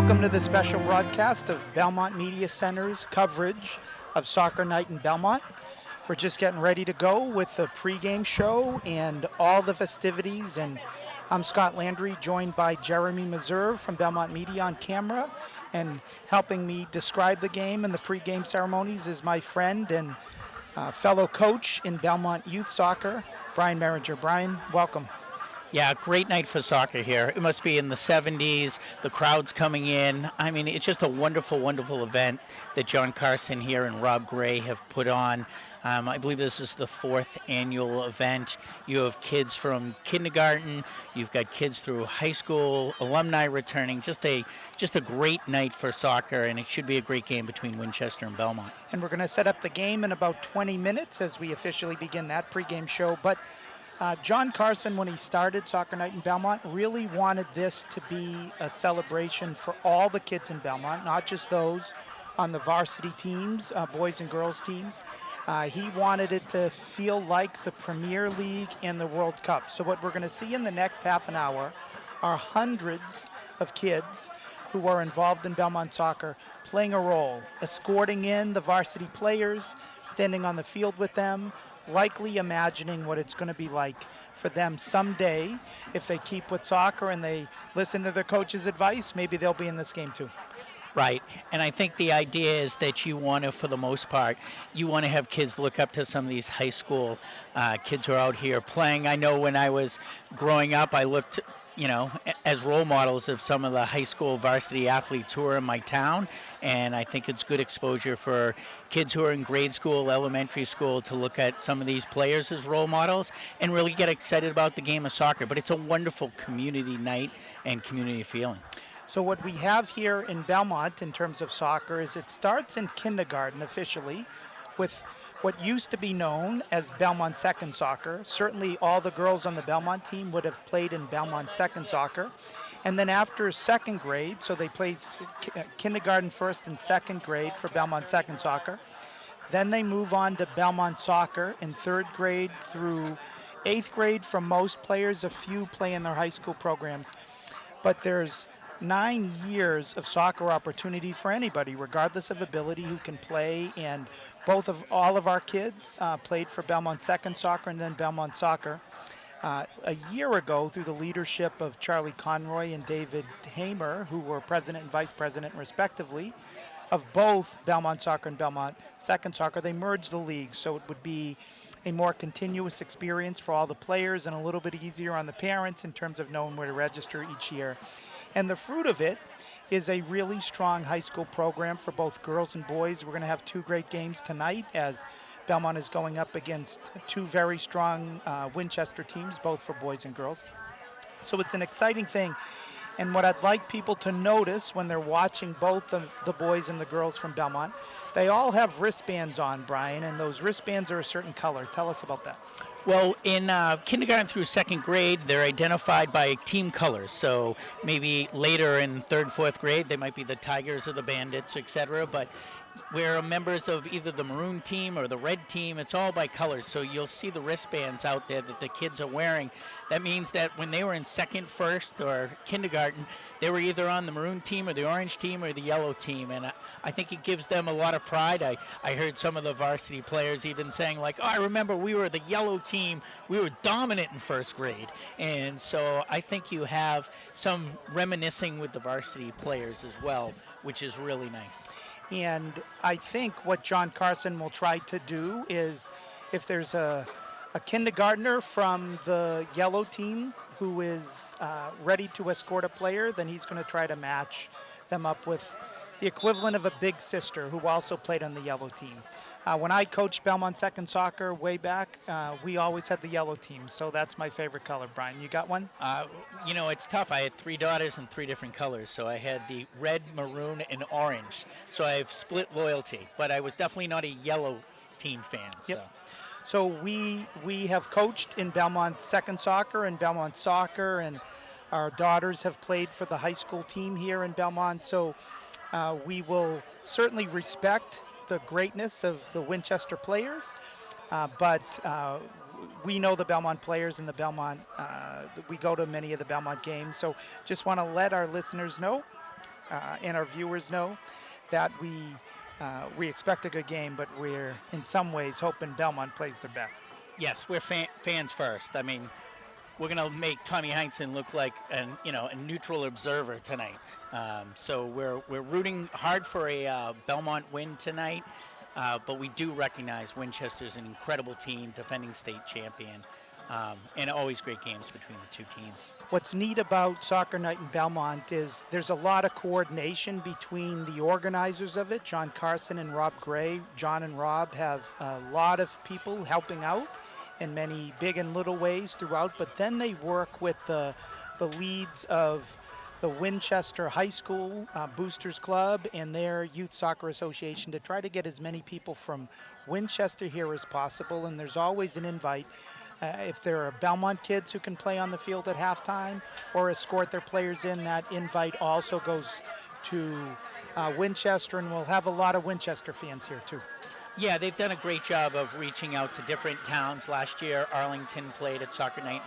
Welcome to the special broadcast of Belmont Media Center's coverage of Soccer Night in Belmont. We're just getting ready to go with the pregame show and all the festivities. And I'm Scot Landry, joined by Jeremy Meserve from Belmont Media on camera. And helping me describe the game and the pregame ceremonies is my friend and fellow coach in Belmont Youth Soccer, Brian Meringer. Brian, welcome. Yeah, great night for soccer here. It must be in the 70s. The crowd's coming in. I mean, it's just a wonderful, wonderful event that John Carson here and Rob Gray have put on. I believe this is the 4th annual event. You have kids from kindergarten. You've got kids through high school, alumni returning. Just a great night for soccer, and it should be a great game between Winchester and Belmont. And we're going to set up the game in about 20 minutes as we officially begin that pregame show. But John Carson, when he started Soccer Night in Belmont, really wanted this to be a celebration for all the kids in Belmont, not just those on the varsity teams, boys and girls teams. He wanted it to feel like the Premier League and the World Cup. So what we're going to see in the next half an hour are hundreds of kids who are involved in Belmont soccer playing a role, escorting in the varsity players, standing on the field with them, likely imagining what it's going to be like for them someday. If they keep with soccer and they listen to their coach's advice, maybe they'll be in this game too. Right, and I think the idea is that you want to, for the most part, you want to have kids look up to some of these high school kids who are out here playing. I know when I was growing up, I looked, as role models of some of the high school varsity athletes who are in my town, and I think it's good exposure for kids who are in grade school, elementary school, to look at some of these players as role models and really get excited about the game of soccer. But it's a wonderful community night and community feeling. So what we have here in Belmont in terms of soccer is it starts in kindergarten officially with what used to be known as Belmont Second Soccer. Certainly all the girls on the Belmont team would have played in Belmont Second Soccer. And then after second grade, so they played kindergarten, first and second grade for Belmont Second Soccer. Then they move on to Belmont Soccer in third grade through 8th grade for most players. A few play in their high school programs. But there's 9 years of soccer opportunity for anybody, regardless of ability, who can play. And all of our kids played for Belmont Second Soccer and then Belmont Soccer. A year ago, through the leadership of Charlie Conroy and David Hamer, who were president and vice president respectively of both Belmont Soccer and Belmont Second Soccer, they merged the leagues, so it would be a more continuous experience for all the players and a little bit easier on the parents in terms of knowing where to register each year. And the fruit of it is a really strong high school program for both girls and boys. We're going to have 2 great games tonight as Belmont is going up against 2 very strong Winchester teams, both for boys and girls. So it's an exciting thing. And what I'd like people to notice when they're watching both the boys and the girls from Belmont, they all have wristbands on, Brian, and those wristbands are a certain color. Tell us about that. Well, in kindergarten through second grade, they're identified by team colors. So maybe later in third, fourth grade, they might be the Tigers or the Bandits, etc. But we're members of either the maroon team or the red team. It's all by colors. So you'll see the wristbands out there that the kids are wearing. That means that when they were in second, first, or kindergarten, they were either on the maroon team or the orange team or the yellow team. And I think it gives them a lot of pride. I heard some of the varsity players even saying, like, oh, I remember we were the yellow team. We were dominant in first grade. And so I think you have some reminiscing with the varsity players as well, which is really nice. And I think what John Carson will try to do is, if there's a kindergartner from the yellow team who is ready to escort a player, then he's going to try to match them up with the equivalent of a big sister who also played on the yellow team. When I coached Belmont Second Soccer way back, we always had the yellow team, so that's my favorite color. Brian, you got one? It's tough. I had 3 daughters in 3 different colors, so I had the red, maroon, and orange. So I have split loyalty, but I was definitely not a yellow team fan. Yep. So we have coached in Belmont Second Soccer and Belmont Soccer, and our daughters have played for the high school team here in Belmont. So we will certainly respect the greatness of the Winchester players, but we know the Belmont players and the Belmont, we go to many of the Belmont games. So just want to let our listeners know and our viewers know that we expect a good game, but we're in some ways hoping Belmont plays their best. Yes, we're fans first. I mean, we're going to make Tommy Heinsohn look like a neutral observer tonight. So we're rooting hard for a Belmont win tonight, but we do recognize Winchester's an incredible team, defending state champion, and always great games between the two teams. What's neat about Soccer Night in Belmont is there's a lot of coordination between the organizers of it, John Carson and Rob Gray. John and Rob have a lot of people helping out in many big and little ways throughout, but then they work with the leads of the Winchester High School Boosters Club and their Youth Soccer Association to try to get as many people from Winchester here as possible, and there's always an invite. If there are Belmont kids who can play on the field at halftime or escort their players in, that invite also goes to Winchester, and we'll have a lot of Winchester fans here too. Yeah, they've done a great job of reaching out to different towns. Last year, Arlington played at Soccer Night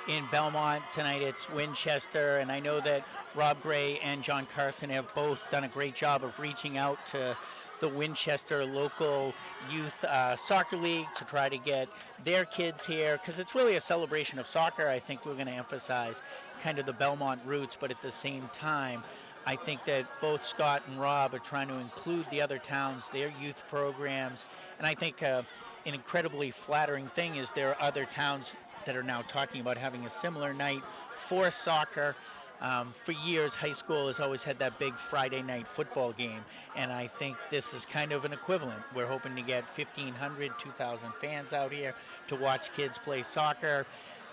in Belmont. Tonight it's Winchester, and I know that Rob Gray and John Carson have both done a great job of reaching out to the Winchester local youth soccer league to try to get their kids here, because it's really a celebration of soccer. I think we're going to emphasize kind of the Belmont roots, but at the same time, I think that both Scott and Rob are trying to include the other towns, their youth programs, and I think an incredibly flattering thing is there are other towns that are now talking about having a similar night for soccer. For years, high school has always had that big Friday night football game, and I think this is kind of an equivalent. We're hoping to get 1,500, 2,000 fans out here to watch kids play soccer.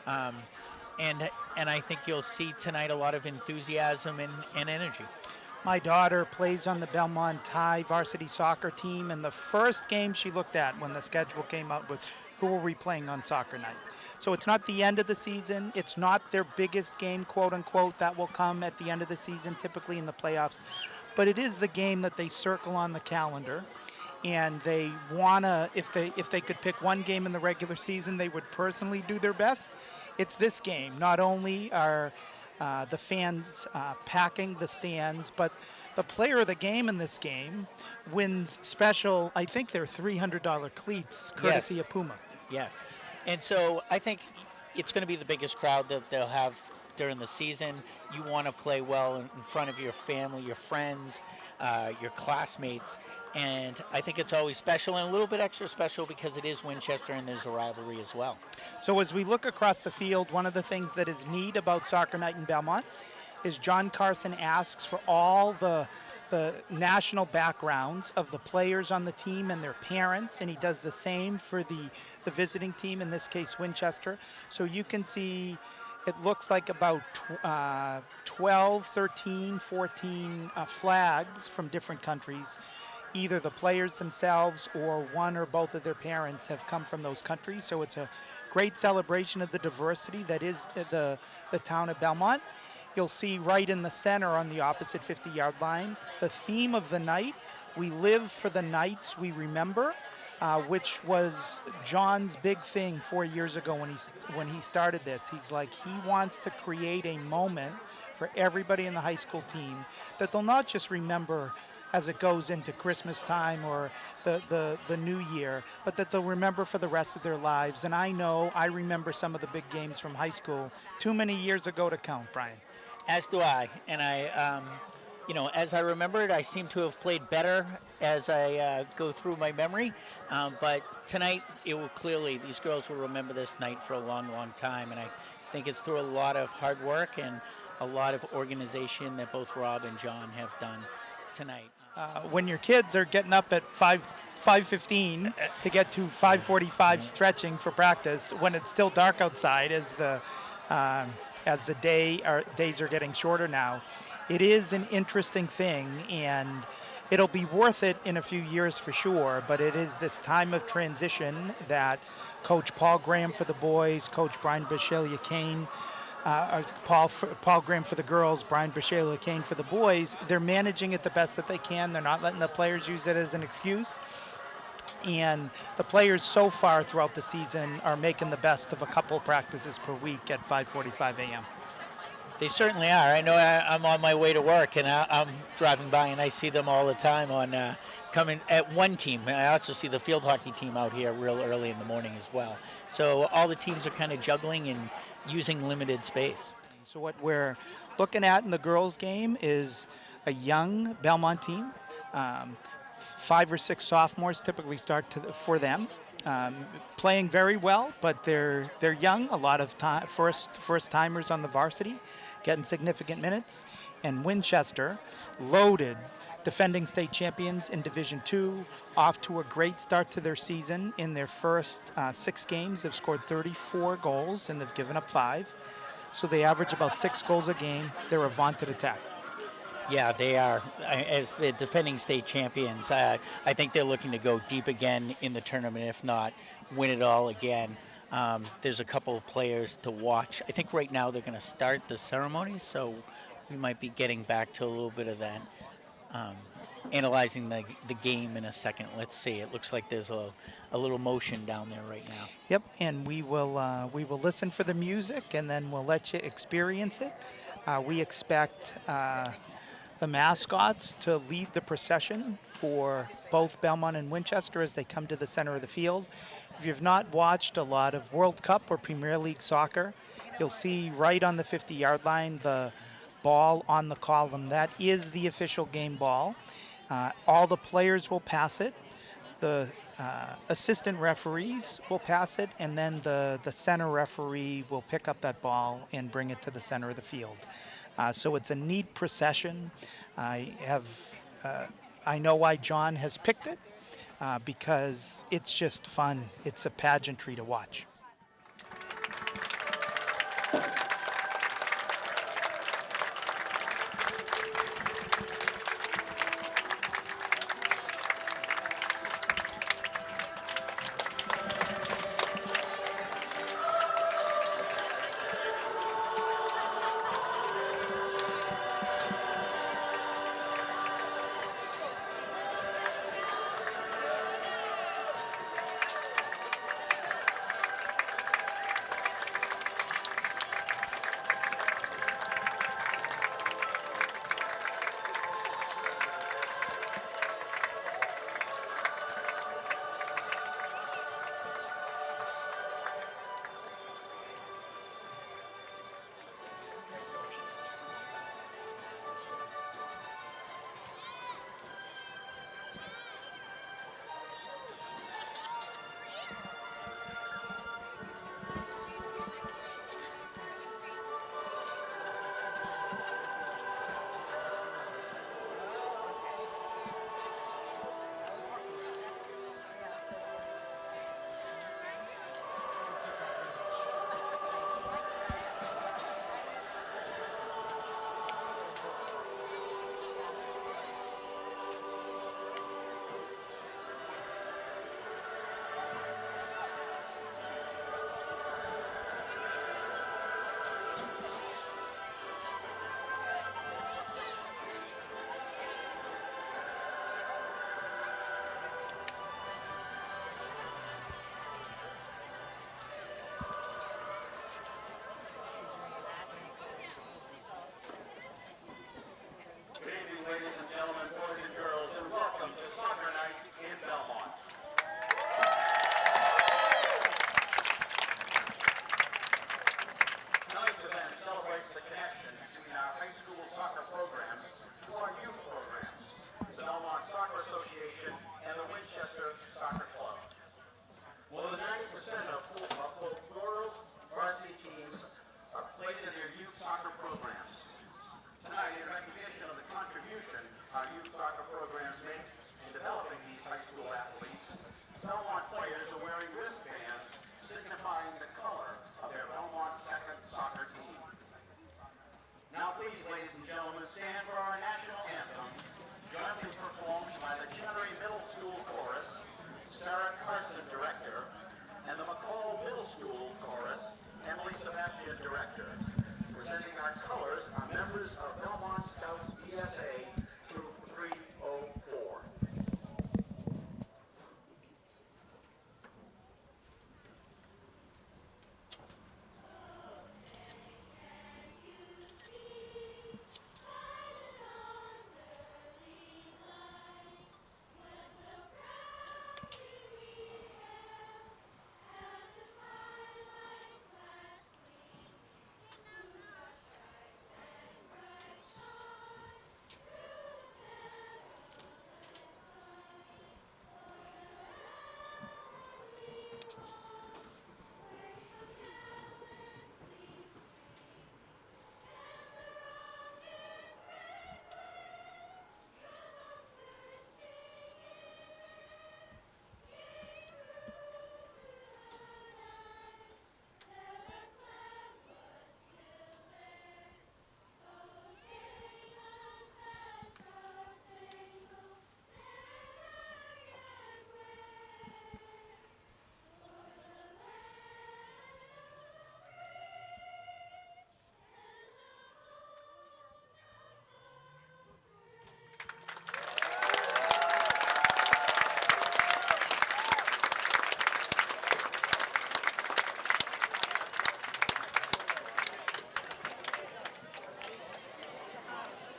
And I think you'll see tonight a lot of enthusiasm and energy. My daughter plays on the Belmont High varsity soccer team, and the first game she looked at when the schedule came out was, who are we playing on Soccer Night? So it's not the end of the season. It's not their biggest game, quote unquote, that will come at the end of the season, typically in the playoffs. But it is the game that they circle on the calendar. And they want to, if they could pick one game in the regular season, they would personally do their best. It's this game. Not only are the fans packing the stands, but the player of the game in this game wins special, I think they're $300 cleats, courtesy of Puma. Yes. And so I think it's going to be the biggest crowd that they'll have during the season. You want to play well in front of your family, your friends, your classmates. And I think it's always special, and a little bit extra special because it is Winchester and there's a rivalry as well. So as we look across the field, one of the things that is neat about Soccer Night in Belmont is John Carson asks for all the national backgrounds of the players on the team and their parents, and he does the same for the visiting team, in this case Winchester. So you can see it looks like about 12, 13, 14 flags from different countries. Either the players themselves or one or both of their parents have come from those countries. So it's a great celebration of the diversity that is the town of Belmont. You'll see right in the center on the opposite 50-yard line, the theme of the night, we live for the nights we remember, which was John's big thing 4 years ago when he started this. He's like, he wants to create a moment for everybody in the high school team that they'll not just remember as it goes into Christmas time or the new year, but that they'll remember for the rest of their lives. And I know I remember some of the big games from high school too many years ago to count, Brian. As do I. And I, as I remember it, I seem to have played better as I go through my memory. But tonight, these girls will remember this night for a long, long time. And I think it's through a lot of hard work and a lot of organization that both Rob and John have done tonight. When your kids are getting up at 5:15 to get to 5:45 stretching for practice, when it's still dark outside, as the days are getting shorter now, it is an interesting thing, and it'll be worth it in a few years for sure. But it is this time of transition that Coach Paul Graham for the boys, Coach Brian Bishalia Kane, Paul Graham for the girls, Brian Bishalia Kane for the boys, they're managing it the best that they can. They're not letting the players use it as an excuse. And the players so far throughout the season are making the best of a couple practices per week at 5:45 a.m. They certainly are. I know I'm on my way to work, and I'm driving by, and I see them all the time on coming at one team. I also see the field hockey team out here real early in the morning as well. So all the teams are kind of juggling and using limited space. So what we're looking at in the girls' game is a young Belmont team. Um, 5 or 6 sophomores typically start for them. Playing very well, but they're young. A lot of first timers on the varsity, getting significant minutes. And Winchester, loaded, defending state champions in Division II, off to a great start to their season. In their first 6 games, they've scored 34 goals and they've given up 5. So they average about 6 goals a game. They're a vaunted attack. Yeah, they are. As the defending state champions, I think they're looking to go deep again in the tournament, if not win it all again. There's a couple of players to watch. I think right now they're going to start the ceremonies, so we might be getting back to a little bit of that. Analyzing the game in a second. Let's see. It looks like there's a little motion down there right now. Yep, and we will listen for the music, and then we'll let you experience it. We expect the mascots to lead the procession for both Belmont and Winchester as they come to the center of the field. If you've not watched a lot of World Cup or Premier League soccer, you'll see right on the 50-yard line the ball on the column. That is the official game ball. All the players will pass it. The assistant referees will pass it, and then the center referee will pick up that ball and bring it to the center of the field. So it's a neat procession. I know why John has picked it, because it's just fun. It's a pageantry to watch.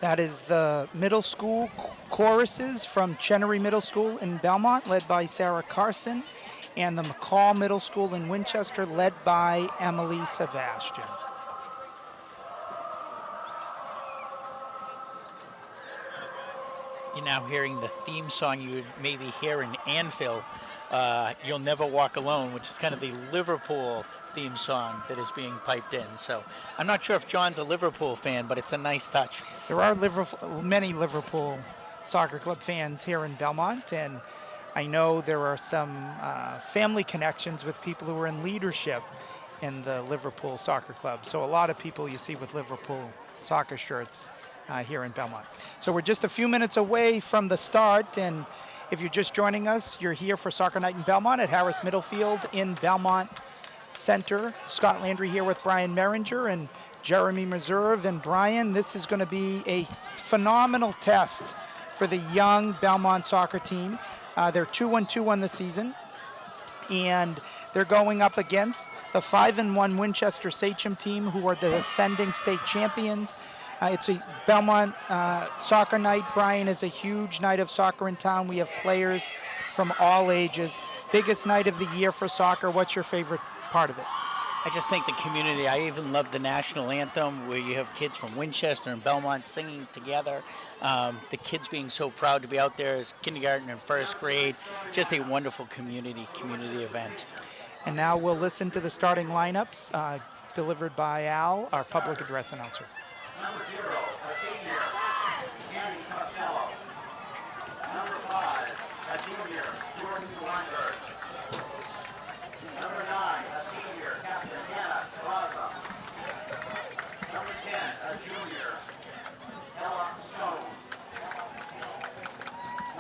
That is the middle school choruses from Chenery Middle School in Belmont, led by Sarah Carson, and the McCall Middle School in Winchester, led by Emily Sebastian. You're now hearing the theme song you would maybe hear in Anfield, You'll Never Walk Alone, which is kind of the Liverpool theme song that is being piped in. So I'm not sure if John's a Liverpool fan, but it's a nice touch. There are many Liverpool soccer club fans here in Belmont, and I know there are some family connections with people who are in leadership in the Liverpool Soccer Club. So a lot of people you see with Liverpool soccer shirts here in Belmont. So we're just a few minutes away from the start, and if you're just joining us, you're here for Soccer Night in Belmont at Harris Middlefield in Belmont Center. Scot Landry here with Brian Meringer and Jeremy Meserve. And Brian, this is going to be a phenomenal test for the young Belmont soccer team. They're 2-2 on the season, and they're going up against the 5-1 Winchester Sachem team, who are the defending state champions. It's a Belmont soccer night. Brian, is a huge night of soccer in town. We have players from all ages. Biggest night of the year for soccer. What's your favorite part of it? I just think the community, I even love the National Anthem, where you have kids from Winchester and Belmont singing together. The kids being so proud to be out there as kindergarten and first grade. Just a wonderful community event. And now we'll listen to the starting lineups delivered by Al, our public address announcer. Number 0, a senior, Andy Costello. Number 5, a junior, Jordan Weinberg. Number 9, a senior, Captain Hannah Plaza. Number 10, a junior, Ella Stone.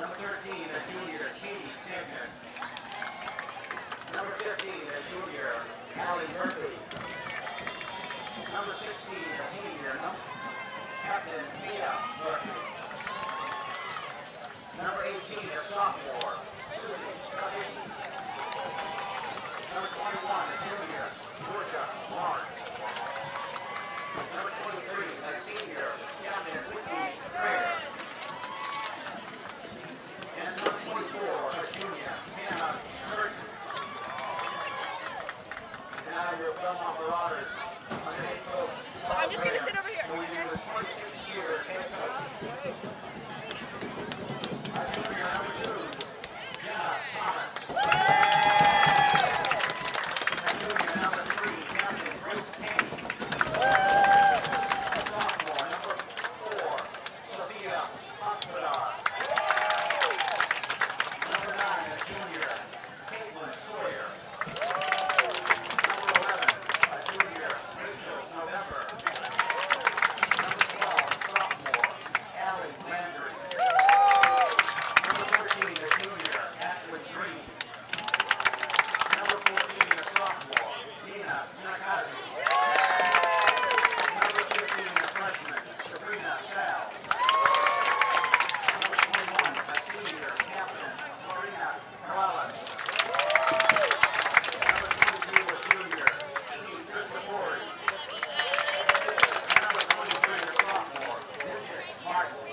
Number 13, a junior, Katie Dignan. Number 15, a junior, Allie Murphy. Number 16, a senior, Captain Mia Murphy. Number 18, a sophomore, Susie Scuddy. Number 21, a junior, Georgia Lawrence. Number 23, a senior, Captain Whitney Fair. And number 24, a junior, Hannah Curtin. And now your Belmont Marauders. I'm just going to sit over here. So we do the 26 years head coach. Our junior number 2, Jenna Thomas. Our junior number 3, Captain Grace King. Sophomore number 4, Sophia Hospodar. Number 9, a junior, Caitlin Sawyer. Number 11, a junior, Rachel November. Number 12, sophomore, Allie Landry. Number 13, a junior, Ashley Green. Number 14, a sophomore, Nina Nakazi. Number 15, a freshman, Sabrina Sal. Number 21, a senior, Captain, Marina Corrales. Number 22, a junior, Steve Christopher. Number 23, a sophomore, Bridget Martin.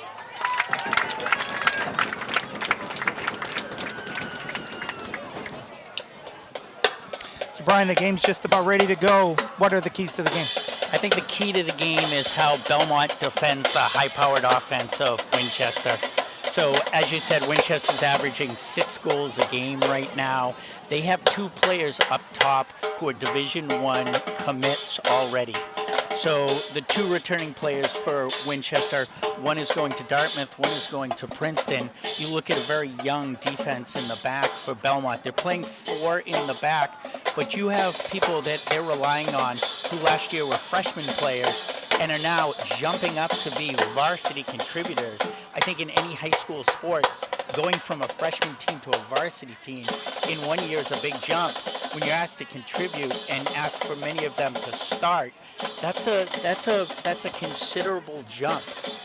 So Brian, the game's just about ready to go. What are the keys to the game? I think the key to the game is how Belmont defends the high-powered offense of Winchester. So, as you said, Winchester's averaging 6 goals a game right now. They have 2 players up top who are Division I commits already. So the 2 returning players for Winchester, one is going to Dartmouth, one is going to Princeton. You look at a very young defense in the back for Belmont. They're playing 4 in the back, but you have people that they're relying on who last year were freshman players and are now jumping up to be varsity contributors. I think in any high school sports, going from a freshman team to a varsity team in 1 year is a big jump. When you're asked to contribute and asked for many of them to start, that's a considerable jump.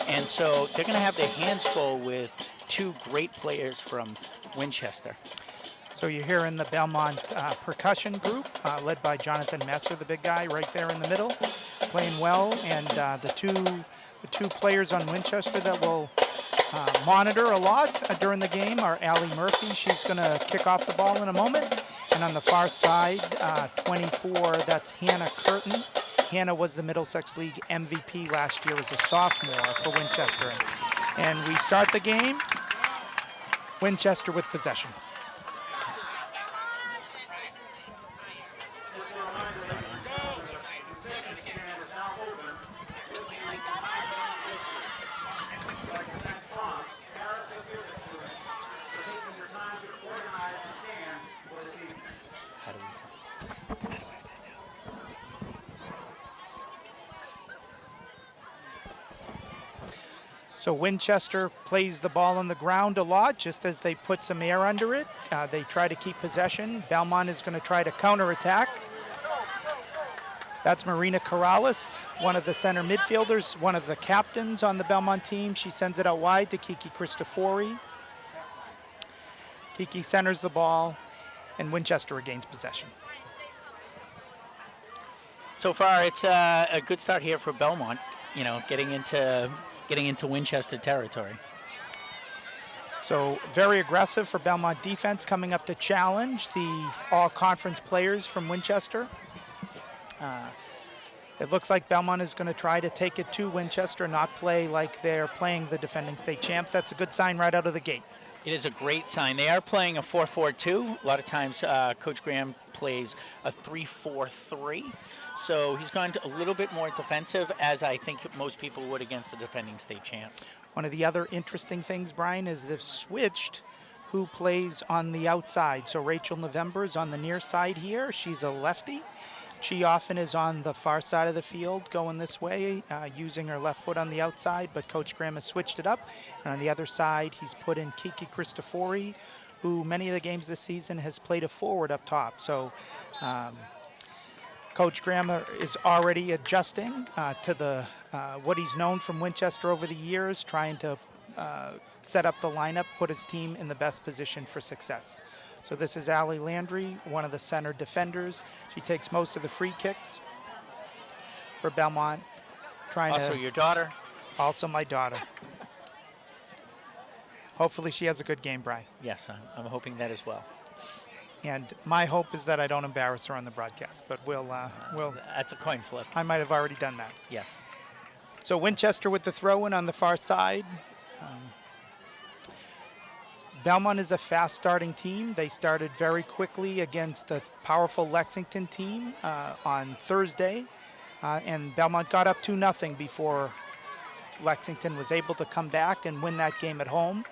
And so they're going to have their hands full with 2 great players from Winchester. So you're here in the Belmont percussion group, led by Jonathan Messer, the big guy right there in the middle, playing well. And the The two players on Winchester that will monitor a lot during the game are Allie Murphy. She's going to kick off the ball in a moment. And on the far side, 24, that's Hannah Curtin. Hannah was the Middlesex League MVP last year as a sophomore for Winchester. And we start the game, Winchester with possession. So Winchester plays the ball on the ground a lot, just as they put some air under it. They try to keep possession. Belmont is going to try to counterattack. That's Marina Corrales, one of the center midfielders, one of the captains on the Belmont team. She sends it out wide to Kiki Cristofori. Kiki centers the ball, and Winchester regains possession. So far, it's a good start here for Belmont, you know, getting into Winchester territory. So very aggressive for Belmont defense, coming up to challenge the all-conference players from Winchester. It looks like Belmont is going to try to take it to Winchester, not play like they're playing the defending state champs. That's a good sign right out of the gate. It is a great sign. They are playing a 4-4-2. A lot of times Coach Graham plays a 3-4-3. So he's gone to a little bit more defensive, as I think most people would against the defending state champs. One of the other interesting things, Brian, is they've switched who plays on the outside. So Rachel November is on the near side here. She's a lefty. She often is on the far side of the field going this way, using her left foot on the outside, but Coach Graham has switched it up. And on the other side, he's put in Kiki Cristofori, who many of the games this season has played a forward up top. So Coach Graham is already adjusting to the what he's known from Winchester over the years, trying to set up the lineup, put his team in the best position for success. So this is Allie Landry, one of the center defenders. She takes most of the free kicks for Belmont. Also your daughter? Also my daughter. Hopefully she has a good game, Bri. Yes, I'm hoping that as well. And my hope is that I don't embarrass her on the broadcast, but we'll That's a coin flip. I might have already done that. Yes. So Winchester with the throw-in on the far side. Belmont is a fast-starting team. They started very quickly against a powerful Lexington team on Thursday, and Belmont got up 2-0 before Lexington was able to come back and win that game at home.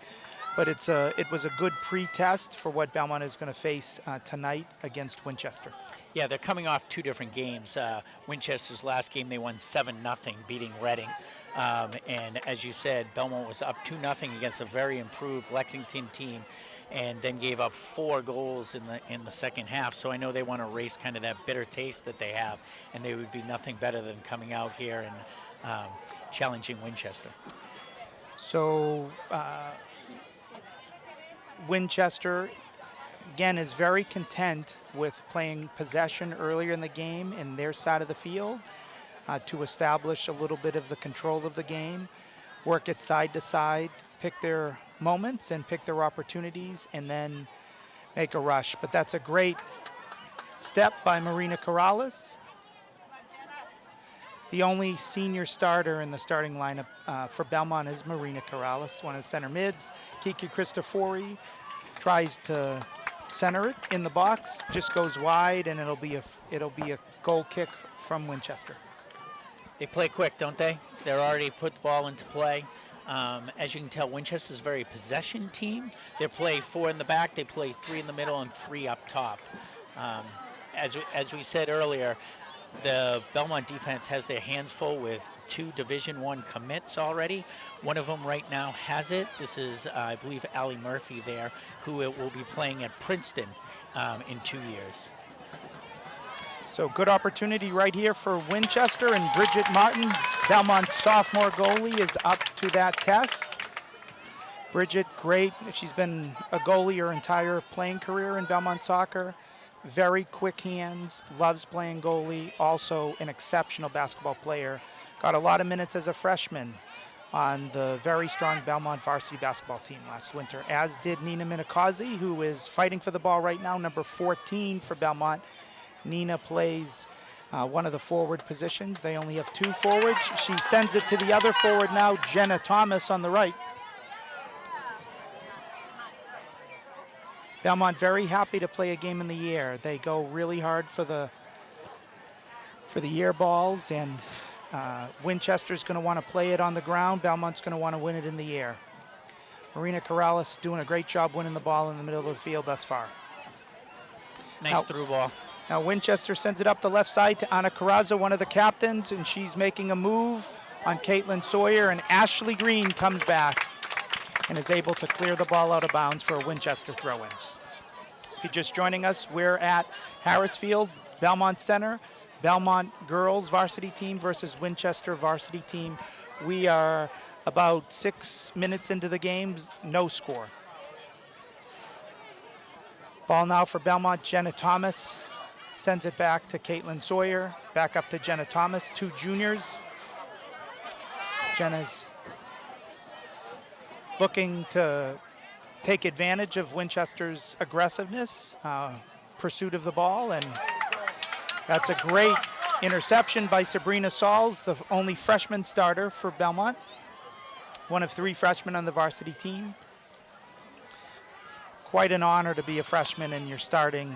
But it was a good pre-test for what Belmont is going to face tonight against Winchester. Yeah, they're coming off two different games. Winchester's last game, they won 7-0, beating Reading. And as you said, Belmont was up 2-0 against a very improved Lexington team, and then gave up 4 goals in the second half. So I know they want to erase kind of that bitter taste that they have, and they would be nothing better than coming out here and challenging Winchester. So Winchester, again, is very content with playing possession earlier in the game in their side of the field to establish a little bit of the control of the game, work it side to side, pick their moments and pick their opportunities, and then make a rush. But that's a great step by Marina Corrales. The only senior starter in the starting lineup for Belmont is Marina Corrales, one of the center mids. Kiki Cristofori tries to center it in the box, just goes wide, and it'll be a goal kick from Winchester. They play quick, don't they? They're already put the ball into play. As you can tell, Winchester's a very possession team. They play 4 in the back, they play 3 in the middle, and 3 up top. As we said earlier, the Belmont defense has their hands full with 2 Division I commits already. One of them right now has it. This is, I believe, Allie Murphy there, who will be playing at Princeton in 2 years. So good opportunity right here for Winchester, and Bridget Martin, Belmont's sophomore goalie, is up to that test. Bridget, great. She's been a goalie her entire playing career in Belmont soccer. very quick hands, loves playing goalie, also an exceptional basketball player. Got a lot of minutes as a freshman on the very strong Belmont varsity basketball team last winter, as did Nina Minikazi, who is fighting for the ball right now, number 14 for Belmont. Nina plays one of the forward positions. They only have 2 forwards. She sends it to the other forward now, Jenna Thomas on the right. Belmont very happy to play a game in the air. They go really hard for the air balls, and Winchester's going to want to play it on the ground. Belmont's going to want to win it in the air. Marina Corrales doing a great job winning the ball in the middle of the field thus far. Nice through ball. Now Winchester sends it up the left side to Anna Carrazza, one of the captains, and she's making a move on Caitlin Sawyer, and Ashley Green comes back and is able to clear the ball out of bounds for a Winchester throw-in. If you're just joining us, we're at Harris Field, Belmont Center, Belmont girls varsity team versus Winchester varsity team. We are about 6 minutes into the game, no score. Ball now for Belmont. Jenna Thomas sends it back to Caitlin Sawyer, back up to Jenna Thomas, 2 juniors. Jenna's looking to take advantage of Winchester's aggressiveness, pursuit of the ball, and that's a great interception by Sabrina Sauls, the only freshman starter for Belmont, one of 3 freshmen on the varsity team. Quite an honor to be a freshman and you're starting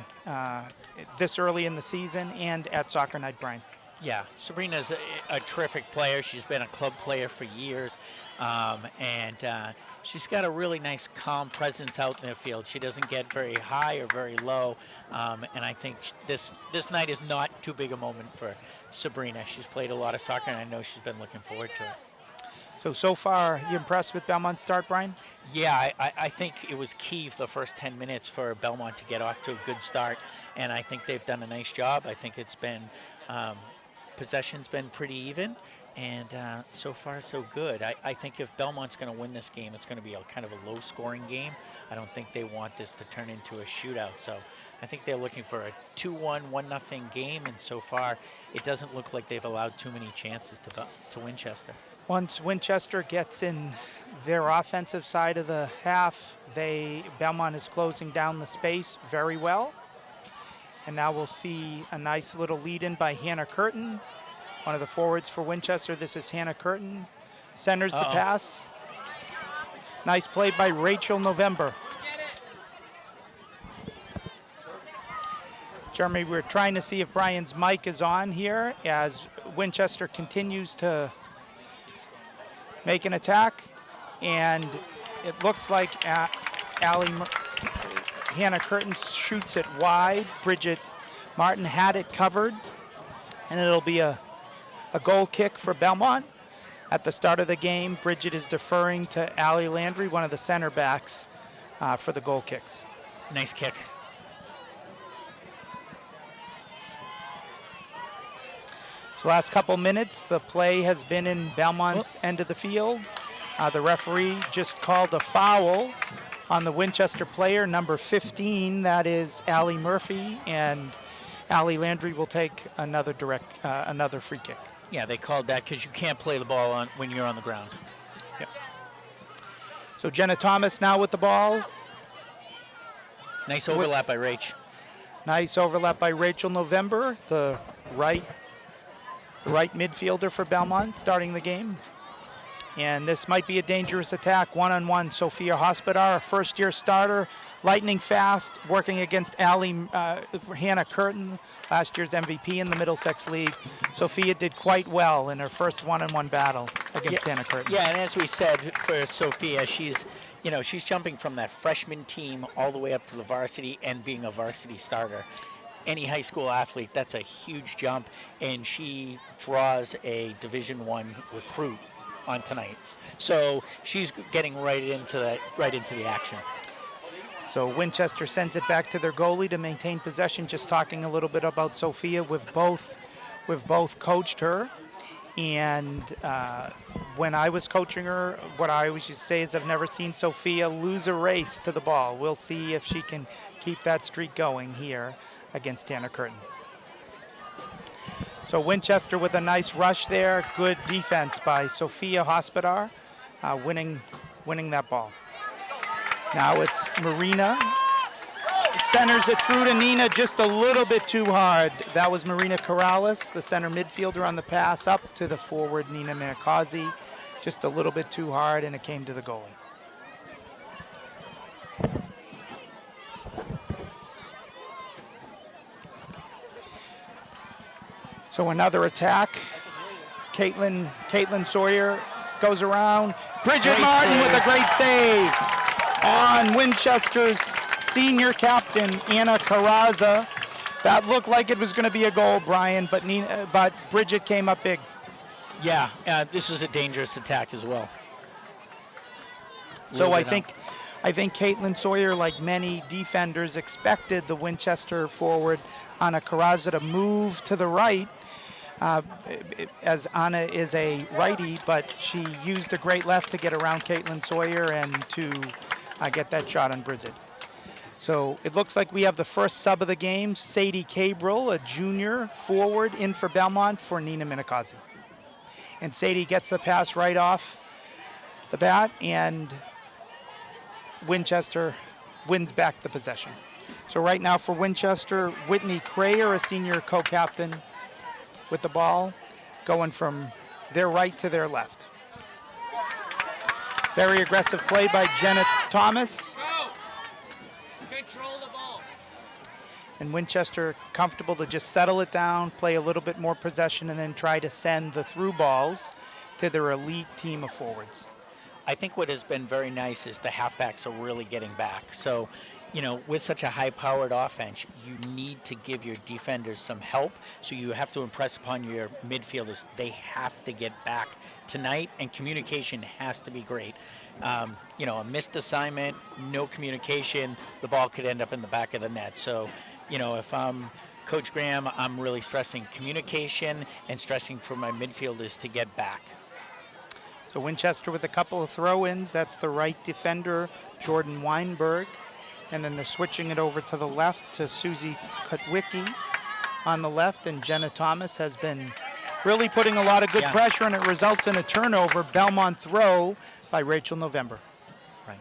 this early in the season and at Soccer Night, Brian. Yeah, Sabrina's a terrific player. She's been a club player for years, and she's got a really nice, calm presence out in the field. She doesn't get very high or very low, and I think this night is not too big a moment for Sabrina. She's played a lot of soccer, and I know she's been looking forward to it. So far, you impressed with Belmont's start, Brian? Yeah, I think it was key for the first 10 minutes for Belmont to get off to a good start, and I think they've done a nice job. I think it's been, possession's been pretty even, and so far so good. I think if Belmont's going to win this game, it's going to be a kind of a low-scoring game. I don't think they want this to turn into a shootout, so I think they're looking for a 2-1, 1-0 game, and so far it doesn't look like they've allowed too many chances to Winchester. Once Winchester gets in their offensive side of the half, Belmont is closing down the space very well. And now we'll see a nice little lead-in by Hannah Curtin, one of the forwards for Winchester. This is Hannah Curtin. Centers the pass. Nice play by Rachel November. Jeremy, we're trying to see if Brian's mic is on here as Winchester continues to make an attack, and it looks like Hannah Curtin shoots it wide. Bridget Martin had it covered, and it'll be a goal kick for Belmont. At the start of the game, Bridget is deferring to Allie Landry, one of the center backs, for the goal kicks. Nice kick. So last couple minutes, the play has been in Belmont's end of the field. The referee just called a foul on the Winchester player, number 15. That is Allie Murphy, and Allie Landry will take another free kick. Yeah, they called that because you can't play the ball when you're on the ground. Yep. So Jenna Thomas now with the ball. Nice overlap by Rach. Nice overlap by Rachel November, the right midfielder for Belmont, starting the game. And this might be a dangerous attack, one-on-one. Sophia Hospodar, a first-year starter, lightning fast, working against Hannah Curtin, last year's MVP in the Middlesex League. Sophia did quite well in her first one-on-one battle against Hannah Curtin. Yeah, and as we said, for Sophia, she's jumping from that freshman team all the way up to the varsity and being a varsity starter. Any high school athlete, that's a huge jump, and she draws a Division I recruit on tonight's. So she's getting right into the action. So Winchester sends it back to their goalie to maintain possession. Just talking a little bit about Sophia, we've both coached her, and when I was coaching her, what I always used to say is I've never seen Sophia lose a race to the ball. We'll see if she can keep that streak going here. against Hannah Curtin. So Winchester with a nice rush there. Good defense by Sophia Hospodar, winning that ball. Now it's Marina. Centers it through to Nina just a little bit too hard. That was Marina Corrales, the center midfielder on the pass up to the forward Nina Manakazi. Just a little bit too hard, and it came to the goalie. So another attack. Caitlin Sawyer goes around. Bridget Martin with a great save on Winchester's senior captain, Anna Carraza. That looked like it was going to be a goal, Brian, but Bridget came up big. Yeah, this is a dangerous attack as well. So I think Caitlin Sawyer, like many defenders, expected the Winchester forward Anna Carraza to move to the right, as Anna is a righty, but she used a great left to get around Caitlin Sawyer and to get that shot on Bridget. So it looks like we have the first sub of the game, Sadie Cabral, a junior forward, in for Belmont for Nina Minakazi. And Sadie gets the pass right off the bat, and Winchester wins back the possession. So right now for Winchester, Whitney Crayer, a senior co-captain, with the ball, going from their right to their left. Very aggressive play by Jenna Thomas. Control the ball. And Winchester comfortable to just settle it down, play a little bit more possession, and then try to send the through balls to their elite team of forwards. I think what has been very nice is the halfbacks are really getting back. So, you know, with such a high-powered offense, you need to give your defenders some help. So you have to impress upon your midfielders. They have to get back tonight, and communication has to be great. You know, a missed assignment, no communication, the ball could end up in the back of the net. So, you know, if I'm Coach Graham, I'm really stressing communication and stressing for my midfielders to get back. So Winchester with a couple of throw-ins. That's the right defender, Jordan Weinberg. And then they're switching it over to the left to Susie Kutwicki on the left. And Jenna Thomas has been really putting a lot of good pressure, and it results in a turnover. Belmont throw by Rachel November. Right.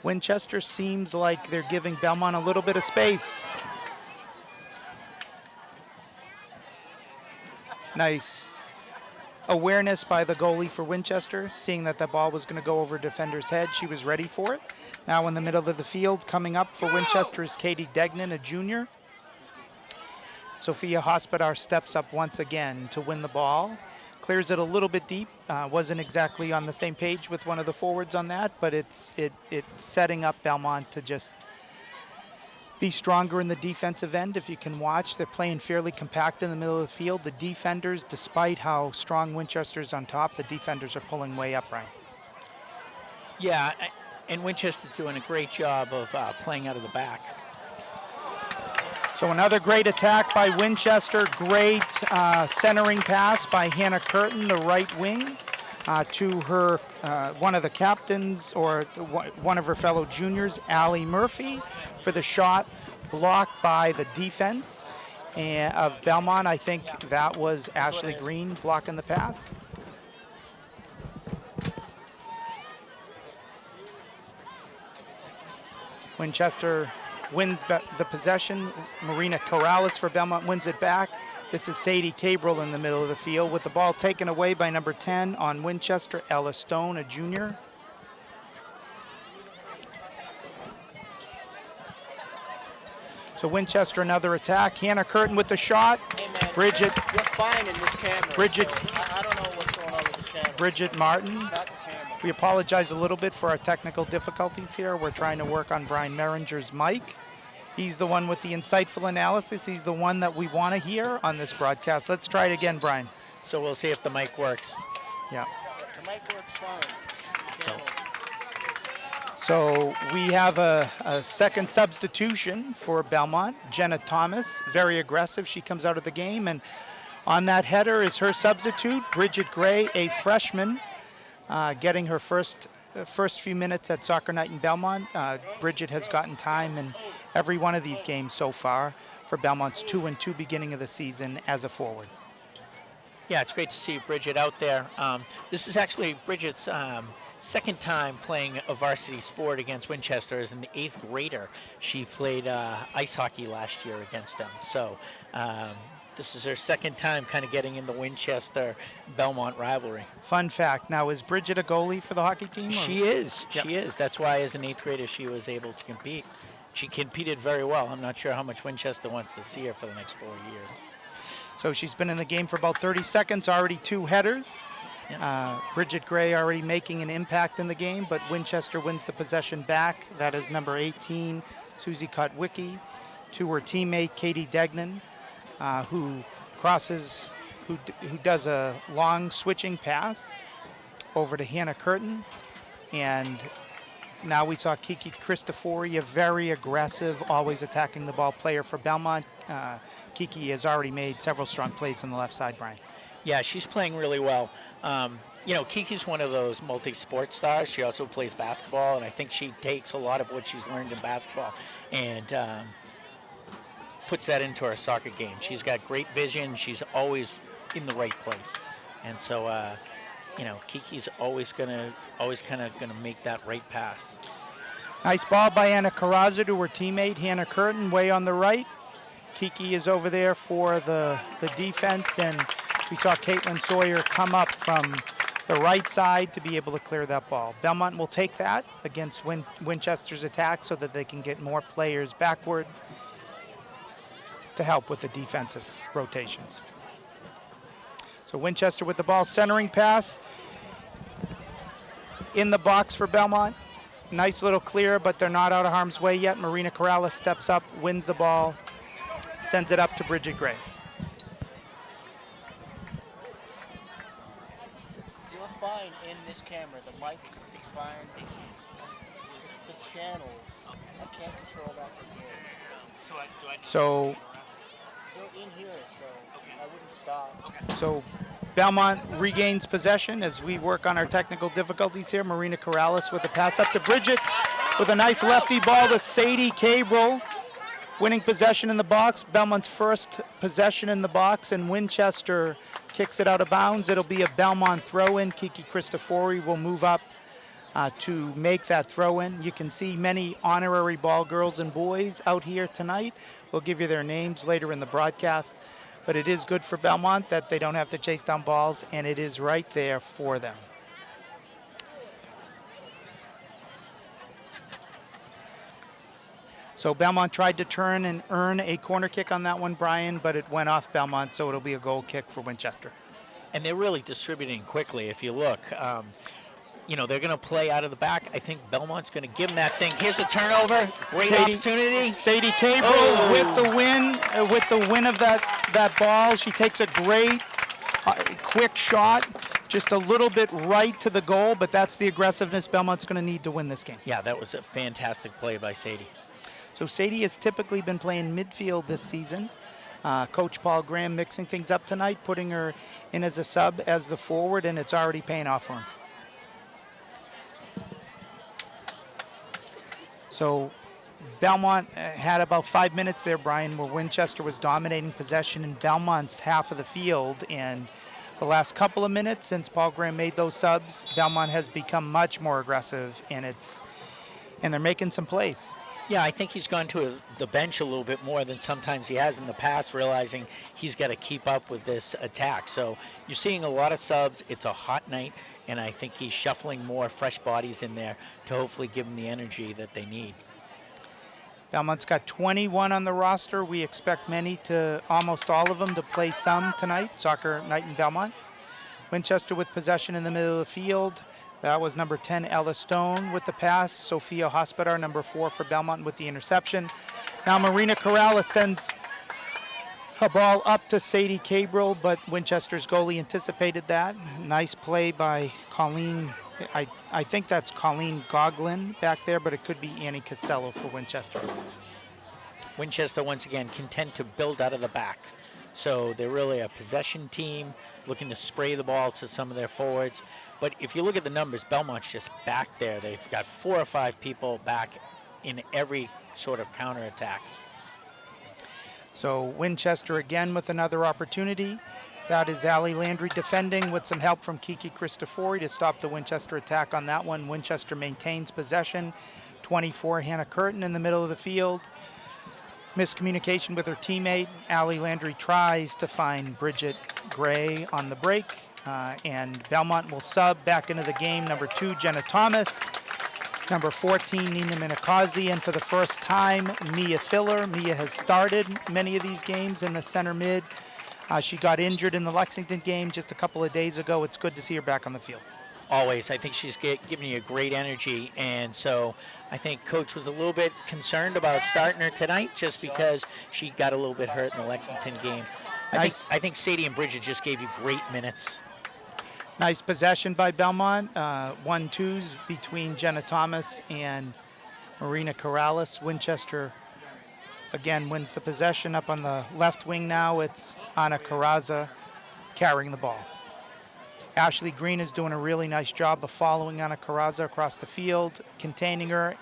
Winchester seems like they're giving Belmont a little bit of space. Nice awareness by the goalie for Winchester, seeing that the ball was going to go over defender's head. She was ready for it. Now in the middle of the field, coming up for Winchester is Katie Degnan, a junior. Sophia Hospodar steps up once again to win the ball. Clears it a little bit deep. Wasn't exactly on the same page with one of the forwards on that, but it's setting up Belmont to just be stronger in the defensive end. If you can watch, they're playing fairly compact in the middle of the field. The defenders, despite how strong Winchester's on top, the defenders are pulling way up, Ryan. Yeah, and Winchester's doing a great job of playing out of the back. So another great attack by Winchester. Great centering pass by Hannah Curtin, the right wing, to her one of the captains, or one of her fellow juniors, Allie Murphy, for the shot blocked by the defense of Belmont. I think that was Ashley Green blocking the pass. Winchester wins the possession. Marina Corrales for Belmont wins it back. This is Sadie Cabral in the middle of the field with the ball taken away by number 10 on Winchester, Ella Stone, a junior. So Winchester, another attack. Hannah Curtin with the shot. Hey man, Bridget. You're fine in this camera. Bridget. So I don't know what's going on with the channel. Bridget Martin. It's not the camera. We apologize a little bit for our technical difficulties here. We're trying to work on Brian Meringer's mic. He's the one with the insightful analysis. He's the one that we want to hear on this broadcast. Let's try it again, Brian. So we'll see if the mic works. Yeah. The mic works fine. It's just the channel. So we have a second substitution for Belmont. Jenna Thomas, very aggressive. She comes out of the game, and on that header is her substitute, Bridget Gray, a freshman, getting her first first few minutes at Soccer Night in Belmont, Bridget has gotten time in every one of these games so far for Belmont's 2-2 beginning of the season as a forward. Yeah, it's great to see Bridget out there. This is actually Bridget's second time playing a varsity sport against Winchester. As an 8th grader, she played ice hockey last year against them. So this is her second time kind of getting in the Winchester-Belmont rivalry. Fun fact, now is Bridget a goalie for the hockey team? She is. Yep. She is. That's why as an 8th grader she was able to compete. She competed very well. I'm not sure how much Winchester wants to see her for the next 4 years. So she's been in the game for about 30 seconds, already 2 headers. Yep. Bridget Gray already making an impact in the game, but Winchester wins the possession back. That is number 18, Susie Kotwicki, to her teammate Katie Degnan, who does a long switching pass over to Hannah Curtin. And now we saw Kiki Cristofori, a very aggressive, always attacking the ball player for Belmont. Kiki has already made several strong plays on the left side, Brian. Yeah, she's playing really well. You know, Kiki's one of those multi-sport stars. She also plays basketball, and I think she takes a lot of what she's learned in basketball and puts that into her soccer game. She's got great vision. She's always in the right place. And so, you know, Kiki's always kind of gonna make that right pass. Nice ball by Anna Carrazza to her teammate Hannah Curtin, way on the right. Kiki is over there for the defense, and we saw Caitlin Sawyer come up from the right side to be able to clear that ball. Belmont will take that against Winchester's attack so that they can get more players backward to help with the defensive rotations. So Winchester with the ball, centering pass in the box for Belmont. Nice little clear, but they're not out of harm's way yet. Marina Corrales steps up, wins the ball, sends it up to Bridget Gray. You're fine in this camera. The mic is fine. It's the channels. I can't control that from here. So You're in here, so I wouldn't stop. So Belmont regains possession as we work on our technical difficulties here. Marina Corrales with a pass up to Bridget with a nice lefty ball to Sadie Cabral. Winning possession in the box, Belmont's first possession in the box, and Winchester kicks it out of bounds. It'll be a Belmont throw-in. Kiki Cristofori will move up to make that throw-in. You can see many honorary ball girls and boys out here tonight. We'll give you their names later in the broadcast, but it is good for Belmont that they don't have to chase down balls, and it is right there for them. So Belmont tried to turn and earn a corner kick on that one, Brian, but it went off Belmont, so it'll be a goal kick for Winchester. And they're really distributing quickly. If you look, you know, they're going to play out of the back. I think Belmont's going to give them that thing. Here's a turnover. Great opportunity. Sadie Cabral with the win of that ball. She takes a great quick shot, just a little bit right to the goal, but that's the aggressiveness Belmont's going to need to win this game. Yeah, that was a fantastic play by Sadie. So Sadie has typically been playing midfield this season. Coach Paul Graham mixing things up tonight, putting her in as a sub as the forward, and it's already paying off for him. So Belmont had about 5 minutes there, Brian, where Winchester was dominating possession in Belmont's half of the field, and the last couple of minutes since Paul Graham made those subs, Belmont has become much more aggressive, and they're making some plays. Yeah, I think he's gone to the bench a little bit more than sometimes he has in the past, realizing he's got to keep up with this attack. So you're seeing a lot of subs. It's a hot night, and I think he's shuffling more fresh bodies in there to hopefully give them the energy that they need. Belmont's got 21 on the roster. We expect almost all of them to play some tonight, Soccer Night in Belmont. Winchester with possession in the middle of the field. That was number 10, Ella Stone with the pass. Sophia Hospodar, number 4 for Belmont with the interception. Now Marina Corrales sends a ball up to Sadie Cabral, but Winchester's goalie anticipated that. Nice play by Colleen. I think that's Colleen Goglin back there, but it could be Annie Costello for Winchester. Winchester, once again, content to build out of the back. So they're really a possession team looking to spray the ball to some of their forwards. But if you look at the numbers, Belmont's just back there. They've got 4 or 5 people back in every sort of counterattack. So Winchester again with another opportunity. That is Allie Landry defending with some help from Kiki Cristofori to stop the Winchester attack on that one. Winchester maintains possession. 24, Hannah Curtin in the middle of the field. Miscommunication with her teammate. Allie Landry tries to find Bridget Gray on the break. And Belmont will sub back into the game. Number 2, Jenna Thomas. Number 14, Nina Minakazi. And for the first time, Mia Filler. Mia has started many of these games in the center mid. She got injured in the Lexington game just a couple of days ago. It's good to see her back on the field. Always. I think she's giving you great energy. And so I think Coach was a little bit concerned about starting her tonight just because she got a little bit hurt in the Lexington game. Nice. I think Sadie and Bridget just gave you great minutes. Nice possession by Belmont. 1-2s between Jenna Thomas and Marina Corrales. Winchester again wins the possession up on the left wing now. It's Anna Carraza carrying the ball. Ashley Green is doing a really nice job of following Anna Carraza across the field, containing her.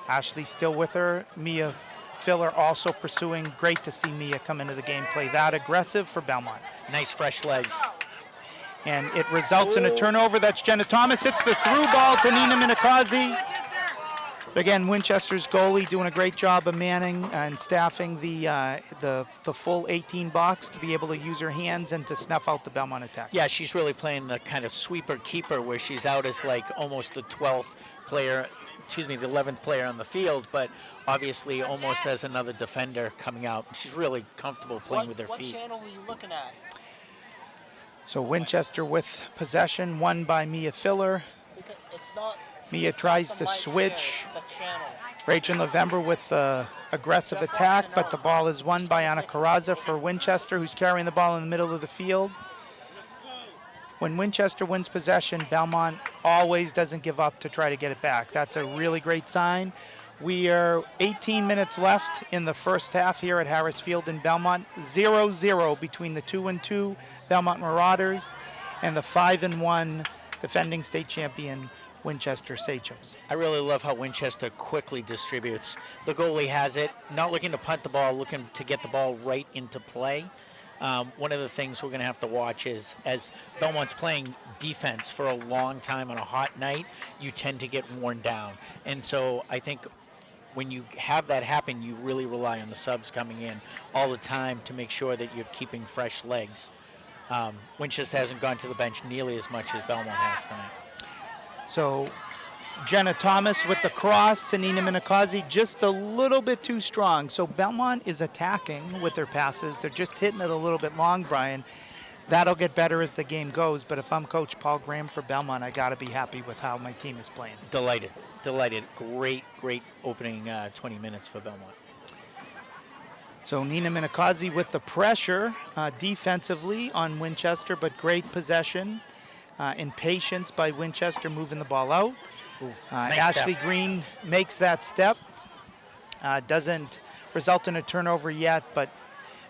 Ashley still with her. Mia Filler also pursuing. Great to see Mia come into the game, play that aggressive for Belmont. Nice fresh legs. And it results in a turnover. That's Jenna Thomas. It's the through ball to Nina Minakazi. Again, Winchester's goalie doing a great job of manning and staffing the full 18 box to be able to use her hands and to snuff out the Belmont attack. Yeah, she's really playing the kind of sweeper-keeper where she's out as like almost the 12th player, the 11th player on the field, but obviously almost as another defender coming out. She's really comfortable playing with her feet. What channel were you looking at? So Winchester with possession, won by Mia Filler. It's not. Mia tries to switch. Rachel November with aggressive attack, but the ball is won by Anna Carraza for Winchester, who's carrying the ball in the middle of the field. When Winchester wins possession, Belmont always doesn't give up to try to get it back. That's a really great sign. We are 18 minutes left in the first half here at Harris Field in Belmont. 0-0 between the 2-2 Belmont Marauders and the 5-1 defending state champion Winchester Sachems. I really love how Winchester quickly distributes. The goalie has it, not looking to punt the ball, looking to get the ball right into play. One of the things we're going to have to watch is, as Belmont's playing defense for a long time on a hot night, you tend to get worn down. And so I think when you have that happen, you really rely on the subs coming in all the time to make sure that you're keeping fresh legs. Winchester hasn't gone to the bench nearly as much as Belmont has tonight. So Jenna Thomas with the cross to Nina Minakazi, just a little bit too strong. So Belmont is attacking with their passes. They're just hitting it a little bit long, Brian. That'll get better as the game goes, but if I'm Coach Paul Graham for Belmont, I got to be happy with how my team is playing. Delighted. Great opening 20 minutes for Belmont. So Nina Minakazi with the pressure defensively on Winchester, but great possession. And patience by Winchester moving the ball out. Nice Ashley step. Green makes that step. Doesn't result in a turnover yet, but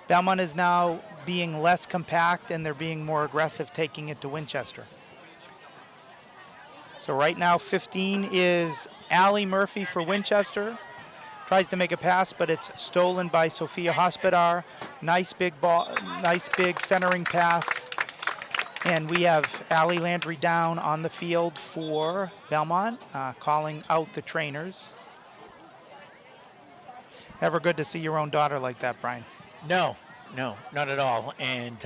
Belmont is now being less compact and they're being more aggressive, taking it to Winchester. So right now 15 is Allie Murphy for Winchester. Tries to make a pass, but it's stolen by Sophia Hospodar. Nice big ball, nice big centering pass. And we have Allie Landry down on the field for Belmont, calling out the trainers. Never good to see your own daughter like that, Brian. No, not at all. And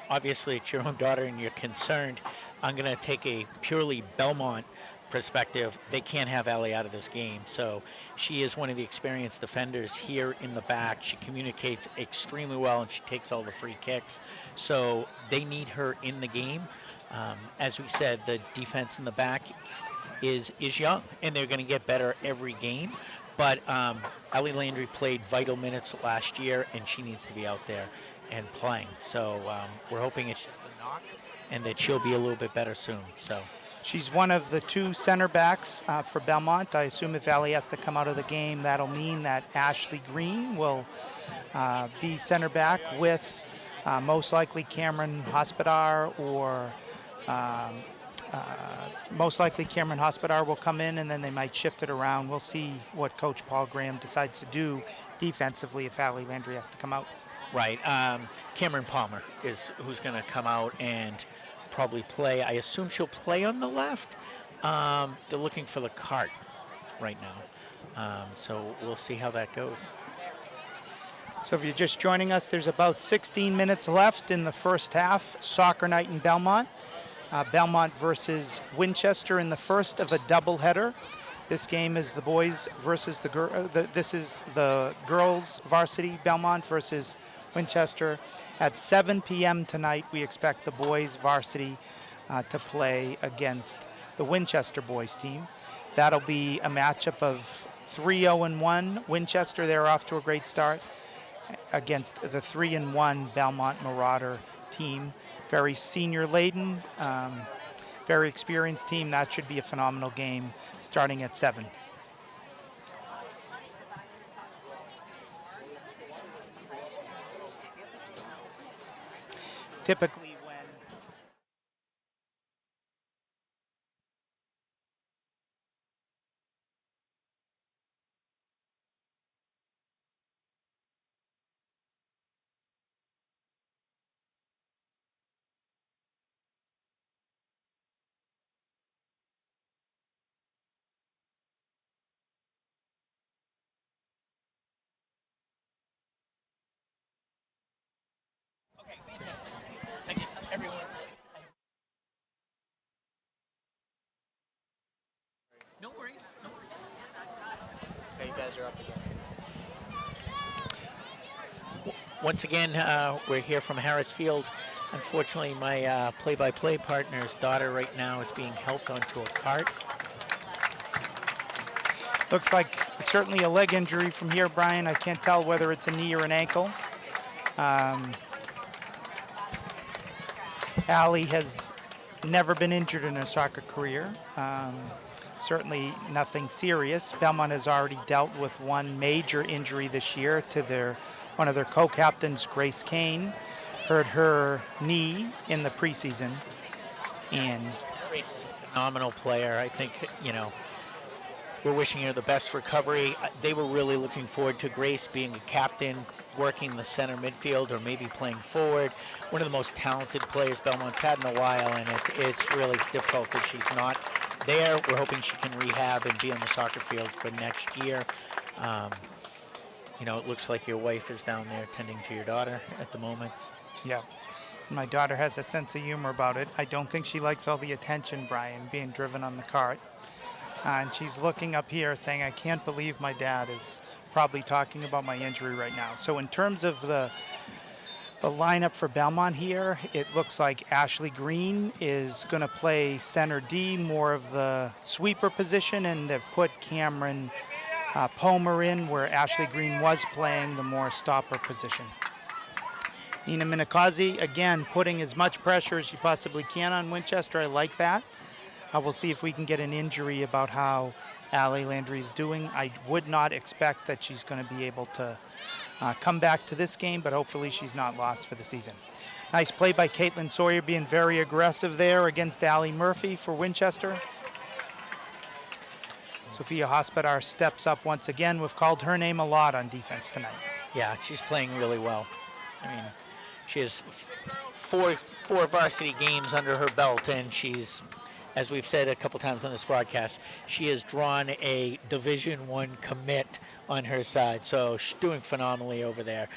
obviously it's your own daughter and you're concerned. I'm going to take a purely Belmont perspective. They can't have Allie out of this game. So she is one of the experienced defenders here in the back. She communicates extremely well and she takes all the free kicks. So they need her in the game. As we said, the defense in the back is young and they're going to get better every game. But Allie Landry played vital minutes last year and she needs to be out there and playing. So we're hoping it's just a knock and that she'll be a little bit better soon. So she's one of the 2 center backs for Belmont. I assume if Allie has to come out of the game, that'll mean that Ashley Green will be center back with most likely Cameron Hospodar or most likely Cameron Hospodar will come in, and then they might shift it around. We'll see what Coach Paul Graham decides to do defensively if Allie Landry has to come out. Right. Cameron Palmer is who's going to come out and probably play. I assume she'll play on the left. They're looking for the cart right now. So we'll see how that goes. So if you're just joining us, there's about 16 minutes left in the first half. Soccer night in Belmont. Belmont versus Winchester in the first of a doubleheader. This game is the boys versus this is the girls varsity, Belmont versus Winchester. At 7 p.m. tonight, we expect the boys varsity to play against the Winchester boys team. That'll be a matchup of 3-0-1 Winchester. They're off to a great start against the 3-1 Belmont Marauder team. Very senior laden, very experienced team. That should be a phenomenal game starting at 7. Typically when Okay, fantastic. I just, everyone's... No worries, no worries. Okay, you guys are up again. Once again, we're here from Harris Field. Unfortunately, my play-by-play partner's daughter right now is being helped onto a cart. looks like certainly a leg injury from here, Brian. I can't tell whether it's a knee or an ankle. Allie has never been injured in her soccer career. Certainly nothing serious. Belmont has already dealt with one major injury this year to one of their co-captains, Grace Kane, hurt her knee in the preseason. And Grace is a phenomenal player. I think, we're wishing her the best recovery. They were really looking forward to Grace being a captain, working the center midfield, or maybe playing forward. One of the most talented players Belmont's had in a while, and it's really difficult that she's not there. We're hoping she can rehab and be on the soccer field for next year. It looks like your wife is down there tending to your daughter at the moment. yeah, my daughter has a sense of humor about it. I don't think she likes all the attention, Brian, being driven on the cart. And she's looking up here saying, I can't believe my dad is probably talking about my injury right now. So in terms of the lineup for Belmont here, it looks like Ashley Green is going to play center D, more of the sweeper position, and they've put Cameron Palmer in where Ashley Green was playing the more stopper position. Nina Minikazi, again, putting as much pressure as she possibly can on Winchester. I like that. We'll see if we can get an injury about how Allie Landry is doing. I would not expect that she's going to be able to come back to this game, but hopefully she's not lost for the season. Nice play by Caitlin Sawyer, being very aggressive there against Allie Murphy for Winchester. Sophia Hospodar steps up once again. We've called her name a lot on defense tonight. Yeah, she's playing really well. I mean, she has four varsity games under her belt, and she's, as we've said a couple times on this broadcast, she has drawn a Division I commit on her side, so she's doing phenomenally over there.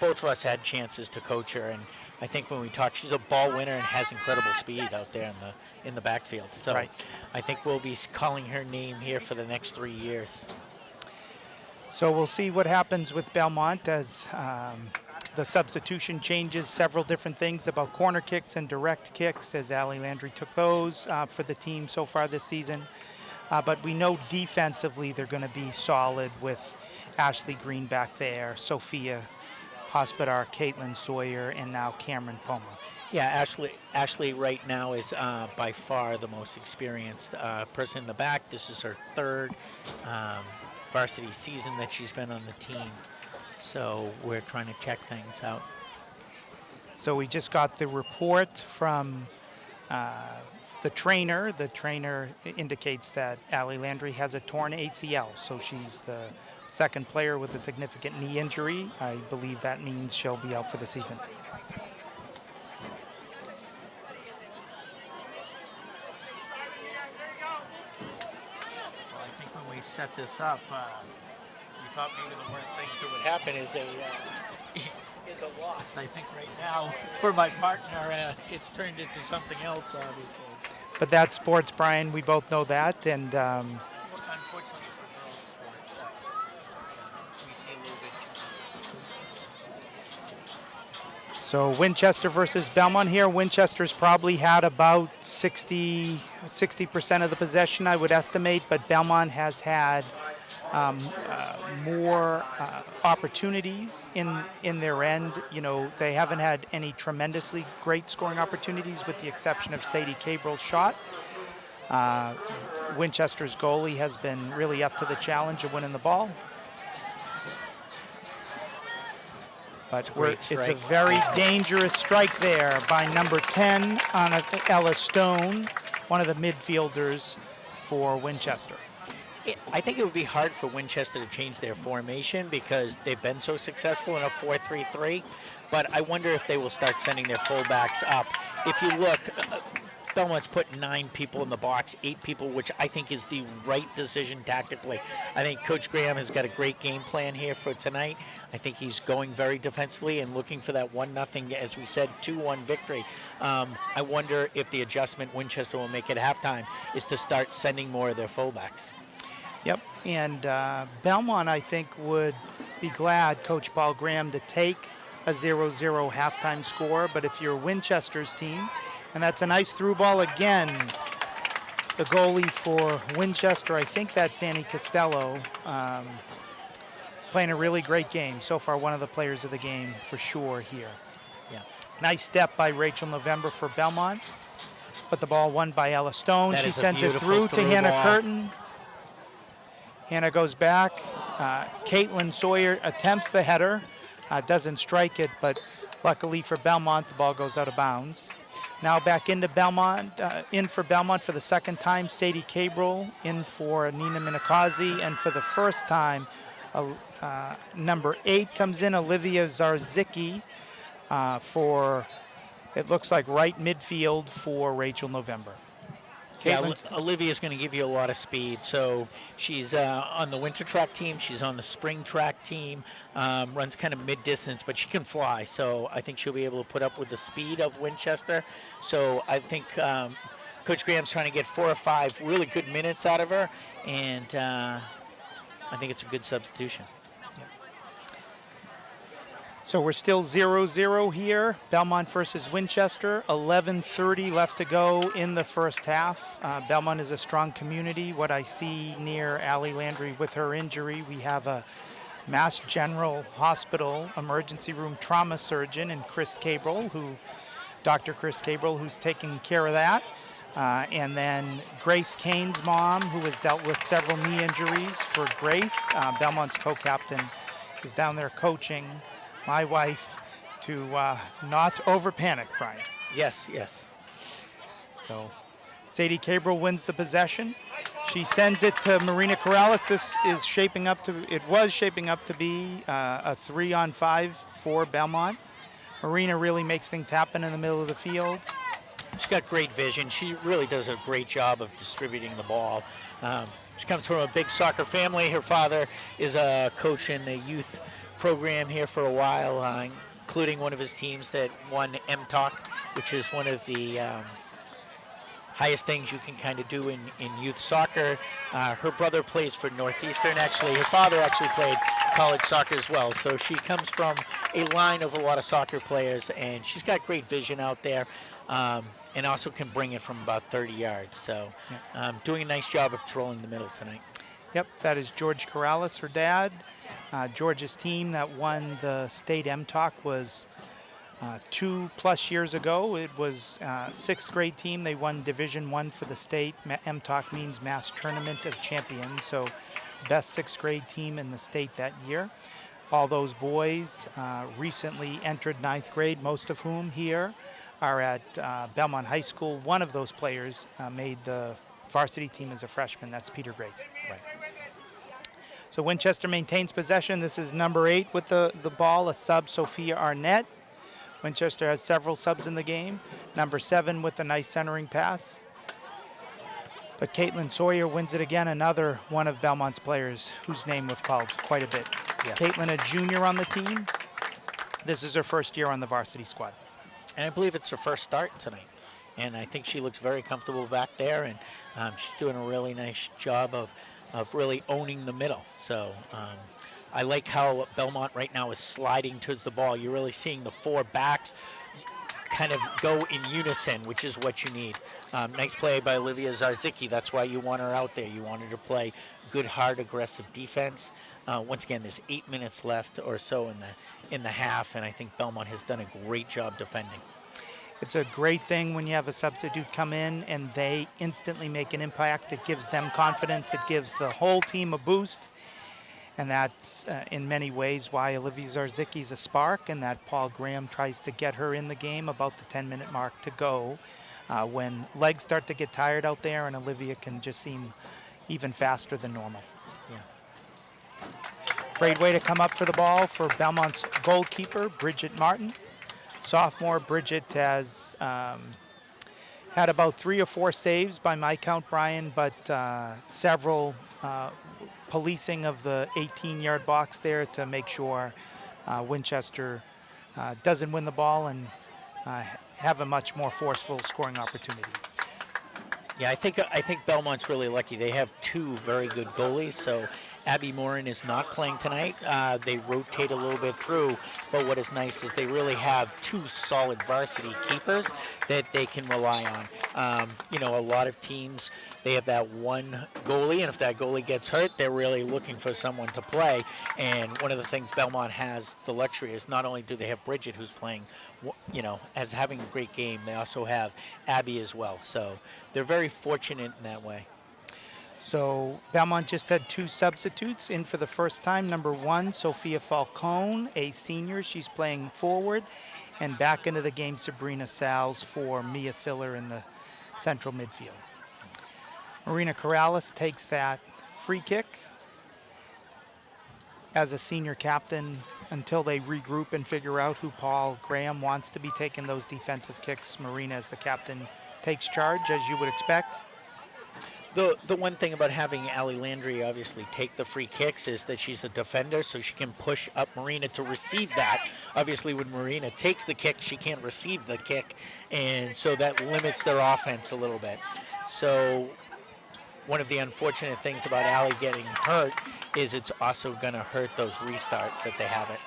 Both of us had chances to coach her, and I think when we talk, she's a ball winner and has incredible speed out there in the backfield. So right. I think we'll be calling her name here for the next 3 years. So we'll see what happens with Belmont as the substitution changes several different things about corner kicks and direct kicks, as Allie Landry took those for the team so far this season. But we know defensively they're going to be solid with Ashley Green back there, Sophia Hospodar, Caitlin Sawyer, and now Cameron Palmer. Yeah, Ashley right now is by far the most experienced person in the back. This is her third varsity season that she's been on the team. So we're trying to check things out. So we just got the report from the trainer. The trainer indicates that Allie Landry has a torn ACL, so she's the second player with a significant knee injury. I believe that means she'll be out for the season. Well, I think when we set this up, we thought maybe the worst things that would happen is a loss. I think right now, for my partner, it's turned into something else, obviously. But that's sports, Brian. We both know that, and Unfortunately for girls' sports, we see a little bit too. so Winchester versus Belmont here. Winchester's probably had about 60% of the possession, I would estimate, but Belmont has had more opportunities in their end. You know, they haven't had any tremendously great scoring opportunities with the exception of Sadie Cabral's shot. Winchester's goalie has been really up to the challenge of winning the ball. But it's a very dangerous strike there by number 10 on Ella Stone, one of the midfielders for Winchester. I think it would be hard for Winchester to change their formation because they've been so successful in a 4-3-3, but I wonder if they will start sending their fullbacks up. If you look, Belmont's put 9 people in the box, 8 people, which I think is the right decision tactically. I think Coach Graham has got a great game plan here for tonight. I think he's going very defensively and looking for that 1-0, as we said, 2-1 victory. I wonder if the adjustment Winchester will make at halftime is to start sending more of their fullbacks. Yep, and Belmont, I think, would be glad, Coach Paul Graham, to take a 0-0 halftime score. But if you're Winchester's team, and that's a nice through ball again, the goalie for Winchester, I think that's Annie Costello, playing a really great game. So far, one of the players of the game for sure here. Yeah. Nice step by Rachel November for Belmont. But the ball won by Ella Stone. That she is a sends it beautiful through to Hannah ball. Curtin. Hannah goes back. Caitlin Sawyer attempts the header. Doesn't strike it, but luckily for Belmont, the ball goes out of bounds. Now back into Belmont, in for Belmont for the second time, Sadie Cabral, in for Nina Minakazi, and for the first time, number 8 comes in, Olivia Zarzicki, for, it looks like right midfield for Rachel November. Yeah, Olivia's going to give you a lot of speed. So she's on the winter track team. She's on the spring track team. Runs kind of mid-distance, but she can fly. So I think she'll be able to put up with the speed of Winchester. So I think Coach Graham's trying to get 4 or 5 really good minutes out of her, and I think it's a good substitution. So we're still 0-0 here. Belmont versus Winchester. 11:30 left to go in the first half. Belmont is a strong community. What I see near Allie Landry with her injury, we have a Mass General Hospital emergency room trauma surgeon and Dr. Chris Cabral, who's taking care of that. And then Grace Kane's mom, who has dealt with several knee injuries for Grace. Belmont's co-captain is down there coaching my wife to not over panic, Brian. Yes, yes. So Sadie Cabral wins the possession. She sends it to Marina Corrales. This is shaping up to, it was shaping up to be a 3-on-5 for Belmont. Marina really makes things happen in the middle of the field. She's got great vision. She really does a great job of distributing the ball. She comes from a big soccer family. Her father is a coach in the youth program here for a while, including one of his teams that won MTOC, which is one of the highest things you can kind of do in youth soccer. Her brother plays for Northeastern. Actually, her father actually played college soccer as well. So she comes from a line of a lot of soccer players, and she's got great vision out there, and also can bring it from about 30 yards. So doing a nice job of trolling the middle tonight. Yep, that is George Corrales, her dad. George's team that won the state MTOC was 2+ years ago. It was 6th grade team. They won Division I for the state. MTOC means Mass Tournament of Champions, so best 6th grade team in the state that year. All those boys recently entered ninth grade, most of whom here are at Belmont High School. One of those players made the varsity team as a freshman. That's Peter Grace. Right. So Winchester maintains possession. This is number 8 with the ball, a sub, Sophia Arnett. Winchester has several subs in the game. Number 7 with the nice centering pass. But Caitlin Sawyer wins it again, another one of Belmont's players whose name we've called quite a bit. Yes. Caitlin, a junior on the team. This is her first year on the varsity squad. And I believe it's her first start tonight. And I think she looks very comfortable back there, and she's doing a really nice job of really owning the middle. So I like how Belmont right now is sliding towards the ball. You're really seeing the 4 backs kind of go in unison, which is what you need. Nice play by Olivia Zarzicki. That's why you want her out there. You want her to play good, hard, aggressive defense. Once again, there's 8 minutes left or so in the half, and I think Belmont has done a great job defending. It's a great thing when you have a substitute come in and they instantly make an impact. It gives them confidence. It gives the whole team a boost. And that's in many ways why Olivia Zarzicki's a spark, and that Paul Graham tries to get her in the game about the 10-minute mark to go. When legs start to get tired out there, and Olivia can just seem even faster than normal. Yeah. Great way to come up for the ball for Belmont's goalkeeper, Bridget Martin. Sophomore Bridget has had about 3 or 4 saves by my count, Brian, but several policing of the 18-yard box there to make sure Winchester doesn't win the ball and have a much more forceful scoring opportunity. Yeah, I think Belmont's really lucky. They have 2 very good goalies, so Abby Morin is not playing tonight. They rotate a little bit through, but what is nice is they really have 2 solid varsity keepers that they can rely on. A lot of teams, they have that one goalie, and if that goalie gets hurt, they're really looking for someone to play. And one of the things Belmont has the luxury is not only do they have Bridget, who's playing, as having a great game, they also have Abby as well. So they're very fortunate in that way. So Belmont just had 2 substitutes in for the first time. Number 1, Sophia Falcone, a senior. She's playing forward. And back into the game, Sabrina Sals for Mia Filler in the central midfield. Marina Corrales takes that free kick as a senior captain until they regroup and figure out who Paul Graham wants to be taking those defensive kicks. Marina, as the captain, takes charge, as you would expect. The one thing about having Allie Landry obviously take the free kicks is that she's a defender, so she can push up Marina to receive that. Obviously, when Marina takes the kick, she can't receive the kick, and so that limits their offense a little bit. So one of the unfortunate things about Allie getting hurt is it's also going to hurt those restarts that they have it.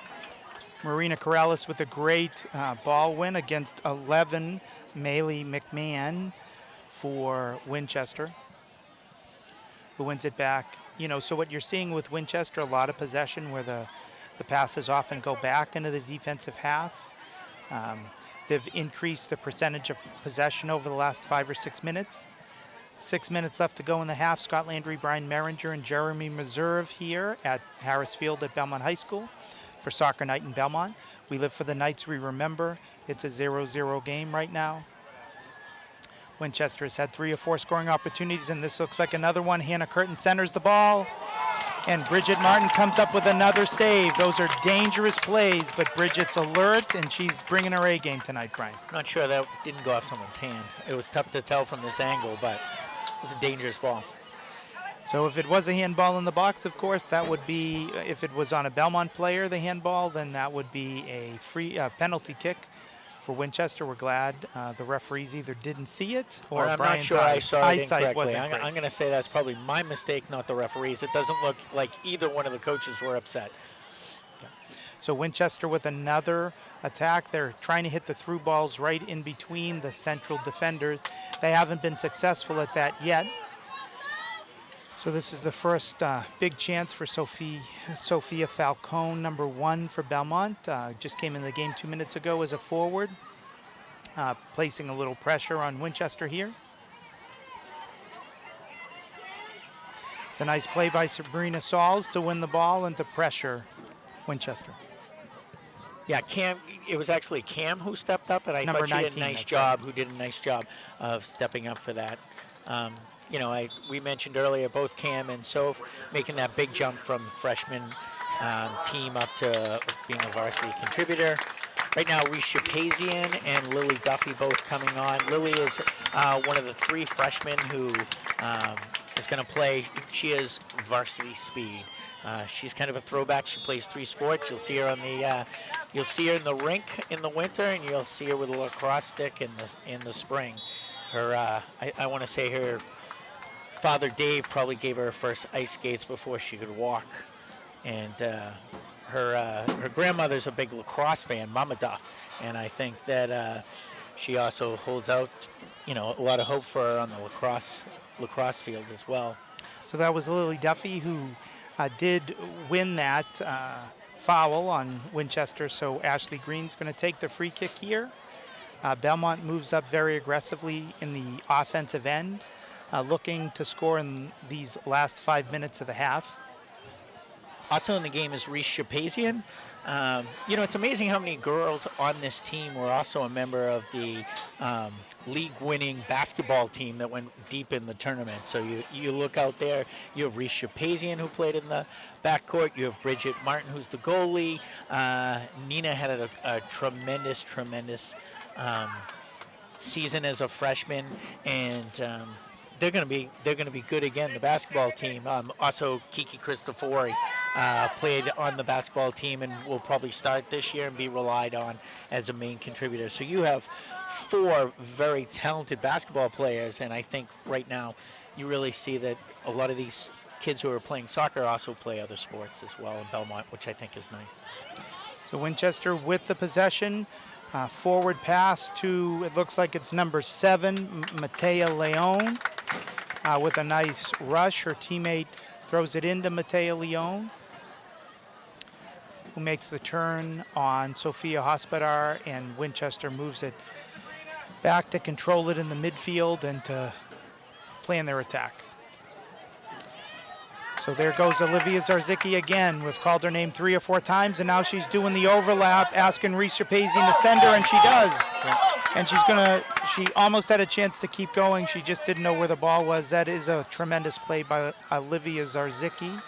Marina Corrales with a great ball win against 11, Maylee McMahon for Winchester, who wins it back. So what you're seeing with Winchester, a lot of possession where the passes often go back into the defensive half. They've increased the percentage of possession over the last 5 or 6 minutes. 6 minutes left to go in the half. Scot Landry, Brian Meringer, and Jeremy Meserve here at Harris Field at Belmont High School for soccer night in Belmont. We live for the nights we remember. It's a 0-0 game right now. Winchester has had 3 or 4 scoring opportunities, and this looks like another one. Hannah Curtin centers the ball, and Bridget Martin comes up with another save. Those are dangerous plays, but Bridget's alert, and she's bringing her A game tonight, Brian. Not sure that didn't go off someone's hand. It was tough to tell from this angle, but it was a dangerous ball. So if it was a handball in the box, of course, that would be, if it was on a Belmont player, the handball, then that would be a free penalty kick for Winchester. We're glad the referees either didn't see it or I'm Brian's not sure I saw it eyesight incorrectly. wasn't great. I'm going to say that's probably my mistake, not the referees. It doesn't look like either one of the coaches were upset. So Winchester with another attack. They're trying to hit the through balls right in between the central defenders. They haven't been successful at that yet. So this is the first big chance for Sophia Falcone, number 1 for Belmont. Just came in the game 2 minutes ago as a forward, placing a little pressure on Winchester here. It's a nice play by Sabrina Sauls to win the ball and to pressure Winchester. Yeah, Cam. It was actually Cam who stepped up, and I Number thought she did a 19, nice that's job. Who did a nice job of stepping up for that. You know, we mentioned earlier both Cam and Soph making that big jump from freshman team up to being a varsity contributor. Right now, Reese Shapazian and Lily Duffy both coming on. Lily is one of the 3 freshmen who is going to play. She is varsity speed. She's kind of a throwback. She plays 3 sports. You'll see her on the, you'll see her in the rink in the winter, and you'll see her with a lacrosse stick in the spring. Her, I want to say her father Dave probably gave her first ice skates before she could walk, and her grandmother's a big lacrosse fan, Mama Duff, and I think that she also holds out, you know, a lot of hope for her on the lacrosse field as well. So that was Lily Duffy who did win that foul on Winchester. So Ashley Green's going to take the free kick here. Belmont moves up very aggressively in the offensive end, looking to score in these last 5 minutes of the half. Also in the game is Reese Shapazian. You know, it's amazing how many girls on this team were also a member of the league-winning basketball team that went deep in the tournament. So you look out there, you have Reese Shapazian who played in the backcourt. You have Bridget Martin who's the goalie. Nina had a tremendous season as a freshman, and they're going to be good again. The basketball team. Also, Kiki Cristofori played on the basketball team and will probably start this year and be relied on as a main contributor. So you have 4 very talented basketball players, and I think right now you really see that a lot of these kids who are playing soccer also play other sports as well in Belmont, which I think is nice. So Winchester with the possession. Forward pass to, it looks like it's number 7, Matea Leone, with a nice rush. Her teammate throws it into Matea Leone, who makes the turn on Sophia Hospodar, and Winchester moves it back to control it in the midfield and to plan their attack. So there goes Olivia Zarzicki again. We've called her name 3 or 4 times, and now she's doing the overlap, asking Reese Shapazian to send her, and she does. And she almost had a chance to keep going. She just didn't know where the ball was. That is a tremendous play by Olivia Zarzicki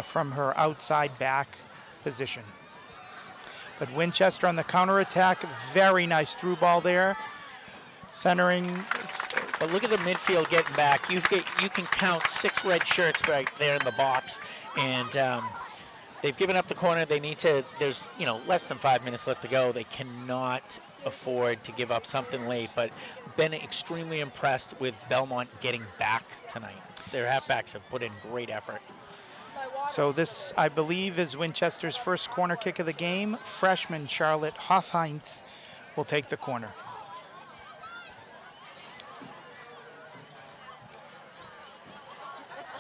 from her outside back position. But Winchester on the counterattack, very nice through ball there. Centering. But look at the midfield getting back. You can count 6 red shirts right there in the box, and they've given up the corner. They need to. There's less than 5 minutes left to go. They cannot afford to give up something late. But been extremely impressed with Belmont getting back tonight. Their halfbacks have put in great effort. So this, I believe, is Winchester's first corner kick of the game. Freshman Charlotte Hofheinz will take the corner.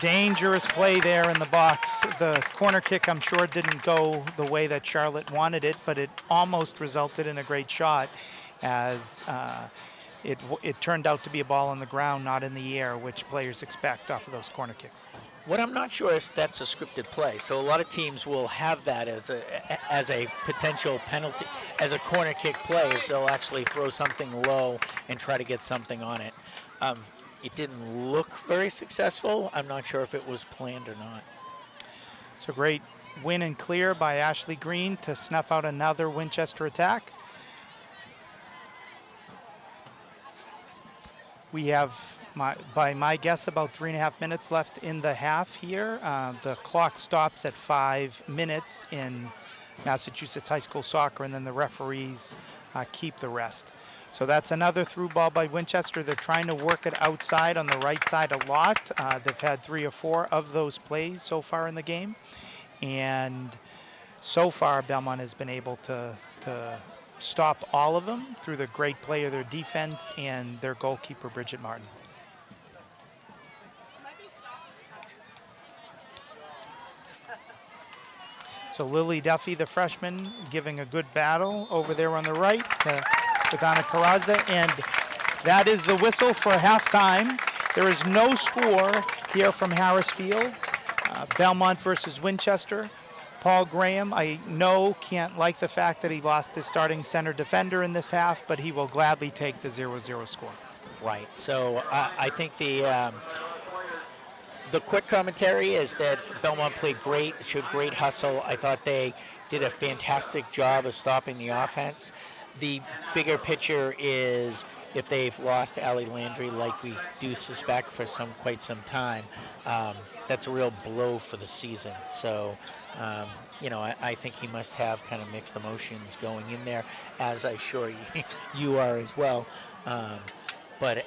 Dangerous play there in the box. The corner kick, I'm sure, didn't go the way that Charlotte wanted it, but it almost resulted in a great shot, as it turned out to be a ball on the ground, not in the air, which players expect off of those corner kicks. What I'm not sure is that's a scripted play. So a lot of teams will have that as a potential penalty, as a corner kick play, is they'll actually throw something low and try to get something on it. It didn't look very successful. I'm not sure if it was planned or not. So great win and clear by Ashley Green to snuff out another Winchester attack. We have, by my guess, about 3.5 minutes left in the half here. The clock stops at 5 minutes in Massachusetts high school soccer, and then the referees keep the rest. So that's another through ball by Winchester. They're trying to work it outside on the right side a lot. They've had 3 or 4 of those plays so far in the game. And so far, Belmont has been able to stop all of them through the great play of their defense and their goalkeeper, Bridget Martin. So Lily Duffy, the freshman, giving a good battle over there on the right with Anna Carrazza, and that is the whistle for halftime. There is no score here from Harris Field. Belmont versus Winchester. Paul Graham, I know, can't like the fact that he lost his starting center defender in this half, but he will gladly take the 0-0 score. Right. So I think the quick commentary is that Belmont played great, showed great hustle. I thought they did a fantastic job of stopping the offense. The bigger picture is if they've lost Allie Landry, like we do suspect for quite some time, that's a real blow for the season. So, I think he must have kind of mixed emotions going in there, as I'm sure you are as well. But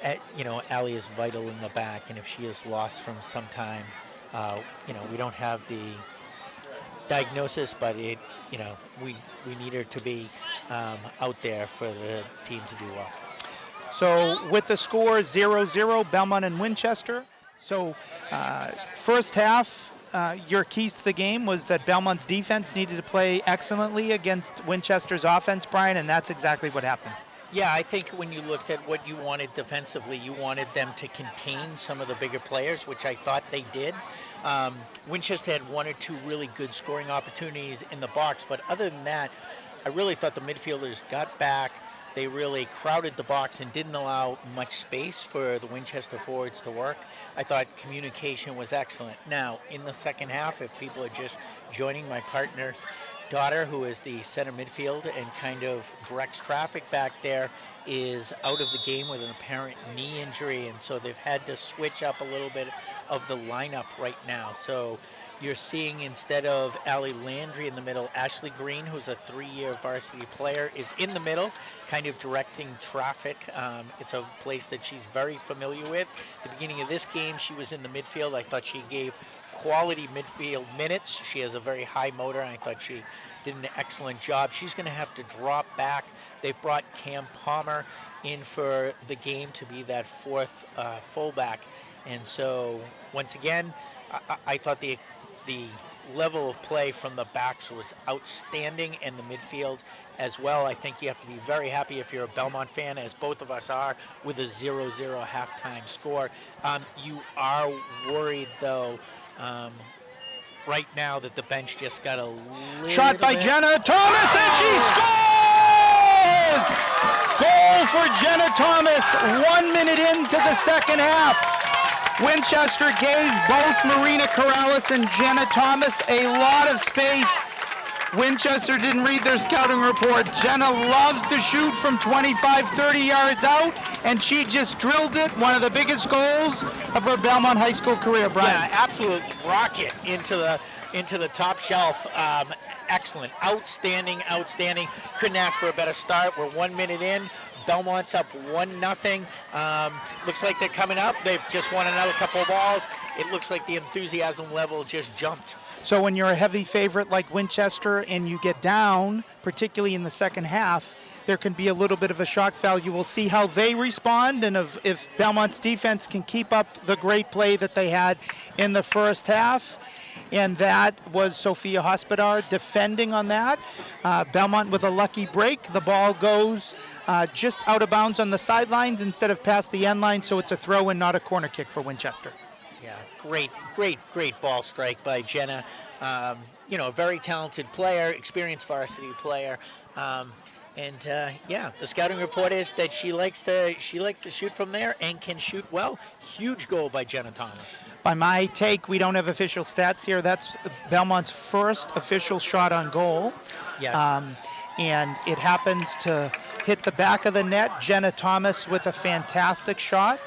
Allie is vital in the back, and if she is lost from some time, we don't have the diagnosis, but we need her to be out there for the team to do well. So with the score 0-0, Belmont and Winchester. So first half, your keys to the game was that Belmont's defense needed to play excellently against Winchester's offense, Brian, and that's exactly what happened. Yeah, I think when you looked at what you wanted defensively, you wanted them to contain some of the bigger players, which I thought they did. Winchester had one or two really good scoring opportunities in the box, but other than that, I really thought the midfielders got back. They really crowded the box and didn't allow much space for the Winchester forwards to work. I thought communication was excellent. Now, in the second half, if people are just joining, my partner's daughter, who is the center midfield and kind of directs traffic back there, is out of the game with an apparent knee injury, and so they've had to switch up a little bit of the lineup right now. So you're seeing, instead of Allie Landry in the middle, Ashley Green, who's a 3-year varsity player, is in the middle, kind of directing traffic. It's a place that she's very familiar with. At the beginning of this game, she was in the midfield. I thought she gave quality midfield minutes. She has a very high motor, and I thought she did an excellent job. She's going to have to drop back. They've brought Cam Palmer in for the game to be that fourth fullback. And so, once again, I thought the level of play from the backs was outstanding, and the midfield as well. I think you have to be very happy if you're a Belmont fan, as both of us are, with a 0-0 halftime score. You are worried, though, right now that the bench just got a little Shot by bit. Jenna Thomas, and she scores! Goal for Jenna Thomas, 1 minute into the second half. Winchester gave both Marina Corrales and Jenna Thomas a lot of space. Winchester didn't read their scouting report. Jenna loves to shoot from 25, 30 yards out, and she just drilled it. One of the biggest goals of her Belmont High School career, Brian. Yeah, absolute rocket into the top shelf. Excellent, outstanding. Couldn't ask for a better start. We're 1 minute in. Belmont's up 1-0. Looks like they're coming up. They've just won another couple of balls. It looks like the enthusiasm level just jumped. So when you're a heavy favorite like Winchester and you get down, particularly in the second half, there can be a little bit of a shock value. We'll see how they respond, and if Belmont's defense can keep up the great play that they had in the first half. And that was Sophia Hospodar defending on that. Belmont with a lucky break. The ball goes just out of bounds on the sidelines instead of past the end line, so it's a throw and not a corner kick for Winchester. Yeah, great ball strike by Jenna. A very talented player, experienced varsity player. The scouting report is that she likes to shoot from there and can shoot well. Huge goal by Jenna Thomas. By my take, we don't have official stats here. That's Belmont's first official shot on goal. Yes. And it happens to hit the back of the net. Jenna Thomas with a fantastic shot,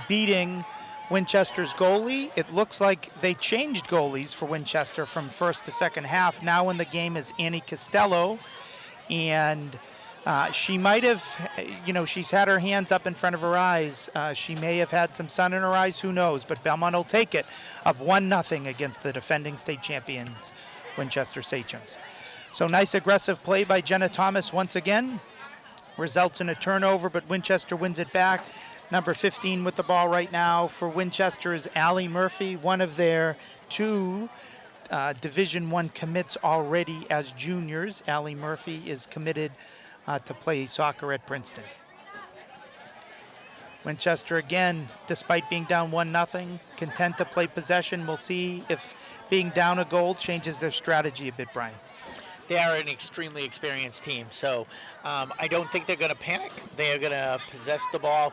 beating Winchester's goalie. It looks like they changed goalies for Winchester from first to second half. Now in the game is Annie Costello, and she might have, she's had her hands up in front of her eyes. She may have had some sun in her eyes, who knows, but Belmont will take it, up 1-0 against the defending state champions, Winchester Sachems. So nice aggressive play by Jenna Thomas once again. Results in a turnover, but Winchester wins it back. Number 15 with the ball right now for Winchester is Allie Murphy, one of their two Division I commits already as juniors. Allie Murphy is committed to play soccer at Princeton. Winchester again, despite being down 1-0, content to play possession. We'll see if being down a goal changes their strategy a bit, Brian. They are an extremely experienced team, so I don't think they're going to panic. They are going to possess the ball.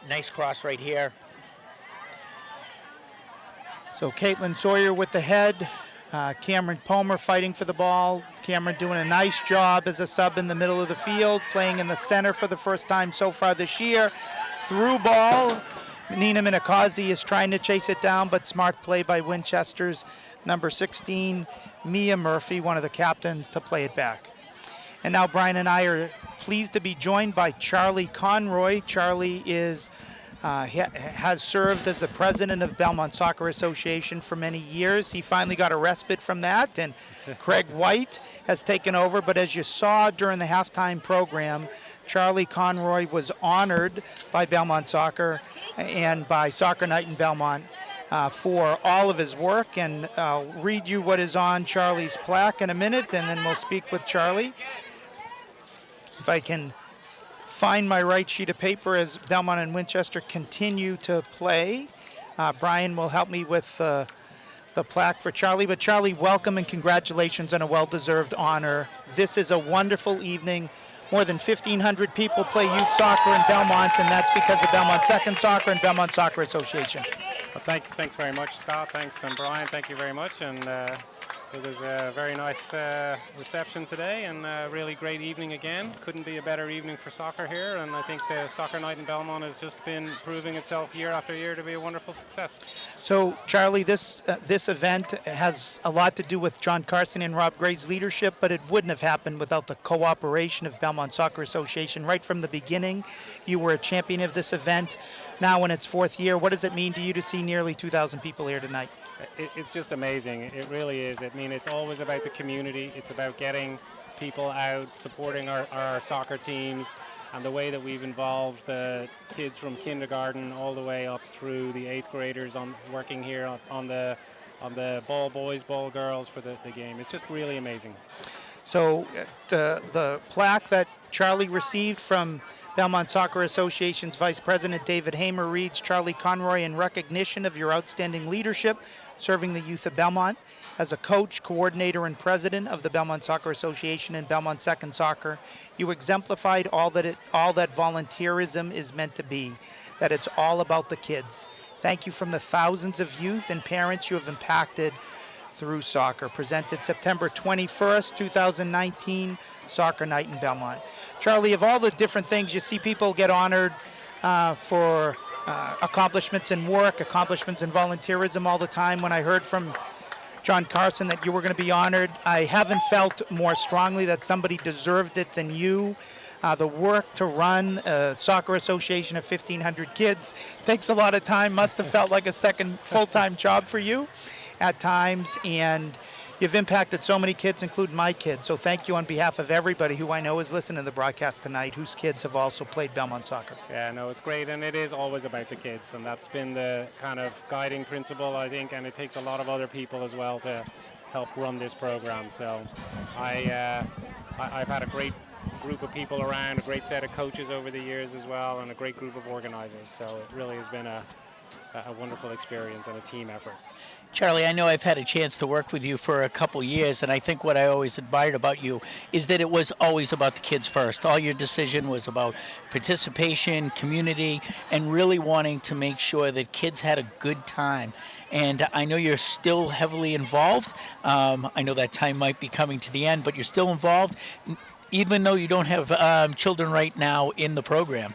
Nice cross right here. So Caitlin Sawyer with the head. Cameron Palmer fighting for the ball. Cameron doing a nice job as a sub in the middle of the field, playing in the center for the first time so far this year. Through ball. Nina Minakazi is trying to chase it down, but smart play by Winchester's number 16, Mia Murphy, one of the captains, to play it back. And now Brian and I are pleased to be joined by Charlie Conroy. Charlie is has served as the president of Belmont Soccer Association for many years. He finally got a respite from that, and Craig White has taken over. But as you saw during the halftime program, Charlie Conroy was honored by Belmont Soccer and by Soccer Night in Belmont for all of his work. And I'll read you what is on Charlie's plaque in a minute, and then we'll speak with Charlie. If I can find my right sheet of paper as Belmont and Winchester continue to play. Brian will help me with the plaque for Charlie. But Charlie, welcome and congratulations on a well-deserved honor. This is a wonderful evening. More than 1,500 people play youth soccer in Belmont, and that's because of Belmont Second Soccer and Belmont Soccer Association. Well, thanks very much, Scott. Thanks, and Brian, thank you very much. And it was a very nice reception today, and a really great evening again. Couldn't be a better evening for soccer here, and I think the Soccer Night in Belmont has just been proving itself year after year to be a wonderful success. So, Charlie, this event has a lot to do with John Carson and Rob Gray's leadership, but it wouldn't have happened without the cooperation of Belmont Soccer Association. Right from the beginning, you were a champion of this event. Now in its fourth year, what does it mean to you to see nearly 2,000 people here tonight? It's just amazing. It really is. I mean, it's always about the community. It's about getting people out, supporting our soccer teams, and the way that we've involved the kids from kindergarten all the way up through the 8th graders working here on the ball boys, ball girls for the game. It's just really amazing. So the plaque that Charlie received from Belmont Soccer Association's Vice President David Hamer reads, Charlie Conroy, in recognition of your outstanding leadership serving the youth of Belmont as a coach, coordinator, and president of the Belmont Soccer Association and Belmont Second Soccer, you exemplified all that volunteerism is meant to be, that it's all about the kids. Thank you from the thousands of youth and parents you have impacted through soccer. Presented September 21st, 2019, Soccer Night in Belmont. Charlie, of all the different things, you see people get honored for accomplishments in work, accomplishments in volunteerism all the time. When I heard from John Carson that you were going to be honored, I haven't felt more strongly that somebody deserved it than you. The work to run a soccer association of 1,500 kids takes a lot of time, must have felt like a second full-time job for you at times, and you've impacted so many kids, including my kids. So thank you on behalf of everybody who I know is listening to the broadcast tonight, whose kids have also played Belmont soccer. Yeah, no, it's great, and it is always about the kids, and that's been the kind of guiding principle, I think, and it takes a lot of other people as well to help run this program. So I've had a great group of people around, a great set of coaches over the years as well, and a great group of organizers. So it really has been a wonderful experience and a team effort. Charlie, I know I've had a chance to work with you for a couple years, and I think what I always admired about you is that it was always about the kids first. All your decision was about participation, community, and really wanting to make sure that kids had a good time. And I know you're still heavily involved. I know that time might be coming to the end, but you're still involved, even though you don't have children right now in the program.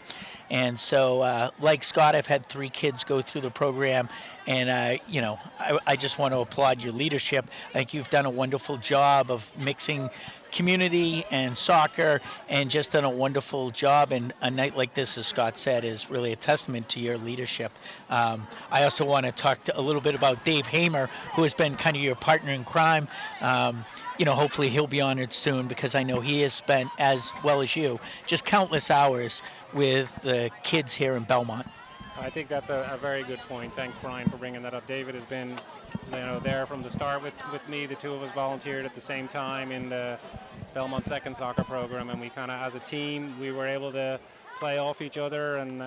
And so, like Scott, I've had 3 kids go through the program, and I just want to applaud your leadership. I think you've done a wonderful job of mixing community and soccer, and just done a wonderful job. And a night like this, as Scott said, is really a testament to your leadership. I also want to talk a little bit about Dave Hamer, who has been kind of your partner in crime. Hopefully he'll be honored soon, because I know he has spent, as well as you, just countless hours with the kids here in Belmont. I think that's a very good point. Thanks, Brian, for bringing that up. David has been, there from the start with me. The two of us volunteered at the same time in the Belmont second soccer program, and we kind of, as a team, we were able to play off each other and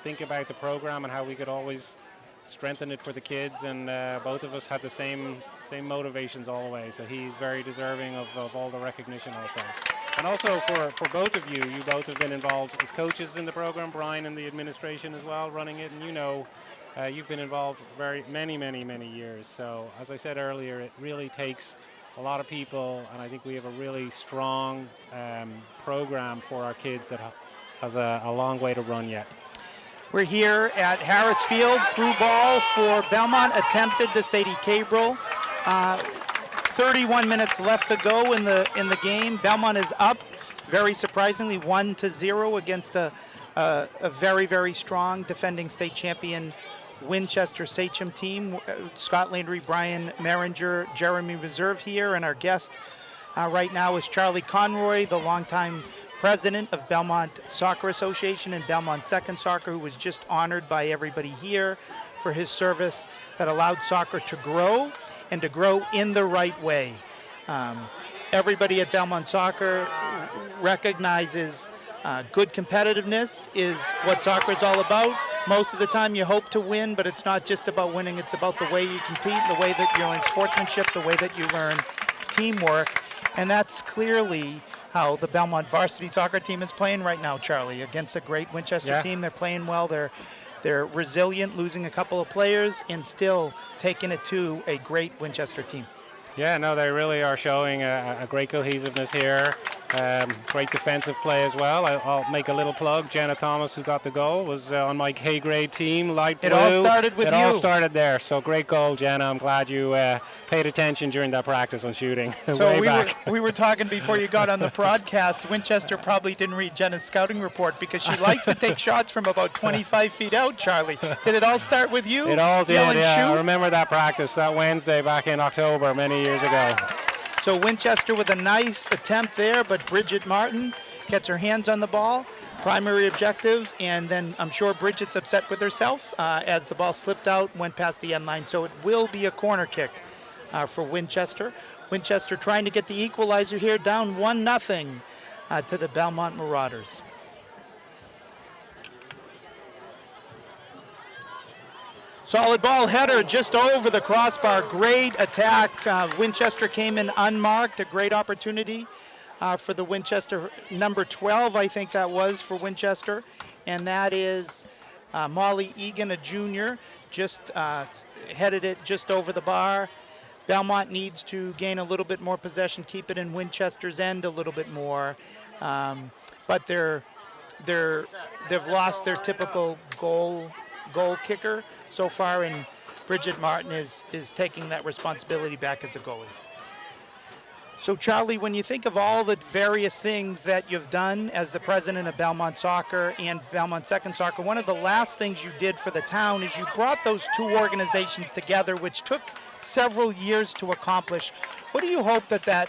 think about the program and how we could always strengthen it for the kids. And both of us had the same motivations all the way. So he's very deserving of all the recognition also. And also for both of you both have been involved as coaches in the program, Brian in the administration as well, running it, and you've been involved very many years. So as I said earlier, it really takes a lot of people, and I think we have a really strong program for our kids that has a long way to run yet. We're here at Harris Field, through ball for Belmont, attempted to Sadie Cabral. 31 minutes left to go in the game. Belmont is up, very surprisingly, 1-0 against a very strong defending state champion Winchester Sachem team. Scot Landry, Brian Meringer, Jeremy Reserve here, and our guest right now is Charlie Conroy, the longtime president of Belmont Soccer Association and Belmont Second Soccer, who was just honored by everybody here for his service that allowed soccer to grow and to grow in the right way. Everybody at Belmont Soccer recognizes good competitiveness is what soccer is all about. Most of the time you hope to win, but it's not just about winning, it's about the way you compete, the way that you learn sportsmanship, the way that you learn teamwork. And that's clearly how the Belmont varsity soccer team is playing right now, Charlie, against a great Winchester team. They're playing well. They're resilient, losing a couple of players, and still taking it to a great Winchester team. Yeah, no, they really are showing a great cohesiveness here. Great defensive play as well. I'll make a little plug. Jenna Thomas, who got the goal, was on my K-grade team, light blue. It all started with you. It all started there. So great goal, Jenna. I'm glad you paid attention during that practice on shooting. So we were talking before you got on the broadcast. Winchester probably didn't read Jenna's scouting report because she likes to take shots from about 25 feet out, Charlie. Did it all start with you? It all did, yeah. Shoot? I remember that practice, that Wednesday back in October many years ago. So Winchester with a nice attempt there, but Bridget Martin gets her hands on the ball, primary objective, and then I'm sure Bridget's upset with herself as the ball slipped out, went past the end line. So it will be a corner kick for Winchester. Winchester trying to get the equalizer here, down 1-0 to the Belmont Marauders. Solid ball header just over the crossbar. Great attack. Winchester came in unmarked. A great opportunity for the Winchester number 12, I think that was for Winchester. And that is Molly Egan, a junior, just headed it just over the bar. Belmont needs to gain a little bit more possession, keep it in Winchester's end a little bit more. But they've lost their typical goal kicker so far, and Bridget Martin is taking that responsibility back as a goalie. So Charlie, when you think of all the various things that you've done as the president of Belmont Soccer and Belmont Second Soccer, one of the last things you did for the town is you brought those two organizations together, which took several years to accomplish. What do you hope that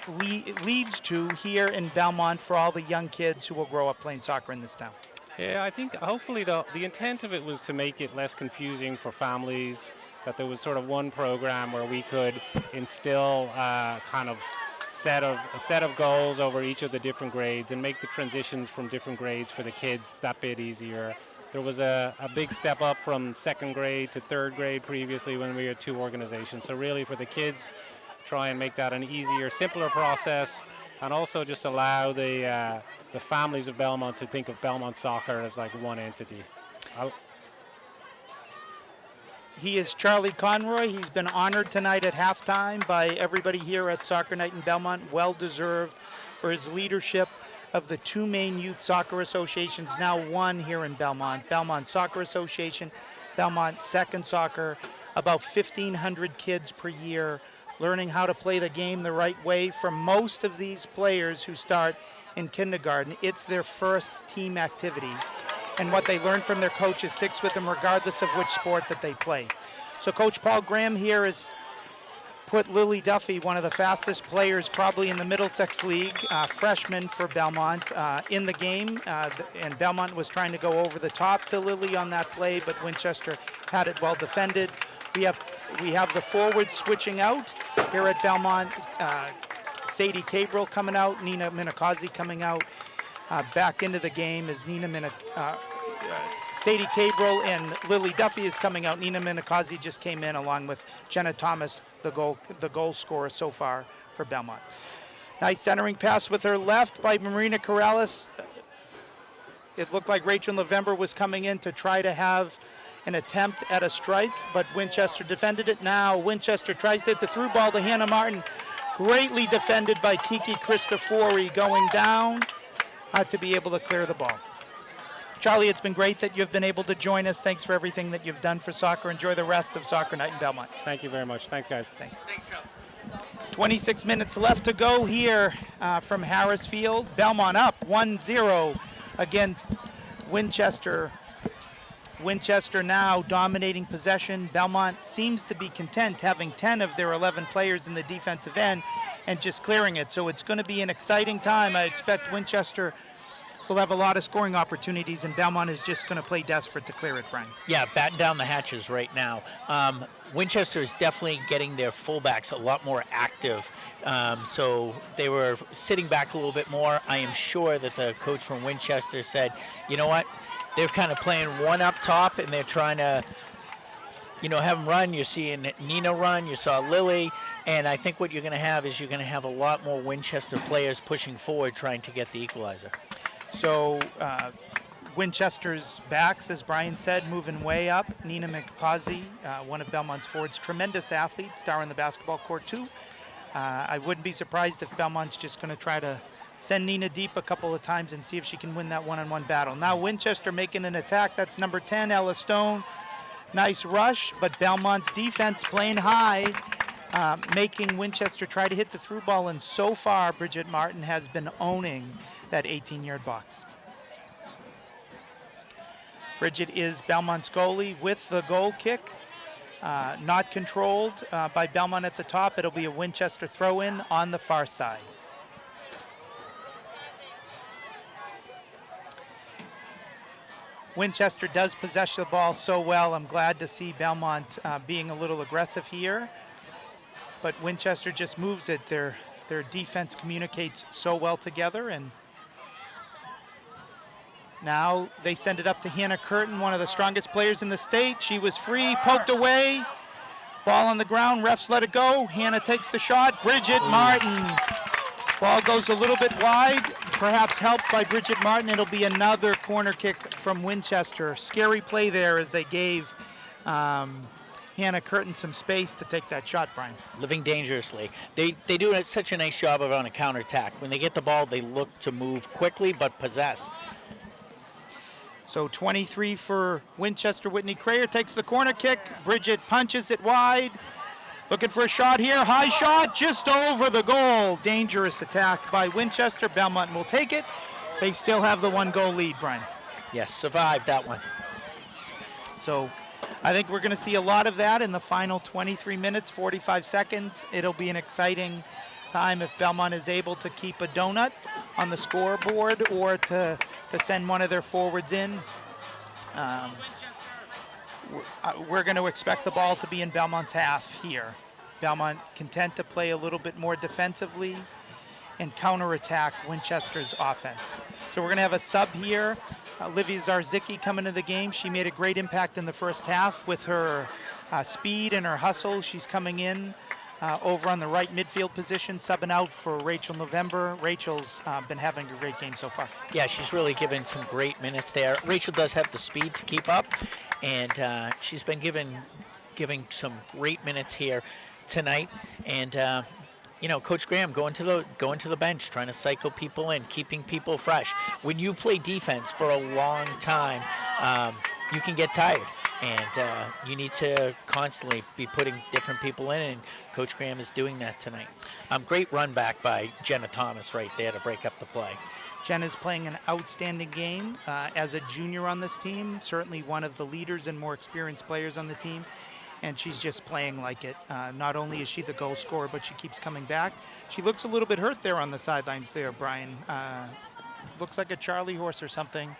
leads to here in Belmont for all the young kids who will grow up playing soccer in this town? Yeah, I think hopefully the intent of it was to make it less confusing for families, that there was sort of one program where we could instill kind of a set of goals over each of the different grades and make the transitions from different grades for the kids that bit easier. There was a big step up from second grade to third grade previously when we had two organizations. So really for the kids, try and make that an easier, simpler process, and also just allow the families of Belmont to think of Belmont Soccer as like one entity. He is Charlie Conroy. He's been honored tonight at halftime by everybody here at Soccer Night in Belmont. Well deserved for his leadership of the two main youth soccer associations, now one here in Belmont. Belmont Soccer Association, Belmont Second Soccer, about 1,500 kids per year learning how to play the game the right way. For most of these players who start in kindergarten, it's their first team activity. And what they learn from their coaches sticks with them regardless of which sport that they play. So Coach Paul Graham here is put Lily Duffy, one of the fastest players probably in the Middlesex League, freshman for Belmont, in the game. And Belmont was trying to go over the top to Lily on that play, but Winchester had it well defended. We have the forwards switching out here at Belmont. Sadie Cabral coming out, Nina Minakazi coming out. Back into the game is Sadie Cabral and Lily Duffy is coming out. Nina Minakazi just came in along with Jenna Thomas, the goal scorer so far for Belmont. Nice centering pass with her left by Marina Corrales. It looked like Rachel November was coming in to try to have an attempt at a strike, but Winchester defended it. Now Winchester tries to hit the through ball to Hannah Martin. Greatly defended by Kiki Cristofori, going down to be able to clear the ball. Charlie, it's been great that you've been able to join us. Thanks for everything that you've done for soccer. Enjoy the rest of Soccer Night in Belmont. Thank you very much. Thanks, guys. Thanks. 26 minutes left to go here from Harris Field. Belmont up 1-0 against Winchester. Winchester now dominating possession. Belmont seems to be content having 10 of their 11 players in the defensive end and just clearing it. So it's going to be an exciting time. I expect Winchester will have a lot of scoring opportunities, and Belmont is just going to play desperate to clear it, Brian. Yeah, batten down the hatches right now. Winchester is definitely getting their fullbacks a lot more active. So they were sitting back a little bit more. I am sure that the coach from Winchester said, you know what, they're kind of playing one up top, and they're trying to, have them run. You're seeing Nina run. You saw Lily. And I think what you're going to have is you're going to have a lot more Winchester players pushing forward trying to get the equalizer. So Winchester's backs, as Brian said, moving way up. Nina McCausey, one of Belmont's forwards, tremendous athlete, star in the basketball court too. I wouldn't be surprised if Belmont's just going to try to send Nina deep a couple of times and see if she can win that one-on-one battle. Now Winchester making an attack. That's number 10, Ella Stone. Nice rush, but Belmont's defense playing high, making Winchester try to hit the through ball. And so far, Bridget Martin has been owning that 18-yard box. Bridget is Belmont's goalie with the goal kick. Not controlled by Belmont at the top. It'll be a Winchester throw-in on the far side. Winchester does possess the ball so well. I'm glad to see Belmont being a little aggressive here. But Winchester just moves it. Their defense communicates so well together, and now they send it up to Hannah Curtin, one of the strongest players in the state. She was free, poked away. Ball on the ground, refs let it go. Hannah takes the shot. Bridget Martin. Ball goes a little bit wide, perhaps helped by Bridget Martin. It'll be another corner kick from Winchester. Scary play there as they gave Hannah Curtin some space to take that shot, Brian. Living dangerously. They do such a nice job of on a counterattack. When they get the ball, they look to move quickly but possess. So 23 for Winchester. Whitney Crayer takes the corner kick. Bridget punches it wide. Looking for a shot here. High shot just over the goal. Dangerous attack by Winchester. Belmont will take it. They still have the 1-goal lead, Brian. Yes, survived that one. So I think we're going to see a lot of that in the final 23 minutes, 45 seconds. It'll be an exciting time if Belmont is able to keep a donut on the scoreboard or to send one of their forwards in. We're going to expect the ball to be in Belmont's half here. Belmont content to play a little bit more defensively and counterattack Winchester's offense. So we're going to have a sub here. Livia Zarzicki coming into the game. She made a great impact in the first half with her speed and her hustle. She's coming in over on the right midfield position, subbing out for Rachel November. Rachel's been having a great game so far. Yeah, she's really given some great minutes there. Rachel does have the speed to keep up, and she's been giving some great minutes here tonight. And Coach Graham going to the bench, trying to cycle people in, keeping people fresh. When you play defense for a long time, you can get tired, and you need to constantly be putting different people in, and Coach Graham is doing that tonight. Great run back by Jenna Thomas right there to break up the play. Jenna's playing an outstanding game as a junior on this team, certainly one of the leaders and more experienced players on the team. and she's just playing like it. Not only is she the goal scorer, but she keeps coming back. She looks a little bit hurt there on the sidelines there, Brian. Looks like a Charlie horse or something.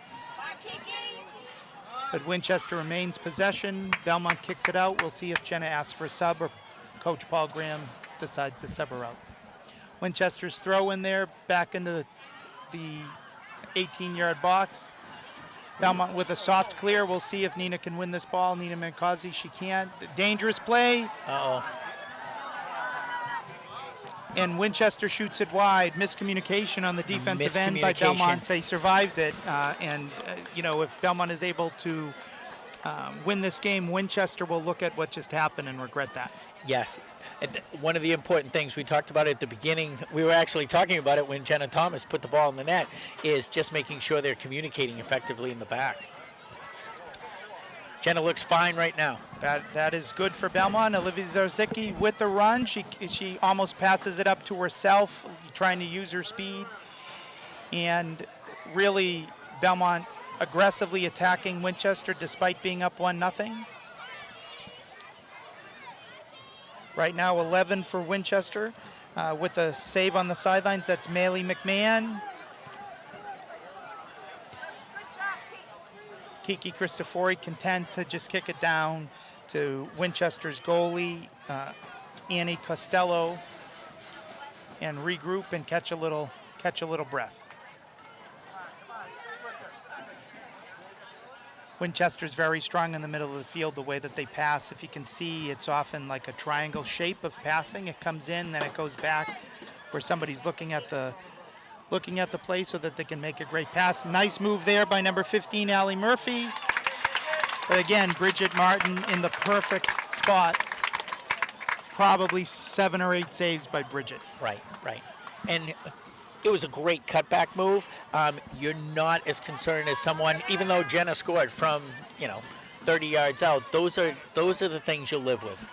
But Winchester remains possession. Belmont kicks it out. We'll see if Jenna asks for a sub or Coach Paul Graham decides to sub her out. Winchester's throw in there, back into the 18-yard box. Belmont with a soft clear. We'll see if Nina can win this ball. Nina Mancazi, she can't. Dangerous play. Uh-oh. And Winchester shoots it wide. Miscommunication on the defensive end by Belmont. They survived it. You know, if Belmont is able to win this game, Winchester will look at what just happened and regret that. Yes. And one of the important things we talked about at the beginning, we were actually talking about it when Jenna Thomas put the ball in the net, is just making sure they're communicating effectively in the back. Jenna looks fine right now. That is good for Belmont. Olivia Zarzicki with the run. She almost passes it up to herself, trying to use her speed. And really, Belmont aggressively attacking Winchester despite being up 1-0. Right now, 11 for Winchester with a save on the sidelines. That's Maylee McMahon. Kiki Cristofori content to just kick it down to Winchester's goalie, Annie Costello, and regroup and catch a little breath. Winchester's very strong in the middle of the field, the way that they pass. If you can see, it's often like a triangle shape of passing. It comes in, then it goes back where somebody's looking at the play so that they can make a great pass. Nice move there by number 15, Allie Murphy. But again, Bridget Martin in the perfect spot. Probably 7 or 8 saves by Bridget. Right. And it was a great cutback move. You're not as concerned as someone, even though Jenna scored from, 30 yards out. Those are the things you'll live with.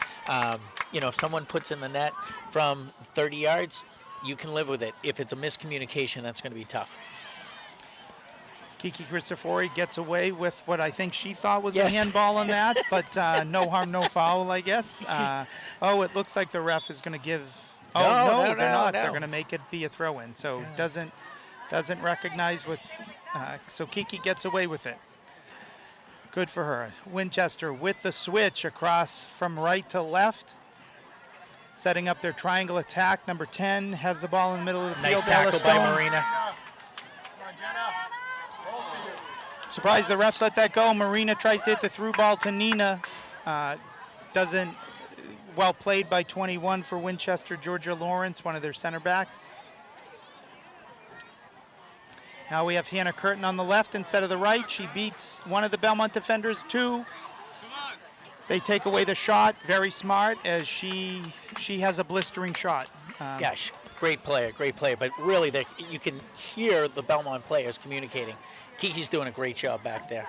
If someone puts in the net from 30 yards, you can live with it. If it's a miscommunication, that's going to be tough. Kiki Cristofori gets away with what I think she thought was a handball on that, but no harm, no foul, I guess. It looks like the ref is going to give. No, they're not. No. They're going to make it be a throw-in. So doesn't recognize what. So Kiki gets away with it. Good for her. Winchester with the switch across from right to left. Setting up their triangle attack. Number 10 has the ball in the middle of the field. Nice tackle by Marina. Surprised the refs let that go. Marina tries to hit the through ball to Nina. Doesn't. Well played by 21 for Winchester, Georgia Lawrence, one of their center backs. Now we have Hannah Curtin on the left instead of the right. She beats one of the Belmont defenders, 2. They take away the shot. Very smart, as she has a blistering shot. Great player. But really, you can hear the Belmont players communicating. Kiki's doing a great job back there.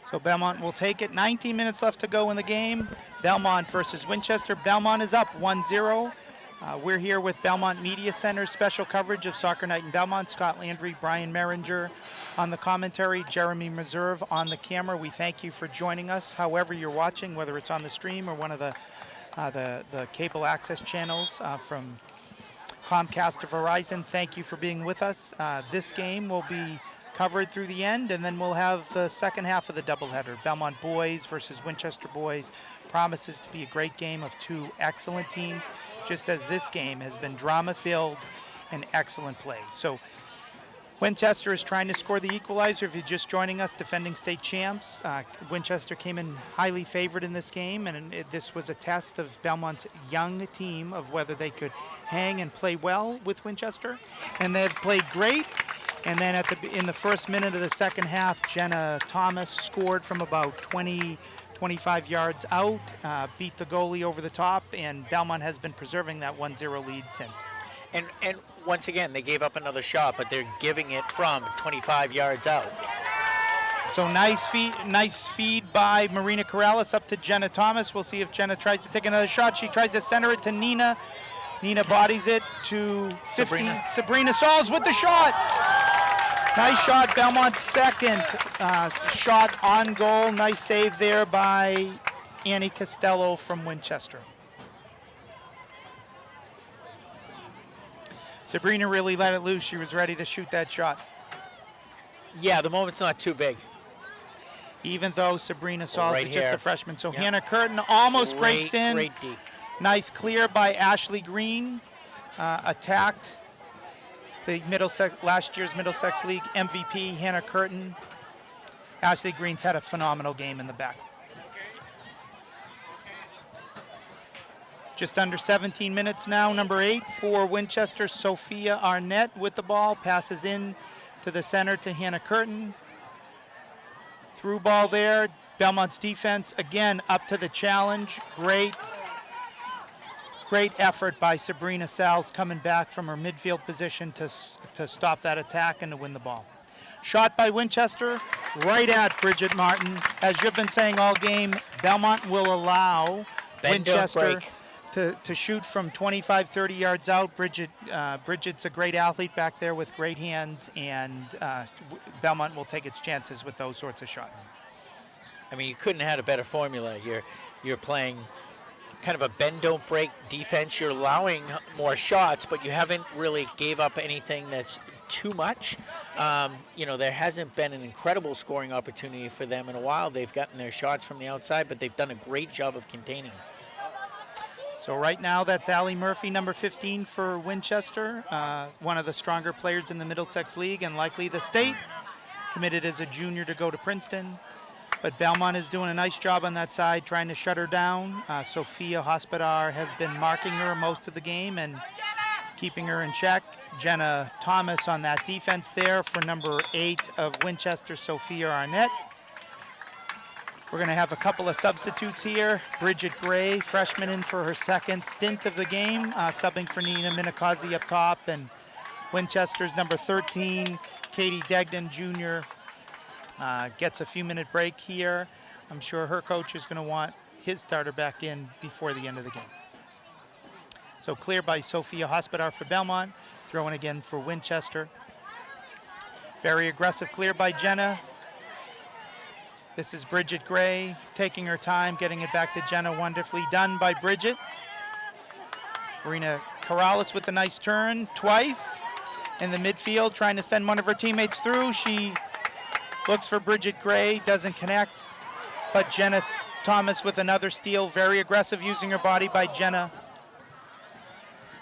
So Belmont will take it. 19 minutes left to go in the game. Belmont versus Winchester. Belmont is up 1-0. We're here with Belmont Media Center special coverage of Soccer Night in Belmont. Scot Landry, Brian Meringer on the commentary, Jeremy Meserve on the camera. We thank you for joining us, however you're watching, whether it's on the stream or one of the cable access channels from Comcast or Verizon. Thank you for being with us. This game will be covered through the end, and then we'll have the second half of the doubleheader. Belmont Boys versus Winchester Boys promises to be a great game of 2 excellent teams, just as this game has been drama-filled and excellent play. So Winchester is trying to score the equalizer. If you're just joining us, defending state champs, Winchester came in highly favored in this game, and this was a test of Belmont's young team of whether they could hang and play well with Winchester, and they've played great. And then in the first minute of the second half, Jenna Thomas scored from about 25 yards out, beat the goalie over the top, and Belmont has been preserving that 1-0 lead since. And once again, they gave up another shot, but they're giving it from 25 yards out. So nice feed by Marina Corrales up to Jenna Thomas. We'll see if Jenna tries to take another shot. She tries to center it to Nina. Nina bodies it to 15. Sabrina Sauls with the shot. Nice shot, Belmont's second shot on goal. Nice save there by Annie Costello from Winchester. Sabrina really let it loose. She was ready to shoot that shot. Yeah, the moment's not too big. Even though Sabrina Sauls right is just here. a freshman. So Yep. Hannah Curtin almost Great, breaks in. great D. Nice clear by Ashley Green. Attacked the last year's Middlesex League MVP, Hannah Curtin. Ashley Green's had a phenomenal game in the back. Just under 17 minutes now. Number 8 for Winchester, Sophia Arnett with the ball. Passes in to the center to Hannah Curtin. Through ball there. Belmont's defense again up to the challenge. Great effort by Sabrina Sauls coming back from her midfield position to stop that attack and to win the ball. Shot by Winchester right at Bridget Martin. As you've been saying all game, Belmont will allow Bend, don't Winchester break. to shoot from 25, 30 yards out. Bridget's a great athlete back there with great hands, and Belmont will take its chances with those sorts of shots. I mean, you couldn't have had a better formula. You're playing kind of a bend don't break defense. You're allowing more shots, but you haven't really gave up anything that's too much. There hasn't been an incredible scoring opportunity for them in a while. They've gotten their shots from the outside, but they've done a great job of containing. So right now that's Allie Murphy, number 15 for Winchester, one of the stronger players in the Middlesex League and likely the state. Committed as a junior to go to Princeton. But Belmont is doing a nice job on that side, trying to shut her down. Sophia Hospodar has been marking her most of the game and keeping her in check. Jenna Thomas on that defense there for number 8 of Winchester, Sophia Arnett. We're going to have a couple of substitutes here. Bridget Gray, freshman, in for her second stint of the game, subbing for Nina Minikazi up top. And Winchester's number 13, Katie Degden, junior, gets a few-minute break here. I'm sure her coach is going to want his starter back in before the end of the game. So clear by Sophia Hospodar for Belmont, throwing again for Winchester. Very aggressive clear by Jenna. This is Bridget Gray taking her time, getting it back to Jenna. Wonderfully done by Bridget. Marina Corrales with a nice turn twice in the midfield, trying to send one of her teammates through. She looks for Bridget Gray, doesn't connect, but Jenna Thomas with another steal. Very aggressive using her body by Jenna.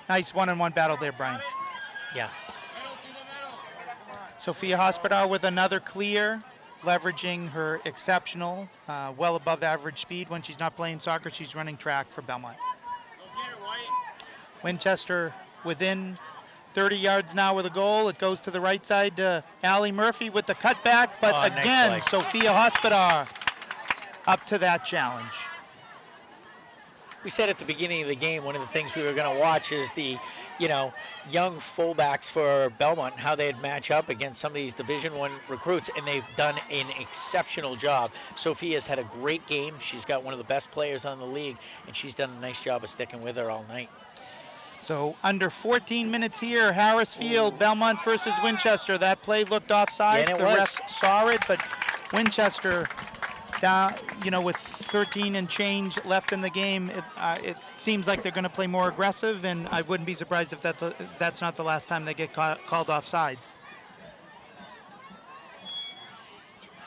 Nice one-on-one battle there, Brian. Yeah. Sophia Hospodar with another clear, leveraging her exceptional, well above average speed. When she's not playing soccer, she's running track for Belmont. Winchester within 30 yards now with a goal. It goes to the right side to Allie Murphy with the cutback, but again, nice Sophia Hospodar up to that challenge. We said at the beginning of the game, one of the things we were going to watch is the, young fullbacks for Belmont, how they'd match up against some of these Division I recruits, and they've done an exceptional job. Sophia's had a great game. She's got one of the best players on the league, and she's done a nice job of sticking with her all night. So under 14 minutes here, Harris Field, Belmont versus Winchester. That play looked offside. Yeah, the refs saw it, but Winchester down, with 13 and change left in the game. It seems like they're going to play more aggressive, and I wouldn't be surprised if that's not the last time they get called offsides.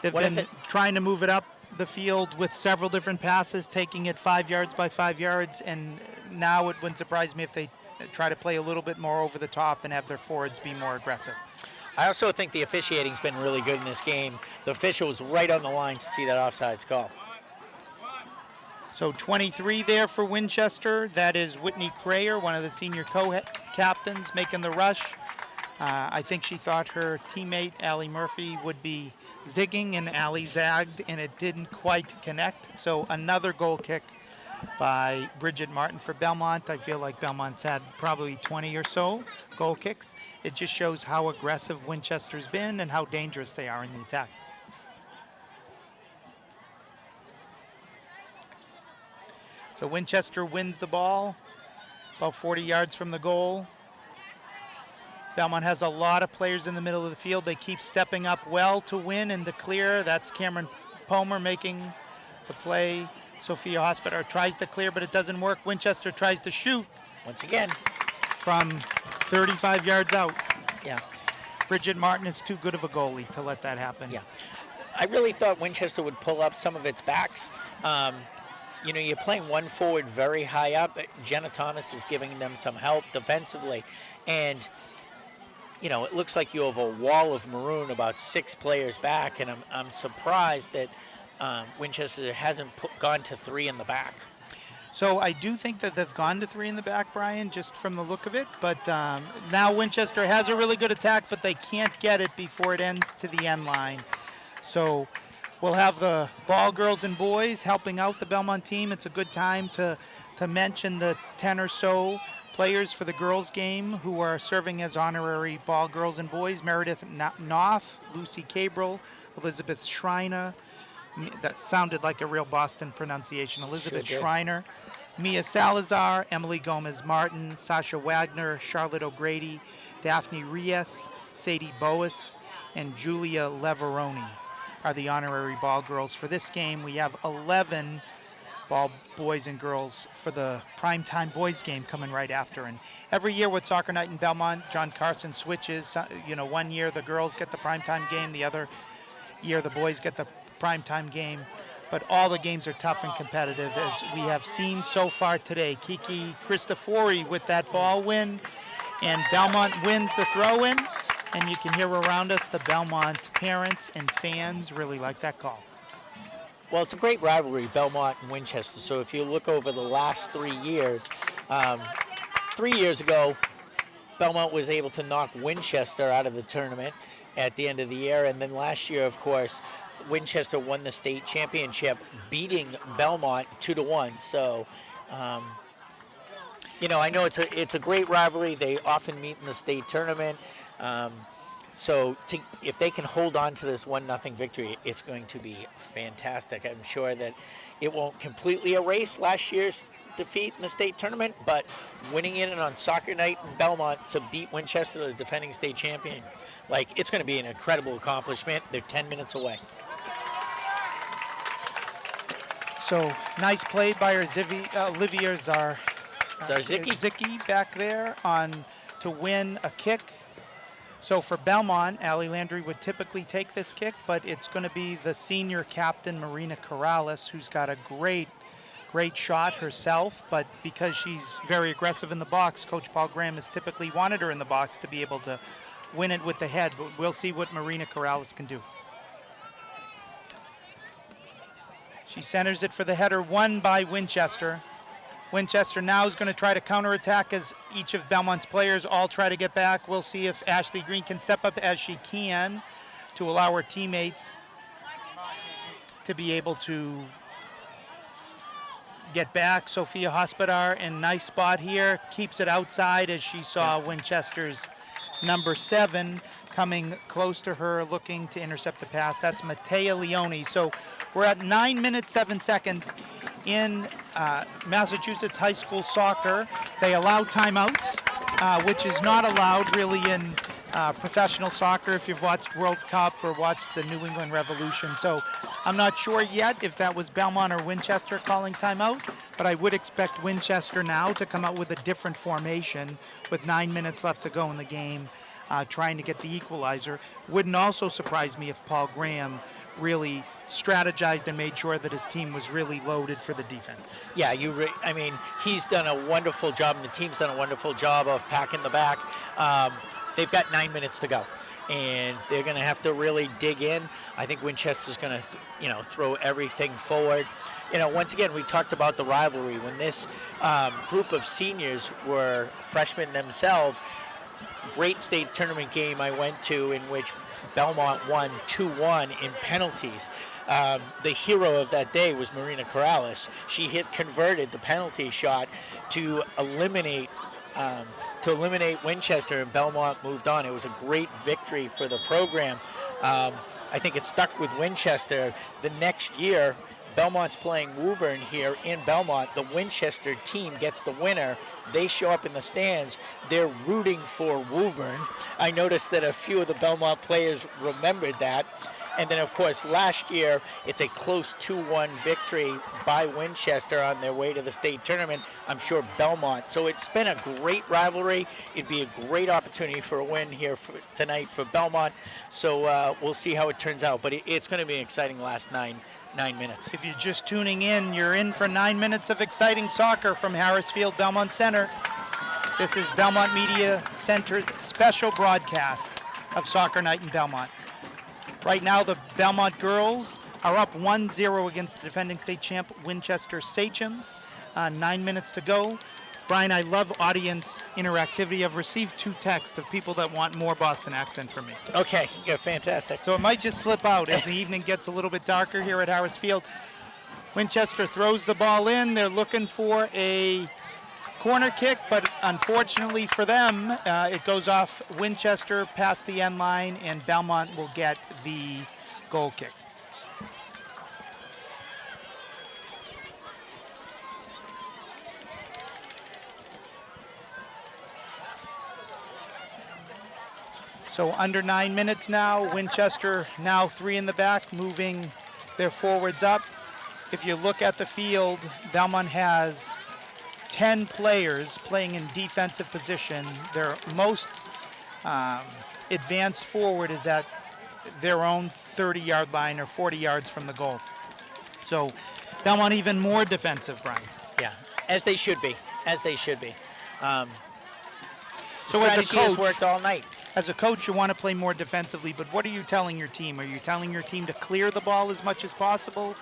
They've been trying to move it up the field with several different passes, taking it 5 yards by 5 yards, and now it wouldn't surprise me if they try to play a little bit more over the top and have their forwards be more aggressive. I also think the officiating's been really good in this game. The official was right on the line to see that offsides call. So 23 there for Winchester. That is Whitney Crayer, one of the senior co-captains, making the rush. I think she thought her teammate, Allie Murphy, would be zigging, and Allie zagged, and it didn't quite connect. So another goal kick by Bridget Martin for Belmont. I feel like Belmont's had probably 20 or so goal kicks. It just shows how aggressive Winchester's been and how dangerous they are in the attack. So Winchester wins the ball, about 40 yards from the goal. Belmont has a lot of players in the middle of the field. They keep stepping up well to win and to clear. That's Cameron Palmer making the play. Sophia Hospital tries to clear, but it doesn't work. Winchester tries to shoot. Once again. From 35 yards out. Yeah. Bridget Martin is too good of a goalie to let that happen. Yeah. I really thought Winchester would pull up some of its backs. You're playing one forward very high up. Jenna Thomas is giving them some help defensively. And, it looks like you have a wall of maroon about 6 players back. And I'm surprised that Winchester hasn't gone to 3 in the back. So I do think that they've gone to 3 in the back, Brian, just from the look of it. But now Winchester has a really good attack, but they can't get it before it ends to the end line. So we'll have the ball girls and boys helping out the Belmont team. It's a good time to mention the 10 or so players for the girls game who are serving as honorary ball girls and boys. Meredith Knopf, Lucy Cabral, Elizabeth Schreiner. That sounded like a real Boston pronunciation. Elizabeth Schreiner, Mia Salazar, Emily Gomez-Martin, Sasha Wagner, Charlotte O'Grady, Daphne Reyes, Sadie Boas, and Julia Leveroni are the honorary ball girls for this game. We have 11 ball boys and girls for the primetime boys game coming right after. And every year with Soccer Night in Belmont, John Carson switches. One year the girls get the primetime game, the other year the boys get the primetime game, but all the games are tough and competitive, as we have seen so far today. Kiki Cristofori with that ball win, and Belmont wins the throw-in, and you can hear around us the Belmont parents and fans really like that call. Well, it's a great rivalry, Belmont and Winchester. So if you look over the last 3 years, 3 years ago, Belmont was able to knock Winchester out of the tournament at the end of the year, and then last year, of course, Winchester won the state championship, beating Belmont 2-1. So, I know it's a great rivalry. They often meet in the state tournament. If they can hold on to this 1-0 victory, it's going to be fantastic. I'm sure that it won't completely erase last year's defeat in the state tournament, but winning it on Soccer Night in Belmont to beat Winchester, the defending state champion, it's going to be an incredible accomplishment. They're 10 minutes away. So nice play by Olivia Zarzicki back there to win a kick. So for Belmont, Allie Landry would typically take this kick, but it's going to be the senior captain, Marina Corrales, who's got a great shot herself, but because she's very aggressive in the box, Coach Paul Graham has typically wanted her in the box to be able to win it with the head, but we'll see what Marina Corrales can do. She centers it for the header, won by Winchester. Winchester now is going to try to counterattack as each of Belmont's players all try to get back. We'll see if Ashley Green can step up as she can to allow her teammates to be able to get back. Sophia Hospodar in nice spot here, keeps it outside as she saw Winchester's number 7 coming close to her, looking to intercept the pass. That's Matea Leone. So we're at 9 minutes, 7 seconds in Massachusetts high school soccer. They allow timeouts, which is not allowed really in professional soccer if you've watched World Cup or watched the New England Revolution. So I'm not sure yet if that was Belmont or Winchester calling timeout, but I would expect Winchester now to come out with a different formation with 9 minutes left to go in the game, trying to get the equalizer. Wouldn't also surprise me if Paul Graham really strategized and made sure that his team was really loaded for the defense. Yeah, he's done a wonderful job, and the team's done a wonderful job of packing the back. They've got 9 minutes to go, and they're going to have to really dig in. I think Winchester's going to, throw everything forward. Once again, we talked about the rivalry. When this group of seniors were freshmen themselves, great state tournament game I went to in which Belmont won 2-1 in penalties. The hero of that day was Marina Corrales. She converted the penalty shot to eliminate Winchester, and Belmont moved on. It was a great victory for the program. I think it stuck with Winchester. The next year, Belmont's playing Woburn here in Belmont. The Winchester team gets the winner. They show up in the stands. They're rooting for Woburn. I noticed that a few of the Belmont players remembered that. And then, of course, last year, it's a close 2-1 victory by Winchester on their way to the state tournament. I'm sure Belmont. So it's been a great rivalry. It'd be a great opportunity for a win here tonight for Belmont. So we'll see how it turns out. But it's going to be an exciting last nine minutes. If you're just tuning in, you're in for 9 minutes of exciting soccer from Harris Field, Belmont Center. This is Belmont Media Center's special broadcast of Soccer Night in Belmont. Right now, the Belmont girls are up 1-0 against the defending state champ Winchester Sachems. 9 minutes to go. Brian, I love audience interactivity. I've received 2 texts of people that want more Boston accent from me. Okay, yeah, fantastic. So it might just slip out as the evening gets a little bit darker here at Harris Field. Winchester throws the ball in. They're looking for a corner kick, but unfortunately for them, it goes off Winchester past the end line, and Belmont will get the goal kick. So under 9 minutes now, Winchester now 3 in the back, moving their forwards up. If you look at the field, Belmont has 10 players playing in defensive position. Their most advanced forward is at their own 30-yard line or 40 yards from the goal. So Belmont even more defensive, Brian. Yeah, as they should be, as they should be. So strategy has worked all night. As a coach, you want to play more defensively, but what are you telling your team? Are you telling your team to clear the ball as much as possible?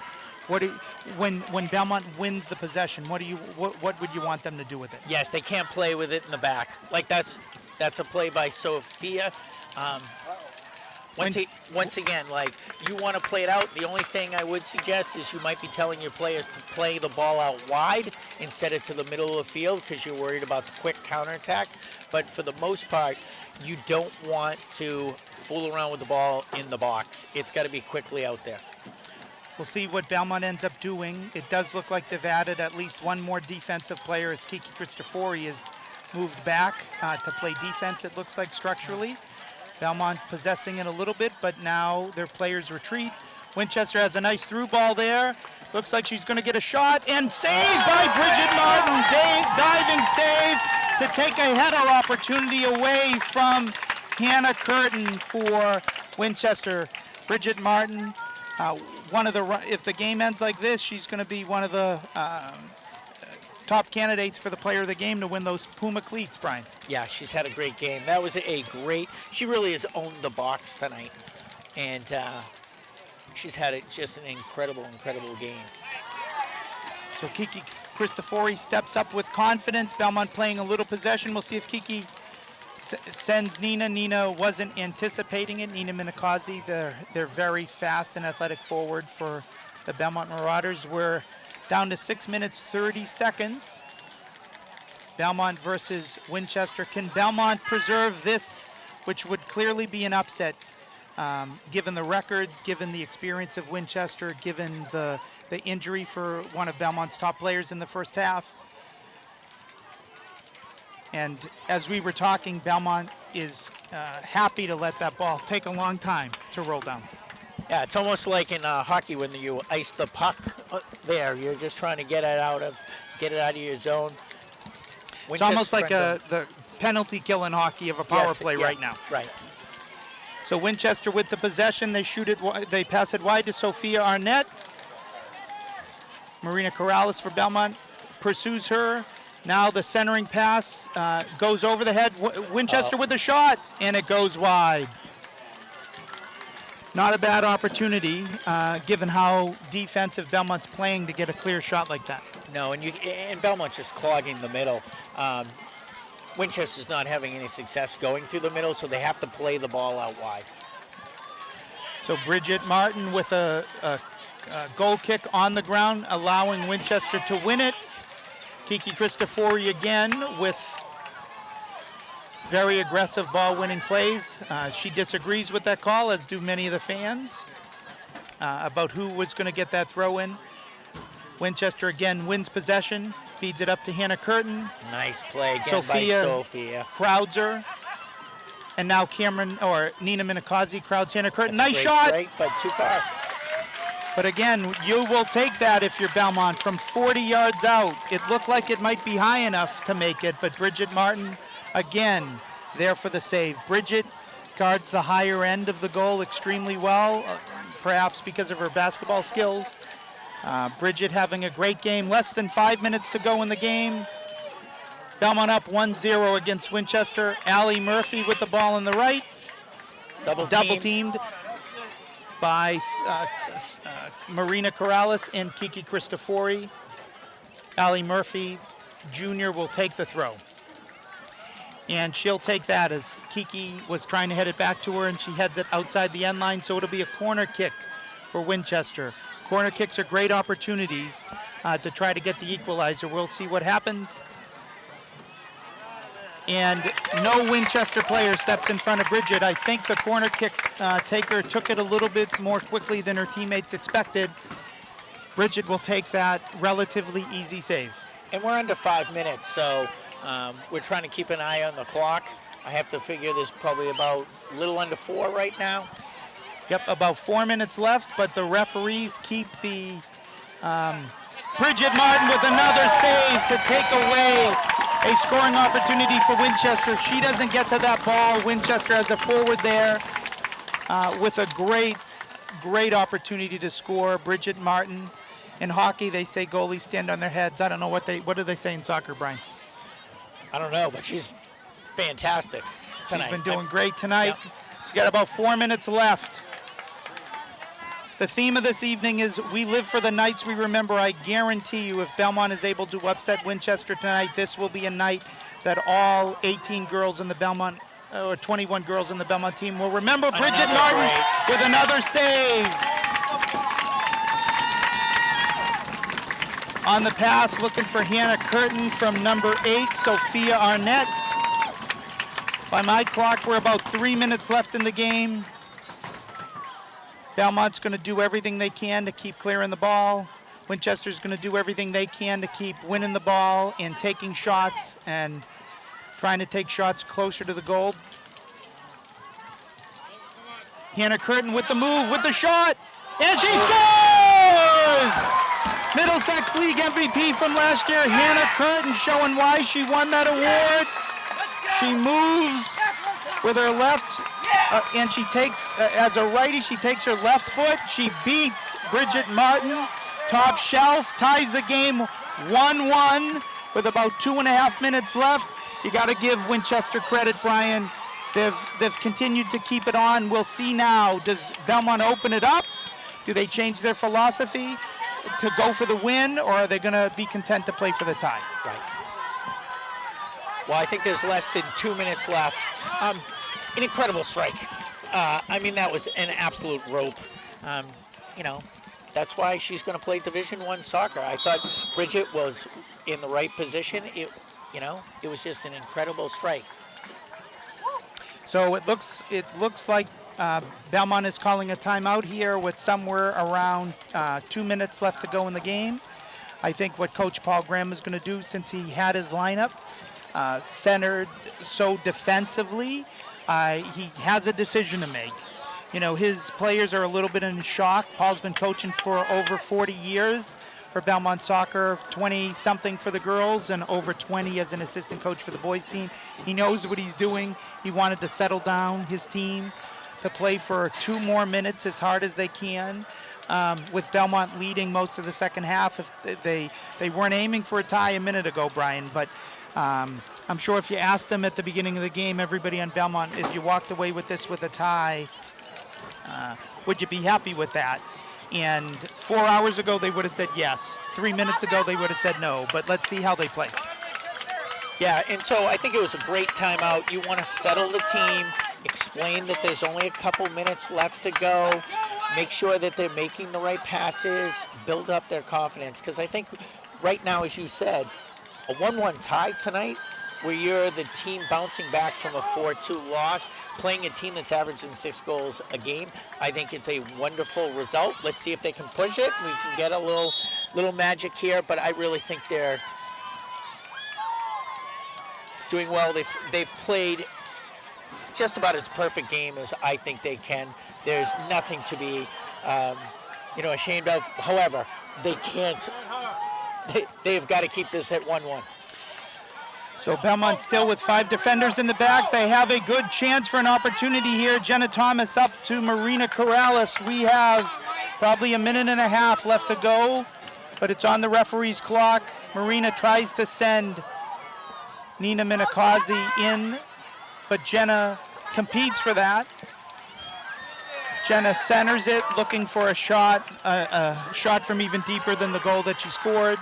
When Belmont wins the possession, what would you want them to do with it? Yes, they can't play with it in the back. Like that's a play by Sophia. Once again, like you want to play it out. The only thing I would suggest is you might be telling your players to play the ball out wide instead of to the middle of the field because you're worried about the quick counterattack. But for the most part, you don't want to fool around with the ball in the box. It's got to be quickly out there. We'll see what Belmont ends up doing. It does look like they've added at least one more defensive player as Kiki Cristofori has moved back to play defense, it looks like, structurally. Belmont possessing it a little bit, but now their players retreat. Winchester has a nice through ball there. Looks like she's going to get a shot, and saved by Bridget Martin. Diving save to take a header opportunity away from Hannah Curtin for Winchester. Bridget Martin, if the game ends like this, she's going to be one of the top candidates for the player of the game to win those Puma cleats, Brian. Yeah, she's had a great game. That was she really has owned the box tonight. And she's had just an incredible game. So Kiki Cristofori steps up with confidence. Belmont playing a little possession. We'll see if Kiki sends Nina. Nina wasn't anticipating it. Nina Minakazi, they're very fast and athletic forward for the Belmont Marauders. We're down to 6 minutes, 30 seconds. Belmont versus Winchester. Can Belmont preserve this, which would clearly be an upset, given the records, given the experience of Winchester, given the injury for one of Belmont's top players in the first half? And as we were talking, Belmont is happy to let that ball take a long time to roll down. Yeah, it's almost like in hockey when you ice the puck there. You're just trying to get it out of your zone. It's almost like the penalty kill in hockey of a power play right now. Right. So Winchester with the possession, they shoot it. They pass it wide to Sophia Arnett. Marina Corrales for Belmont pursues her. Now the centering pass goes over the head. Winchester with a shot, and it goes wide. Not a bad opportunity, given how defensive Belmont's playing, to get a clear shot like that. No, and Belmont's just clogging the middle. Winchester's not having any success going through the middle, so they have to play the ball out wide. So Bridget Martin with a goal kick on the ground, allowing Winchester to win it. Kiki Cristofori again with very aggressive ball-winning plays. She disagrees with that call, as do many of the fans, about who was going to get that throw in. Winchester again wins possession, feeds it up to Hannah Curtin, Nice play again by Sophia. Sophia. crowds her, and now Nina Minikazi crowds Hannah Curtin. That's a Nice great shot! strike, but too far. But again, you will take that if you're Belmont from 40 yards out. It looked like it might be high enough to make it, but Bridget Martin, again, there for the save. Bridget guards the higher end of the goal extremely well, perhaps because of her basketball skills. Bridget having a great game. Less than 5 minutes to go in the game. Belmont up 1-0 against Winchester. Allie Murphy with the ball on the right. Double teamed by Marina Corrales and Kiki Cristofori. Allie Murphy Jr. will take the throw. And she'll take that as Kiki was trying to head it back to her, and she heads it outside the end line, so it'll be a corner kick for Winchester. Corner kicks are great opportunities to try to get the equalizer. We'll see what happens. And no Winchester player steps in front of Bridget. I think the corner kick taker took it a little bit more quickly than her teammates expected. Bridget will take that relatively easy save. And we're under 5 minutes, so we're trying to keep an eye on the clock. I have to figure there's probably about a little under 4 right now. Yep, about 4 minutes left, but the referees keep the Bridget Martin with another save to take away a scoring opportunity for Winchester. She doesn't get to that ball. Winchester has a forward there with a great opportunity to score. Bridget Martin. In hockey, they say goalies stand on their heads. I don't know what do they say in soccer, Brian? I don't know, but she's fantastic tonight. She's been doing great tonight. Yep. She's got about 4 minutes left. The theme of this evening is we live for the nights we remember. I guarantee you if Belmont is able to upset Winchester tonight, this will be a night that all 18 girls in the Belmont, or 21 girls in the Belmont team will remember. Bridget Martin with another save. On the pass, looking for Hannah Curtin from number 8, Sophia Arnett. By my clock, we're about 3 minutes left in the game. Belmont's going to do everything they can to keep clearing the ball. Winchester's going to do everything they can to keep winning the ball and taking shots and trying to take shots closer to the goal. Hannah Curtin with the move, with the shot, and she scores! Middlesex League MVP from last year, Hannah Curtin, showing why she won that award. She moves with her left, and she takes, as a righty, she takes her left foot. She beats Bridget Martin, top shelf, ties the game 1-1 with about 2.5 minutes left. You got to give Winchester credit, Brian. They've continued to keep it on. We'll see now. Does Belmont open it up? Do they change their philosophy to go for the win, or are they going to be content to play for the tie? Right. Well, I think there's less than 2 minutes left. An incredible strike. I mean, that was an absolute rope. You know, that's why she's going to play Division I soccer. I thought Bridget was in the right position. It was just an incredible strike. So it looks like Belmont is calling a timeout here with somewhere around 2 minutes left to go in the game. I think what Coach Paul Graham is going to do, since he had his lineup centered so defensively, he has a decision to make. You know, his players are a little bit in shock. Paul's been coaching for over 40 years for Belmont Soccer, 20-something for the girls and over 20 as an assistant coach for the boys team. He knows what he's doing. He wanted to settle down his team to play for 2 more minutes as hard as they can, with Belmont leading most of the second half. If they weren't aiming for a tie a minute ago, Brian, but I'm sure if you asked them at the beginning of the game, everybody on Belmont, if you walked away with this with a tie, would you be happy with that? And 4 hours ago, they would have said yes. 3 minutes ago, they would have said no. But let's see how they play. Yeah, and so I think it was a great timeout. You want to settle the team, explain that there's only a couple minutes left to go, make sure that they're making the right passes, build up their confidence. Because I think right now, as you said, a 1-1 tie tonight where you're the team bouncing back from a 4-2 loss, playing a team that's averaging 6 goals a game. I think it's a wonderful result. Let's see if they can push it. We can get a little magic here, but I really think they're doing well. They've played just about as perfect game as I think they can. There's nothing to be ashamed of. However, they can't. They've got to keep this at 1-1. So Belmont still with 5 defenders in the back. They have a good chance for an opportunity here. Jenna Thomas up to Marina Corrales. We have probably a minute and a half left to go, but it's on the referee's clock. Marina tries to send Nina Minakazi in, but Jenna competes for that. Jenna centers it, looking for a shot from even deeper than the goal that she scored.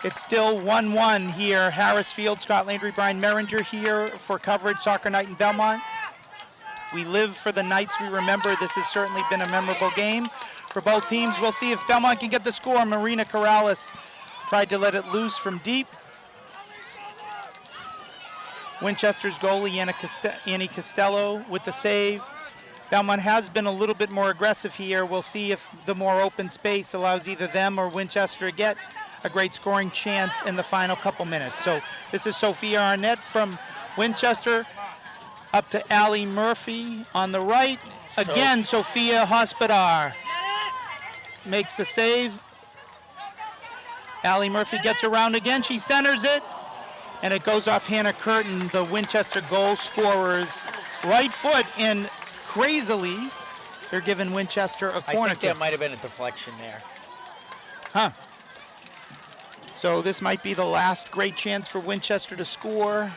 It's still 1-1 here. Harris Field, Scot Landry, Brian Meringer here for coverage, Soccer Night in Belmont. We live for the nights we remember. This has certainly been a memorable game for both teams. We'll see if Belmont can get the score. Marina Corrales tried to let it loose from deep. Winchester's goalie, Annie Costello, with the save. Belmont has been a little bit more aggressive here. We'll see if the more open space allows either them or Winchester to get a great scoring chance in the final couple minutes. So this is Sophia Arnett from Winchester, up to Allie Murphy on the right. Again, Sophia Hospodar makes the save. Allie Murphy gets around again. She centers it, and it goes off Hannah Curtin, the Winchester goal scorer's right foot, and crazily, they're giving Winchester a corner I think kick. there might have been a deflection there. Huh. So this might be the last great chance for Winchester to score.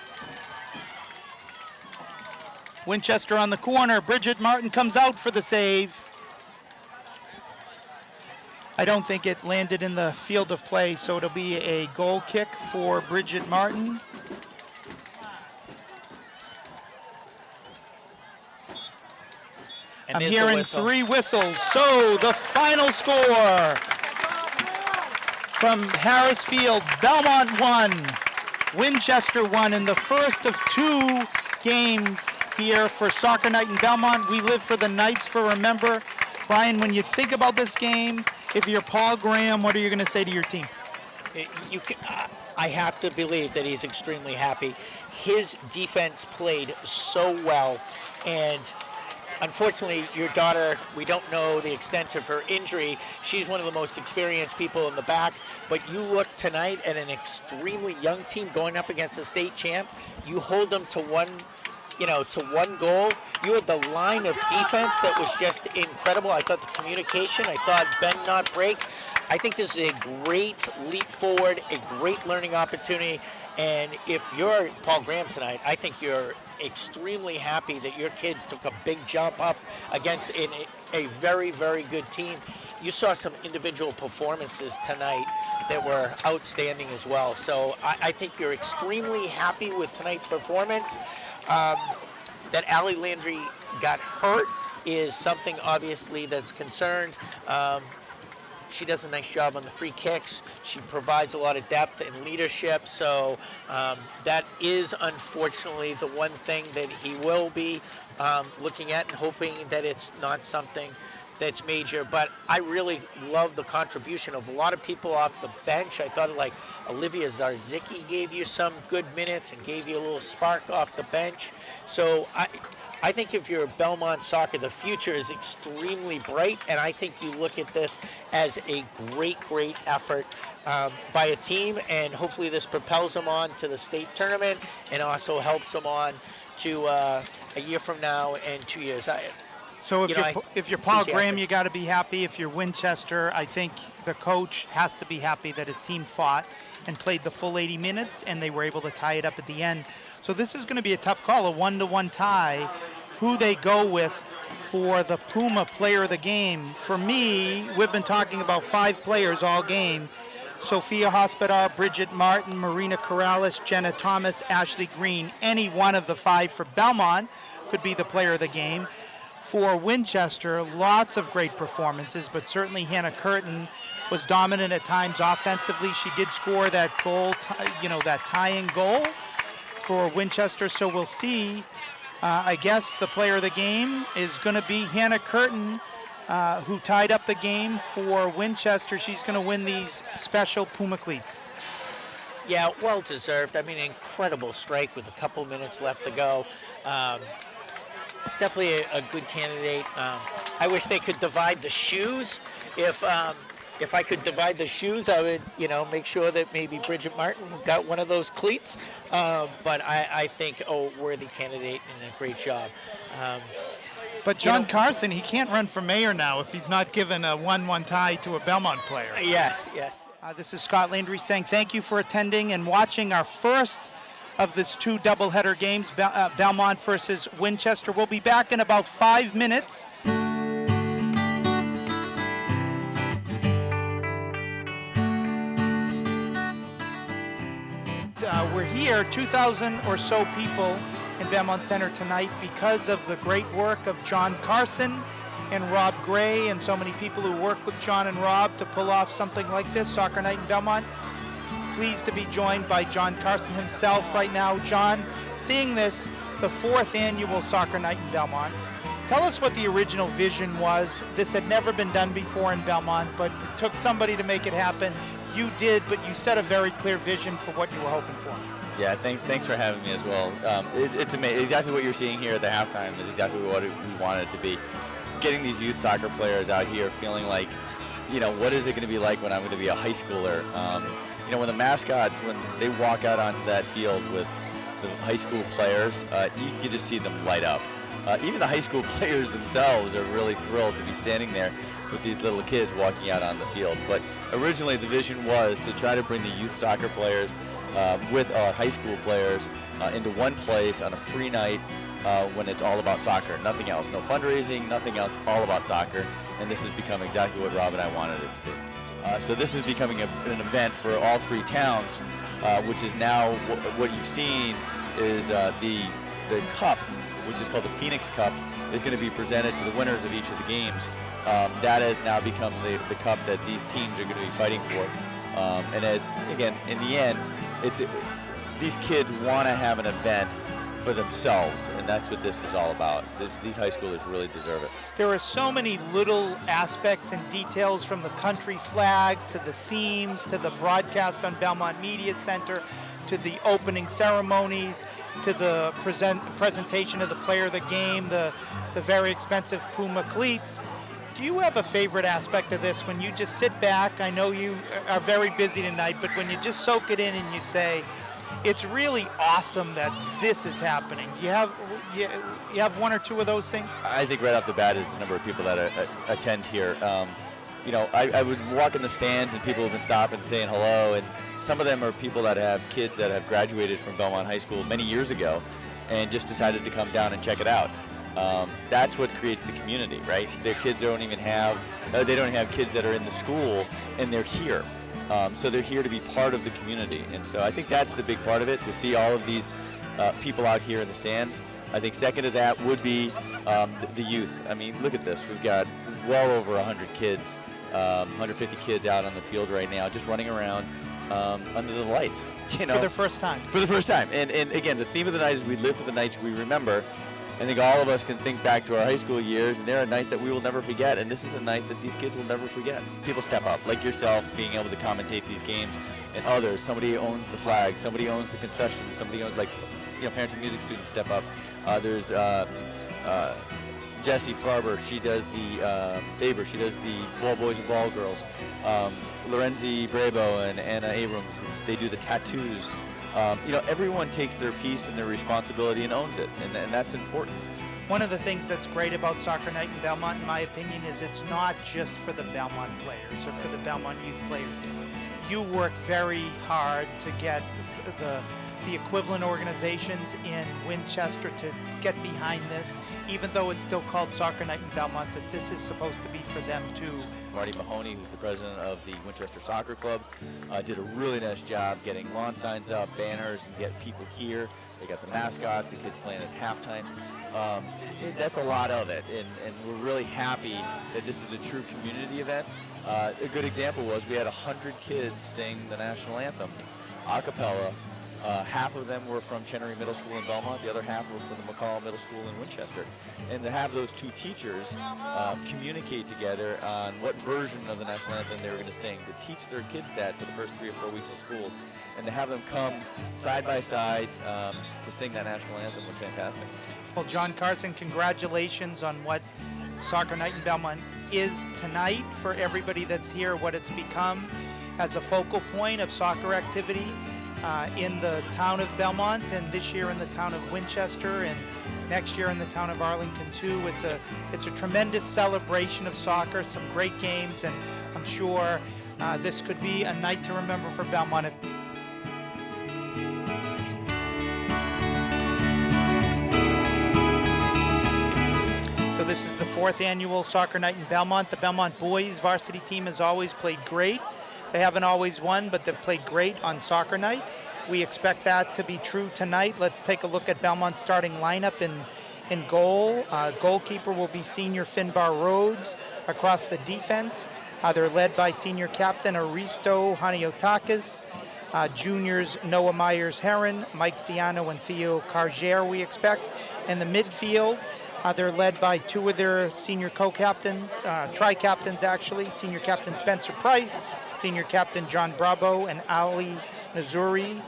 Winchester on the corner. Bridget Martin comes out for the save. I don't think it landed in the field of play, so it'll be a goal kick for Bridget Martin. And I'm there's the hearing whistle. 3 whistles. So the final score from Harris Field, Belmont 1, Winchester 1 in the first of 2 games here for Soccer Night in Belmont. We live for the nights for remember. Brian, when you think about this game, if you're Paul Graham, what are you going to say to your team? I have to believe that he's extremely happy. His defense played so well, and unfortunately, your daughter, we don't know the extent of her injury. She's one of the most experienced people in the back, but you look tonight at an extremely young team going up against a state champ. You hold them to one goal. You had the line of defense that was just incredible. I thought the communication, I thought bend not break. I think this is a great leap forward, a great learning opportunity. And if you're Paul Graham tonight, I think you're extremely happy that your kids took a big jump up against a very, very good team. You saw some individual performances tonight that were outstanding as well. So I think you're extremely happy with tonight's performance. That Allie Landry got hurt is something obviously that's concerned. She does a nice job on the free kicks. She provides a lot of depth and leadership. So that is unfortunately the one thing that he will be looking at and hoping that it's not something that's major. But I really love the contribution of a lot of people off the bench. I thought like Olivia Zarzicki gave you some good minutes and gave you a little spark off the bench. So I think if you're Belmont soccer, the future is extremely bright, and I think you look at this as a great, great effort by a team, and hopefully this propels them on to the state tournament and also helps them on to a year from now and 2 years. So if you're Paul Graham, you got to be happy. If you're Winchester, I think the coach has to be happy that his team fought and played the full 80 minutes, and they were able to tie it up at the end. So this is going to be a tough call, a 1-1 tie, who they go with for the Puma player of the game. For me, we've been talking about 5 players all game. Sophia Hospodar, Bridget Martin, Marina Corrales, Jenna Thomas, Ashley Green. Any one of the 5 for Belmont could be the player of the game. For Winchester, lots of great performances, but certainly Hannah Curtin was dominant at times offensively. She did score that goal, that tying goal for Winchester. So we'll see. I guess the player of the game is going to be Hannah Curtin, who tied up the game for Winchester. She's going to win these special Puma cleats. Yeah, well deserved. I mean, incredible strike with a couple minutes left to go. Definitely a good candidate. I wish they could divide the shoes. If I could divide the shoes, I would, make sure that maybe Bridget Martin got one of those cleats. But I think, worthy candidate and a great job. But John Carson, he can't run for mayor now if he's not given a 1-1 tie to a Belmont player. Yes. This is Scot Landry saying thank you for attending and watching our first of this 2 doubleheader games, Belmont versus Winchester. We'll be back in about 5 minutes. We're here, 2,000 or so people in Belmont Center tonight because of the great work of John Carson and Rob Gray and so many people who work with John and Rob to pull off something like this, Soccer Night in Belmont. Pleased to be joined by John Carson himself right now. John, seeing this, the 4th annual Soccer Night in Belmont, tell us what the original vision was. This had never been done before in Belmont, but it took somebody to make it happen. You did, but you set a very clear vision for what you were hoping for. Yeah, thanks for having me as well. It's amazing. Exactly what you're seeing here at the halftime is exactly what we wanted it to be. Getting these youth soccer players out here feeling like, what is it going to be like when I'm going to be a high schooler? When the mascots, when they walk out onto that field with the high school players, you can just see them light up. Even the high school players themselves are really thrilled to be standing there with these little kids walking out on the field. But originally the vision was to try to bring the youth soccer players with our high school players into one place on a free night when it's all about soccer, nothing else, no fundraising, nothing else, all about soccer. And this has become exactly what Rob and I wanted it to be. So this is becoming an event for all 3 towns, which is now what you've seen is the cup, which is called the Phoenix Cup, is going to be presented to the winners of each of the games. That has now become the cup that these teams are going to be fighting for. And in the end, these kids want to have an event for themselves, and that's what this is all about. These high schoolers really deserve it. There are so many little aspects and details, from the country flags to the themes to the broadcast on Belmont Media Center to the opening ceremonies to the presentation of the player of the game, the very expensive Puma cleats. Do you have a favorite aspect of this when you just sit back? I know you are very busy tonight, but when you just soak it in and you say, it's really awesome that this is happening. You have 1 or 2 of those things? I think right off the bat is the number of people that attend here. I would walk in the stands and people have been stopping and saying hello, and some of them are people that have kids that have graduated from Belmont High School many years ago and just decided to come down and check it out. That's what creates the community, right? Their kids they don't even have kids that are in the school, and they're here. So they're here to be part of the community. And so I think that's the big part of it, to see all of these people out here in the stands. I think second to that would be the youth. I mean, look at this. We've got well over 100 kids, 150 kids out on the field right now, just running around under the lights. For the first time. For the first time. And again, the theme of the night is we live for the nights we remember. I think all of us can think back to our high school years, and there are nights that we will never forget, and this is a night that these kids will never forget. People step up, like yourself, being able to commentate these games, and others. Somebody owns the flag, somebody owns the concession, somebody owns, parents and music students step up. There's Jessie Farber, she does the Faber, she does the Ball Boys and Ball Girls. Lorenzi Brabo and Anna Abrams, they do the tattoos. Everyone takes their piece and their responsibility and owns it, and that's important. One of the things that's great about Soccer Night in Belmont, in my opinion, is it's not just for the Belmont players or for the Belmont youth players. You work very hard to get the equivalent organizations in Winchester to get behind this, even though it's still called Soccer Night in Belmont, that this is supposed to be for them too. Marty Mahoney, who's the president of the Winchester Soccer Club, did a really nice job getting lawn signs up, banners, and get people here. They got the mascots, the kids playing at halftime. That's a lot of it, and we're really happy that this is a true community event. A good example was we had 100 kids sing the National Anthem a cappella Half of them were from Chenery Middle School in Belmont. The other half were from the McCall Middle School in Winchester. And to have those two teachers communicate together on what version of the National Anthem they were going to sing, to teach their kids that for the first 3 or 4 weeks of school, and to have them come side by side to sing that National Anthem was fantastic. Well, John Carson, congratulations on what Soccer Night in Belmont is tonight for everybody that's here, what it's become as a focal point of soccer activity in the town of Belmont, and this year in the town of Winchester, and next year in the town of Arlington too. It's a tremendous celebration of soccer, some great games, and I'm sure this could be a night to remember for Belmont. So this is the 4th annual Soccer Night in Belmont. The Belmont Boys varsity team has always played great. They haven't always won, but they've played great on Soccer Night. We expect that to be true tonight. Let's take a look at Belmont's starting lineup in goal. Goalkeeper will be senior Finbar Rhodes. Across the defense, they're led by senior captain Aristo Haniotakis. Juniors Noah Myers-Heron, Mike Ciano, and Theo Cargier, we expect. In the midfield, they're led by 2 of their senior co-captains, tri-captains actually, senior captain Spencer Price, senior captain John Bravo, and Ali Nazuri.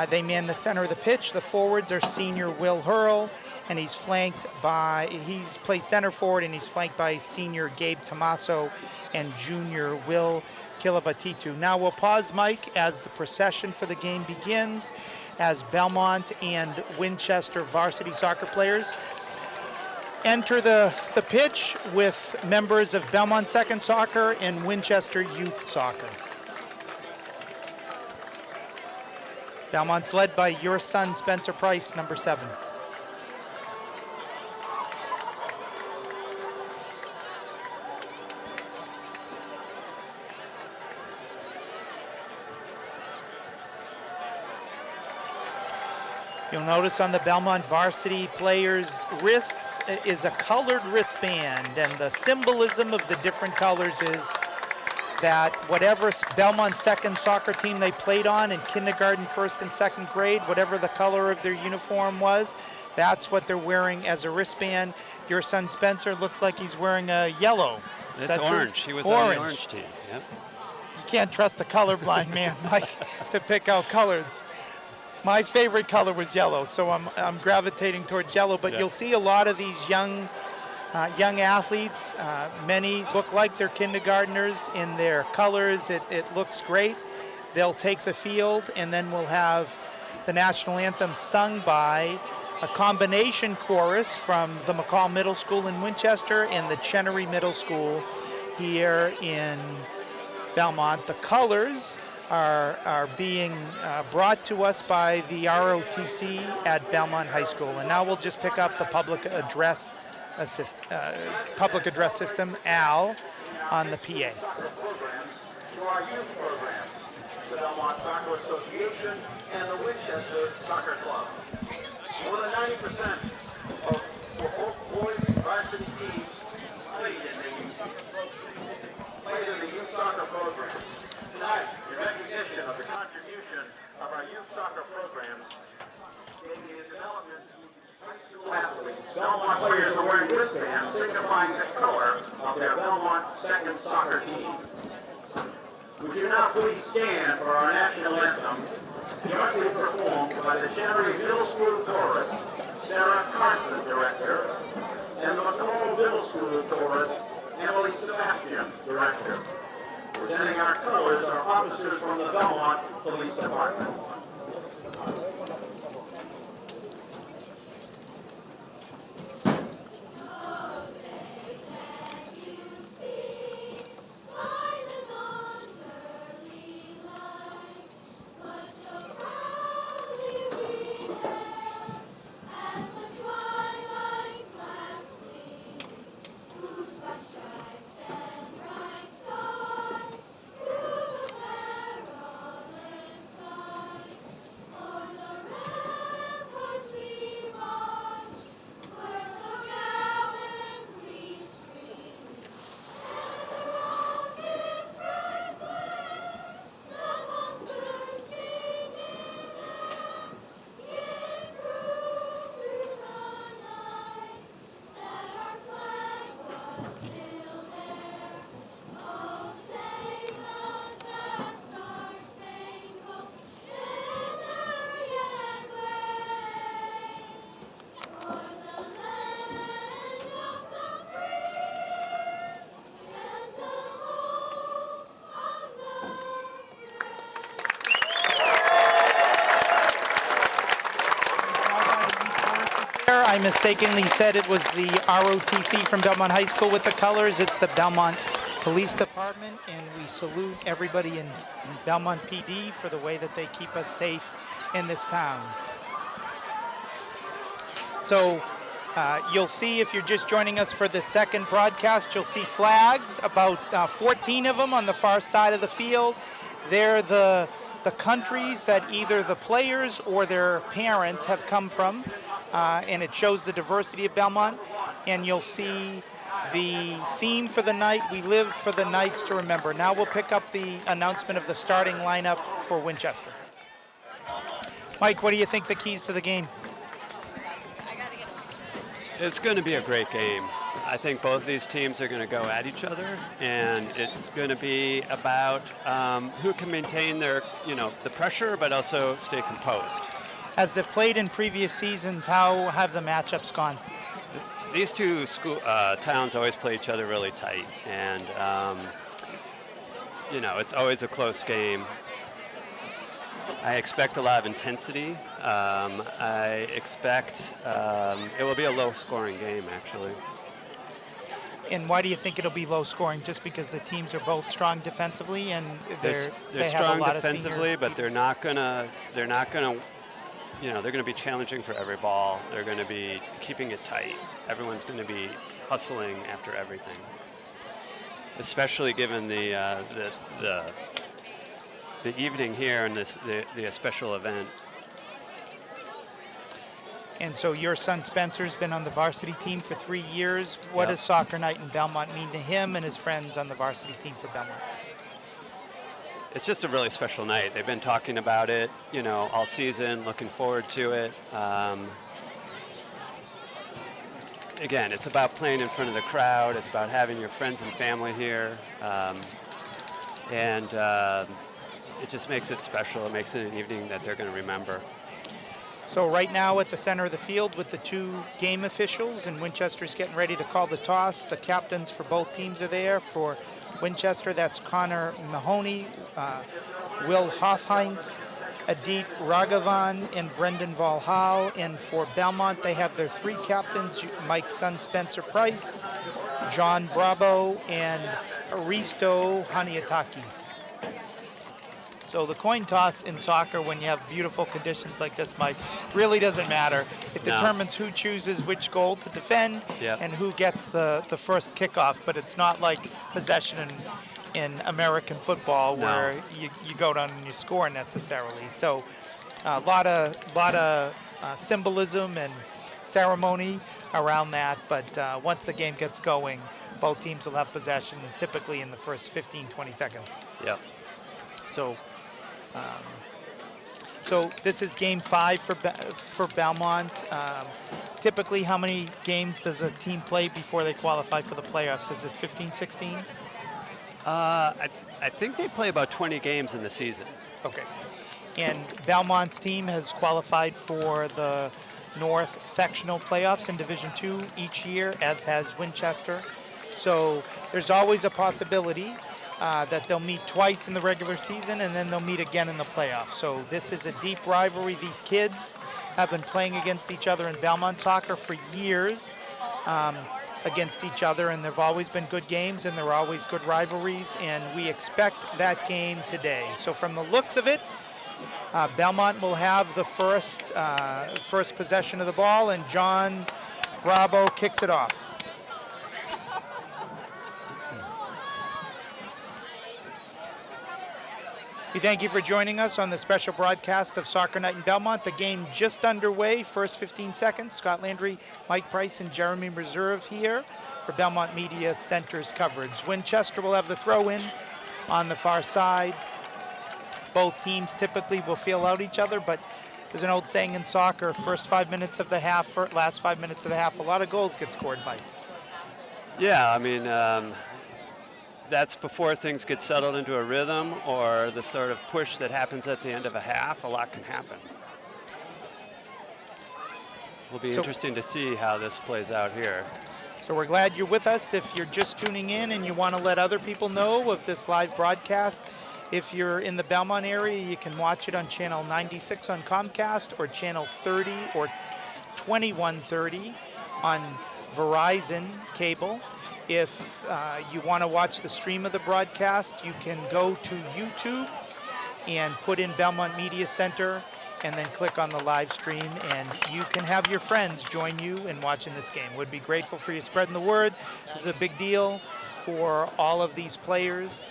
They man the center of the pitch. The forwards are senior Will Hurl, and he's plays center forward, and he's flanked by senior Gabe Tomaso and junior Will Kilavatitu. Now we'll pause, Mike, as the procession for the game begins, as Belmont and Winchester varsity soccer players enter the pitch with members of Belmont Second Soccer and Winchester Youth Soccer. Belmont's led by your son, Spencer Price, number 7. You'll notice on the Belmont varsity players' wrists is a colored wristband, and the symbolism of the different colors is that whatever Belmont second soccer team they played on in kindergarten, 1st and 2nd grade, whatever the color of their uniform was, that's what they're wearing as a wristband. Your son Spencer looks like he's wearing a yellow. It's orange. He was on the orange team. Yep. You can't trust a colorblind man, Mike, to pick out colors. My favorite color was yellow, so I'm gravitating towards yellow. But you'll see a lot of these young athletes. Many look like they're kindergartners in their colors. It looks great. They'll take the field, and then we'll have the National Anthem sung by a combination chorus from the McCall Middle School in Winchester and the Chenery Middle School here in Belmont. The colors are being brought to us by the ROTC at Belmont High School. And now we'll just pick up the public address system, Al, on the PA. To our youth program, the Belmont Soccer Association and the Winchester Soccer Club. More than 90% of boys varsity teams played in the youth soccer program. Tonight, in recognition of the contribution of our youth soccer programs, making the development of high school athletes, Belmont players are wearing wristbands signifying the color of their Belmont second soccer team. Would you now please stand for our national anthem, jointly performed by the Chenery Middle School Chorus, Sarah Carson, director, and the McCall Middle School Chorus, Emily Sebastian, director. Presenting our colors are officers from the Belmont Police Department. I mistakenly said it was the ROTC from Belmont High School with the colors. It's the Belmont Police Department, and we salute everybody in Belmont PD for the way that they keep us safe in this town. So you'll see, if you're just joining us for the second broadcast, you'll see flags, about 14 of them on the far side of the field. They're the countries that either the players or their parents have come from, and it shows the diversity of Belmont. And you'll see the theme for the night, we live for the nights to remember. Now we'll pick up the announcement of the starting lineup for Winchester. Mike, what do you think the keys to the game? It's going to be a great game. I think both these teams are going to go at each other, and it's going to be about who can maintain their, the pressure, but also stay composed. As they've played in previous seasons, how have the matchups gone? These two towns always play each other really tight, and it's always a close game. I expect a lot of intensity. I expect it will be a low-scoring game, actually. And why do you think it'll be low-scoring? Just because the teams are both strong defensively, and they're they strong have a lot defensively, of but they're not gonna. They're going to be challenging for every ball. They're going to be keeping it tight. Everyone's going to be hustling after everything, especially given the evening here and the special event. And so your son Spencer's been on the varsity team for 3 years. What does soccer night in Belmont mean to him and his friends on the varsity team for Belmont? It's just a really special night. They've been talking about it, all season, looking forward to it. Again, it's about playing in front of the crowd. It's about having your friends and family here. And it just makes it special. It makes it an evening that they're going to remember. So right now at the center of the field with the two game officials, and Winchester's getting ready to call the toss. The captains for both teams are there. For Winchester, that's Connor Mahoney, Will Hofheinz, Adit Raghavan, and Brendan Valhall. And for Belmont, they have their three captains, Mike's son Spencer Price, John Bravo, and Aristo Haniatakis. So the coin toss in soccer, when you have beautiful conditions like this, Mike, really doesn't matter. It determines who chooses which goal to defend and who gets the first kickoff. But it's not like possession in American football where you go down and you score necessarily. So a lot of symbolism and ceremony around that. But once the game gets going, both teams will have possession typically in the first 15, 20 seconds. Yep. So this is game 5 for Belmont. Typically, how many games does a team play before they qualify for the playoffs? Is it 15, 16? I think they play about 20 games in the season. Okay. And Belmont's team has qualified for the North Sectional Playoffs in Division II each year, as has Winchester. So there's always a possibility that they'll meet twice in the regular season, and then they'll meet again in the playoffs. So this is a deep rivalry. These kids have been playing against each other in Belmont soccer for years, against each other, and there've always been good games, and there are always good rivalries, and we expect that game today. So from the looks of it, Belmont will have the first possession of the ball, and John Bravo kicks it off. We thank you for joining us on the special broadcast of Soccer Night in Belmont. The game just underway, first 15 seconds. Scot Landry, Mike Price, and Jeremy Reserve here for Belmont Media Center's coverage. Winchester will have the throw-in on the far side. Both teams typically will feel out each other, but there's an old saying in soccer, first 5 minutes of the half, last 5 minutes of the half, a lot of goals get scored, Mike. Yeah, I mean, that's before things get settled into a rhythm or the sort of push that happens at the end of a half. A lot can happen. It'll be interesting to see how this plays out here. So we're glad you're with us. If you're just tuning in and you want to let other people know of this live broadcast, if you're in the Belmont area, you can watch it on channel 96 on Comcast or channel 30 or 21:30 on Verizon cable. If you want to watch the stream of the broadcast, you can go to YouTube and put in Belmont Media Center and then click on the live stream, and you can have your friends join you in watching this game. Would be grateful for you spreading the word. This is a big deal for all of these players.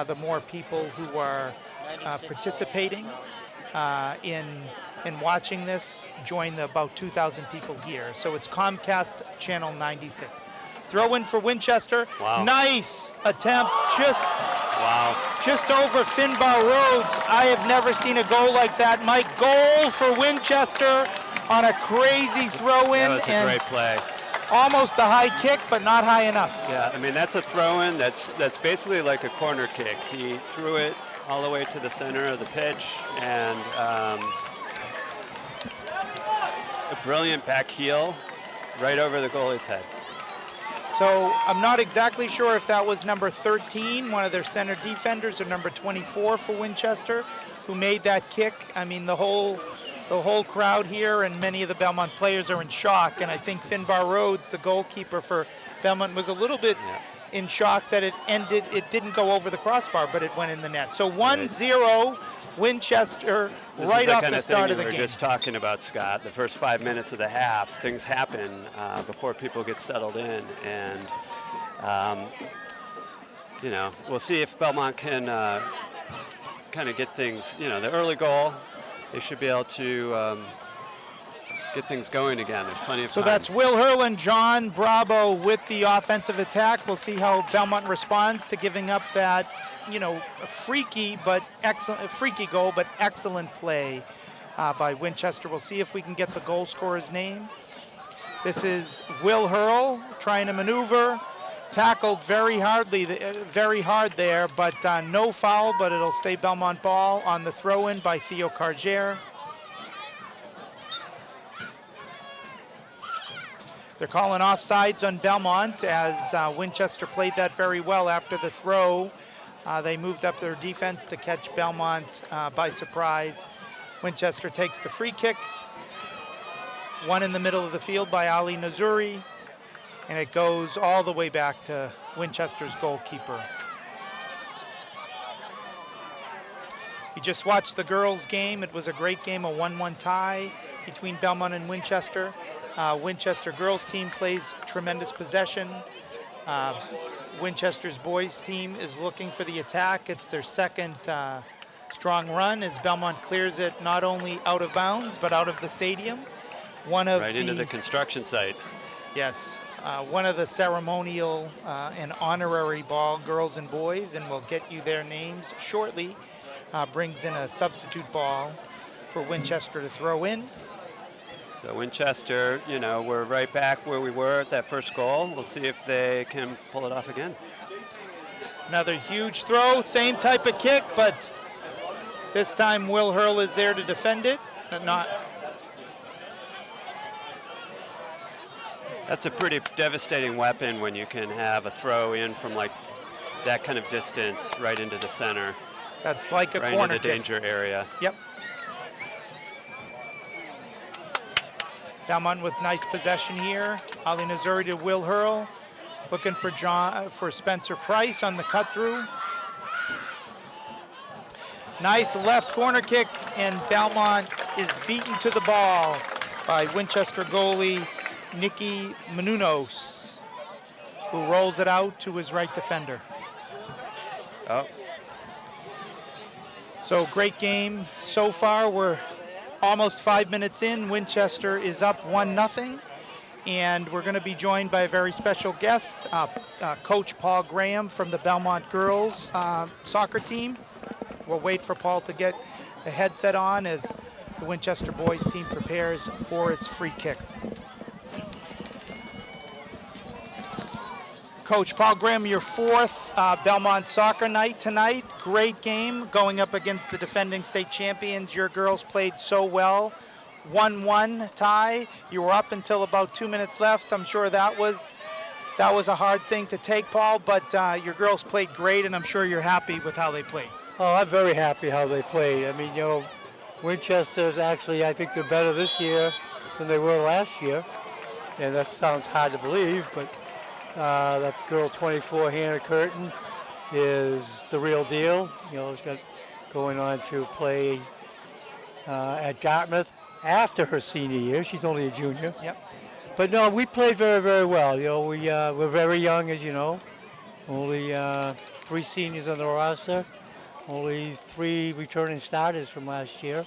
The more people who are participating in watching this, join the about 2,000 people here. So it's Comcast Channel 96. Throw in for Winchester. Wow. Nice attempt, just over Finbar Rhodes. I have never seen a goal like that. Mike, goal for Winchester on a crazy throw-in. That was a great play. Almost a high kick, but not high enough. Yeah, I mean, that's a throw-in. That's basically like a corner kick. He threw it all the way to the center of the pitch, and a brilliant back heel right over the goalie's head. So I'm not exactly sure if that was number 13, one of their center defenders, or number 24 for Winchester, who made that kick. I mean, the whole crowd here and many of the Belmont players are in shock. And I think Finbar Rhodes, the goalkeeper for Belmont, was a little bit in shock that it didn't go over the crossbar, but it went in the net. So 1-0 Winchester right off the start of the game. We were just talking about, Scott. The first 5 minutes of the half, things happen before people get settled in, and we'll see if Belmont can kind of get things. The early goal, they should be able to get things going again. There's plenty of time. So that's Will Hurl and John Bravo with the offensive attack. We'll see how Belmont responds to giving up that, freaky goal, but excellent play by Winchester. We'll see if we can get the goal scorer's name. This is Will Hurl trying to maneuver, tackled very hard there, but no foul, but it'll stay Belmont ball on the throw-in by Theo Cargier. They're calling offsides on Belmont as Winchester played that very well after the throw. They moved up their defense to catch Belmont by surprise. Winchester takes the free kick. One in the middle of the field by Ali Nazuri, and it goes all the way back to Winchester's goalkeeper. You just watched the girls' game. It was a great game, a 1-1 tie between Belmont and Winchester. Winchester girls team plays tremendous possession. Winchester's boys team is looking for the attack. It's their second strong run as Belmont clears it not only out of bounds, but out of the stadium. Into the construction site. Yes, one of the ceremonial and honorary ball girls and boys, and we'll get you their names shortly, brings in a substitute ball for Winchester to throw in. So Winchester, we're right back where we were at that first goal. We'll see if they can pull it off again. Another huge throw, same type of kick, but this time Will Hurl is there to defend it. That's a pretty devastating weapon when you can have a throw in from like that kind of distance right into the center. That's like a right corner into the danger area. Yep. Belmont with nice possession here. Ali Nazuri to Will Hurl. Looking for Spencer Price on the cut through. Nice left corner kick, and Belmont is beaten to the ball by Winchester goalie Nicky Menunos, who rolls it out to his right defender. So great game so far. We're almost 5 minutes in. Winchester is up 1-0, and we're going to be joined by a very special guest, Coach Paul Graham from the Belmont girls soccer team. We'll wait for Paul to get the headset on as the Winchester boys team prepares for its free kick. Coach Paul Graham, your fourth Belmont soccer night tonight. Great game going up against the defending state champions. Your girls played so well. 1-1 tie. You were up until about 2 minutes left. I'm sure that was a hard thing to take, Paul, but your girls played great, and I'm sure you're happy with how they played. Oh, I'm very happy how they played. I mean, Winchester's actually, I think they're better this year. than they were last year. And that sounds hard to believe, but that girl 24, Hannah Curtin, is the real deal. She's got going on to play at Dartmouth after her senior year. She's only a junior. Yep. But no, we played very, very well. We're very young, as you know. Only 3 seniors on the roster. Only 3 returning starters from last year.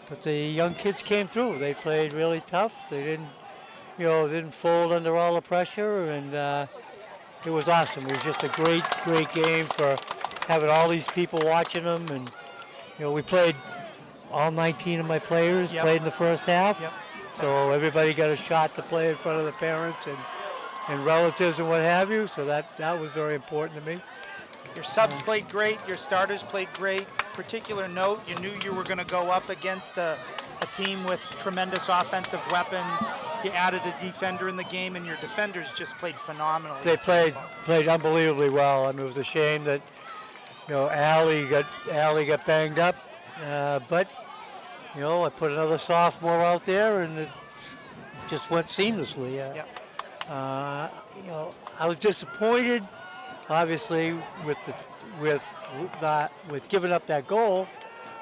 But the young kids came through. They played really tough. They didn't fold under all the pressure, and it was awesome. It was just a great, great game for having all these people watching them. And we played all 19 of my players played in the first half. Yep. So everybody got a shot to play in front of the parents and relatives and what have you. So that was very important to me. Your subs played great. Your starters played great. Particular note, you knew you were going to go up against a team with tremendous offensive weapons. You added a defender in the game, and your defenders just played phenomenally. They played unbelievably well. I mean, it was a shame that Allie got banged up, but I put another sophomore out there, and it just went seamlessly. Yep. I was disappointed, obviously, with giving up that goal,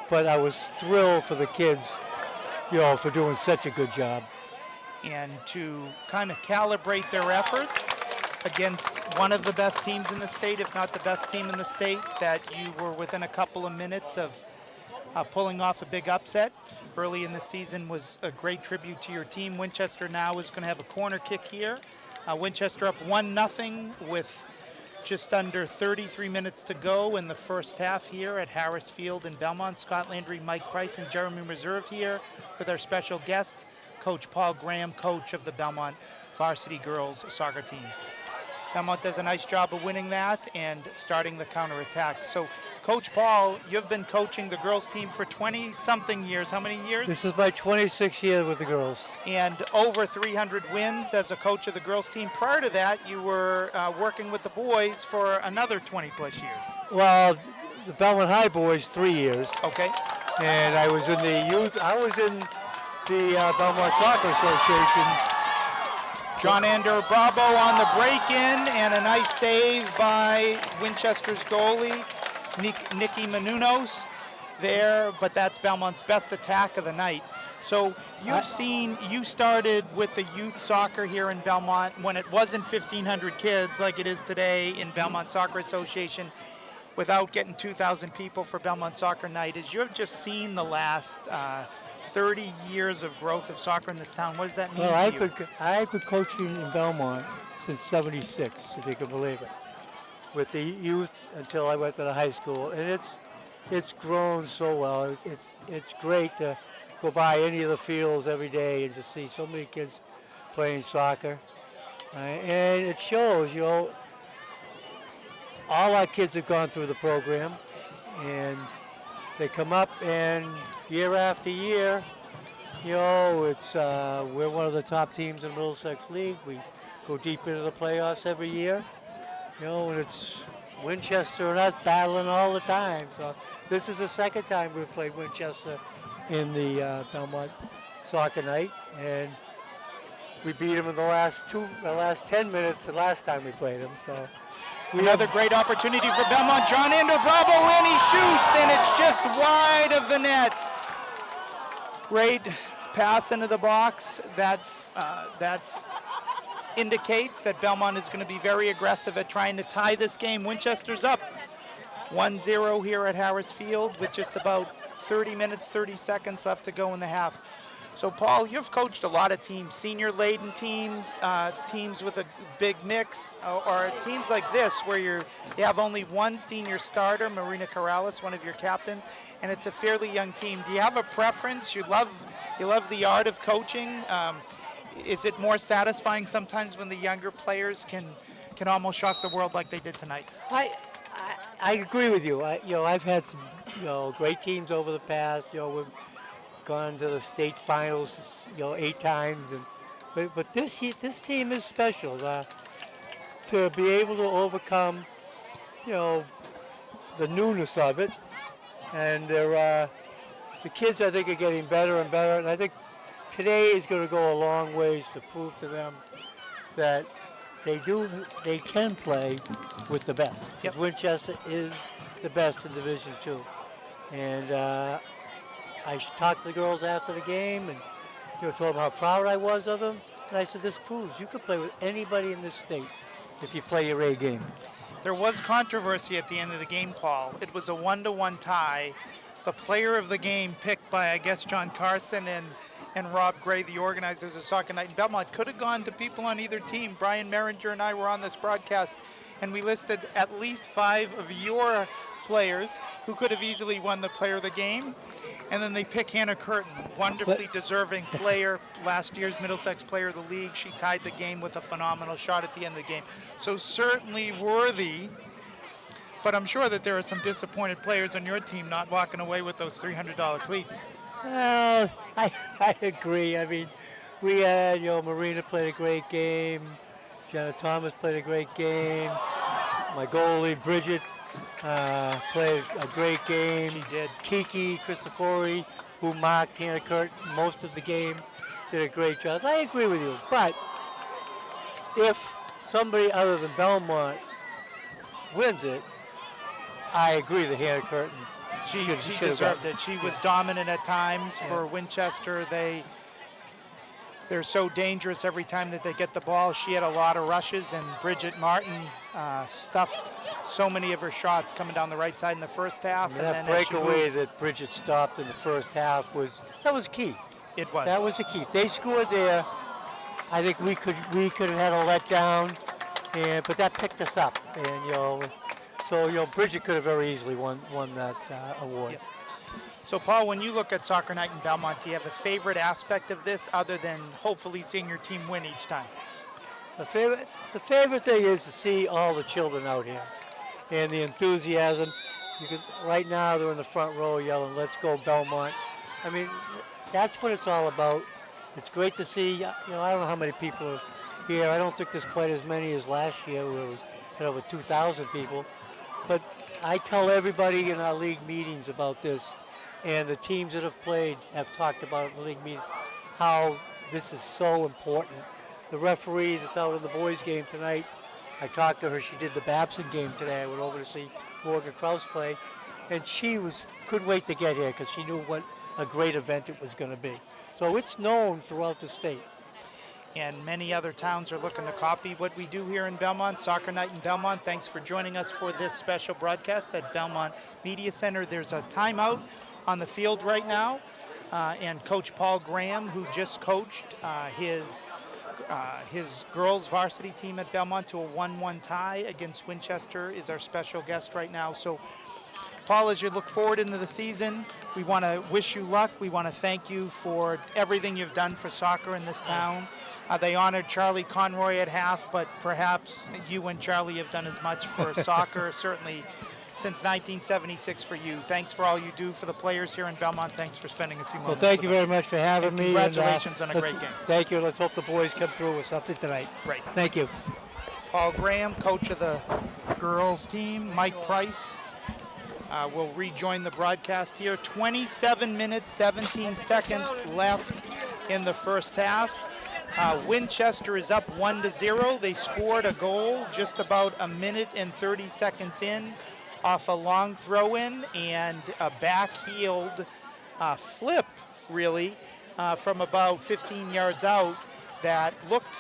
but I was thrilled for the kids, for doing such a good job. And to kind of calibrate their efforts against one of the best teams in the state, if not the best team in the state, that you were within a couple of minutes of pulling off a big upset early in the season was a great tribute to your team. Winchester now is going to have a corner kick here. Winchester up 1-0 with just under 33 minutes to go in the first half here at Harris Field in Belmont. Scot Landry, Mike Price, and Jeremy Reserve here with our special guest, Coach Paul Graham, coach of the Belmont varsity girls soccer team. Belmont does a nice job of winning that and starting the counterattack. So, Coach Paul, you've been coaching the girls team for 20-something years. How many years? This is my 26th year with the girls. And over 300 wins as a coach of the girls team. Prior to that, you were working with the boys for another 20-plus years. Well, the Belmont High boys, 3 years. Okay. And I was in the youth. I was in the Belmont Soccer Association. John Ander Bravo on the break-in, and a nice save by Winchester's goalie, Nikki Menunos there, but that's Belmont's best attack of the night. So you started with the youth soccer here in Belmont when it wasn't 1,500 kids like it is today in Belmont Soccer Association, without getting 2,000 people for Belmont Soccer Night. As you have just seen the last 30 years of growth of soccer in this town, what does that mean to you? I've been coaching in Belmont since '76, if you can believe it, with the youth until I went to the high school, and it's grown so well. It's great to go by any of the fields every day and to see so many kids playing soccer, and it shows. All our kids have gone through the program, and they come up, and year after year, we're one of the top teams in the Middlesex League. We go deep into the playoffs every year, and it's Winchester and us battling all the time. So this is the second time we've played Winchester in the Belmont Soccer Night, and we beat them in the last 10 minutes the last time we played them. So. Another great opportunity for Belmont. John Ander Bravo, and he shoots, and it's just wide of the net. Great pass into the box. That indicates that Belmont is going to be very aggressive at trying to tie this game. Winchester's up 1-0 here at Harris Field with just about 30 minutes, 30 seconds left to go in the half. So, Paul, you've coached a lot of teams, senior-laden teams, teams with a big mix, or teams like this where you have only one senior starter, Marina Corrales, one of your captains, and it's a fairly young team. Do you have a preference? You love the art of coaching. Is it more satisfying sometimes when the younger players can almost shock the world like they did tonight? I agree with you. I've had some great teams over the past. We've gone to the state finals 8 times, but this team is special to be able to overcome the newness of it, and the kids I think are getting better and better, and I think today is going to go a long ways to prove to them that they can play with the best. Because Winchester is the best in Division II. And I talked to the girls after the game and told them how proud I was of them. And I said, this proves you can play with anybody in this state if you play your A game. There was controversy at the end of the game, Paul. It was a 1-1 tie. The player of the game picked by, I guess, John Carson and Rob Gray, the organizers of Soccer Night in Belmont, could have gone to people on either team. Brian Meringer and I were on this broadcast, and we listed at least 5 of your players who could have easily won the player of the game. And then they pick Hannah Curtin, wonderfully deserving player, last year's Middlesex Player of the League. She tied the game with a phenomenal shot at the end of the game. So certainly worthy, but I'm sure that there are some disappointed players on your team not walking away with those $300 cleats. Well, I agree. I mean, we had, Marina played a great game. Jenna Thomas played a great game. My goalie, Bridget, played a great game. She did. Kiki Cristofori, who marked Hannah Curtin most of the game, did a great job. I agree with you. But if somebody other than Belmont wins it, I agree that Hannah Curtin She should deserved it. She was dominant at times for Winchester. They're so dangerous every time that they get the ball. She had a lot of rushes, and Bridget Martin stuffed so many of her shots coming down the right side in the first half. And that then breakaway that Bridget stopped in the first half was key. It was. That was the key. If they scored there, I think we could have had a letdown, but that picked us up. And so Bridget could have very easily won that award. Yep. So Paul, when you look at Soccer Night in Belmont, do you have a favorite aspect of this other than hopefully seeing your team win each time? The favorite thing is to see all the children out here and the enthusiasm. Right now they're in the front row yelling, "Let's go Belmont." I mean, that's what it's all about. It's great to see. I don't know how many people are here. I don't think there's quite as many as last year. We had over 2,000 people. But I tell everybody in our league meetings about this, and the teams that have played have talked about it in the league meeting, how this is so important. The referee that's out in the boys' game tonight, I talked to her. She did the Babson game today. I went over to see Morgan Krause play, and she couldn't wait to get here because she knew what a great event it was going to be. So it's known throughout the state. And many other towns are looking to copy what we do here in Belmont. Soccer Night in Belmont. Thanks for joining us for this special broadcast at Belmont Media Center. There's a timeout on the field right now, and Coach Paul Graham, who just coached his girls varsity team at Belmont to a 1-1 tie against Winchester, is our special guest right now. So Paul, as you look forward into the season, we want to wish you luck. We want to thank you for everything you've done for soccer in this town. They honored Charlie Conroy at half, but perhaps you and Charlie have done as much for soccer, certainly since 1976 for you. Thanks for all you do for the players here in Belmont. Thanks for spending a few moments. Well, thank you very much for having me. Congratulations on a great game. Thank you. Let's hope the boys come through with something tonight. Right. Thank you. Paul Graham, coach of the girls team. Mike Price will rejoin the broadcast here. 27 minutes, 17 seconds left in the first half. Winchester is up 1-0. They scored a goal just about a minute and 30 seconds in off a long throw-in and a back-heeled flip, really, from about 15 yards out that looked,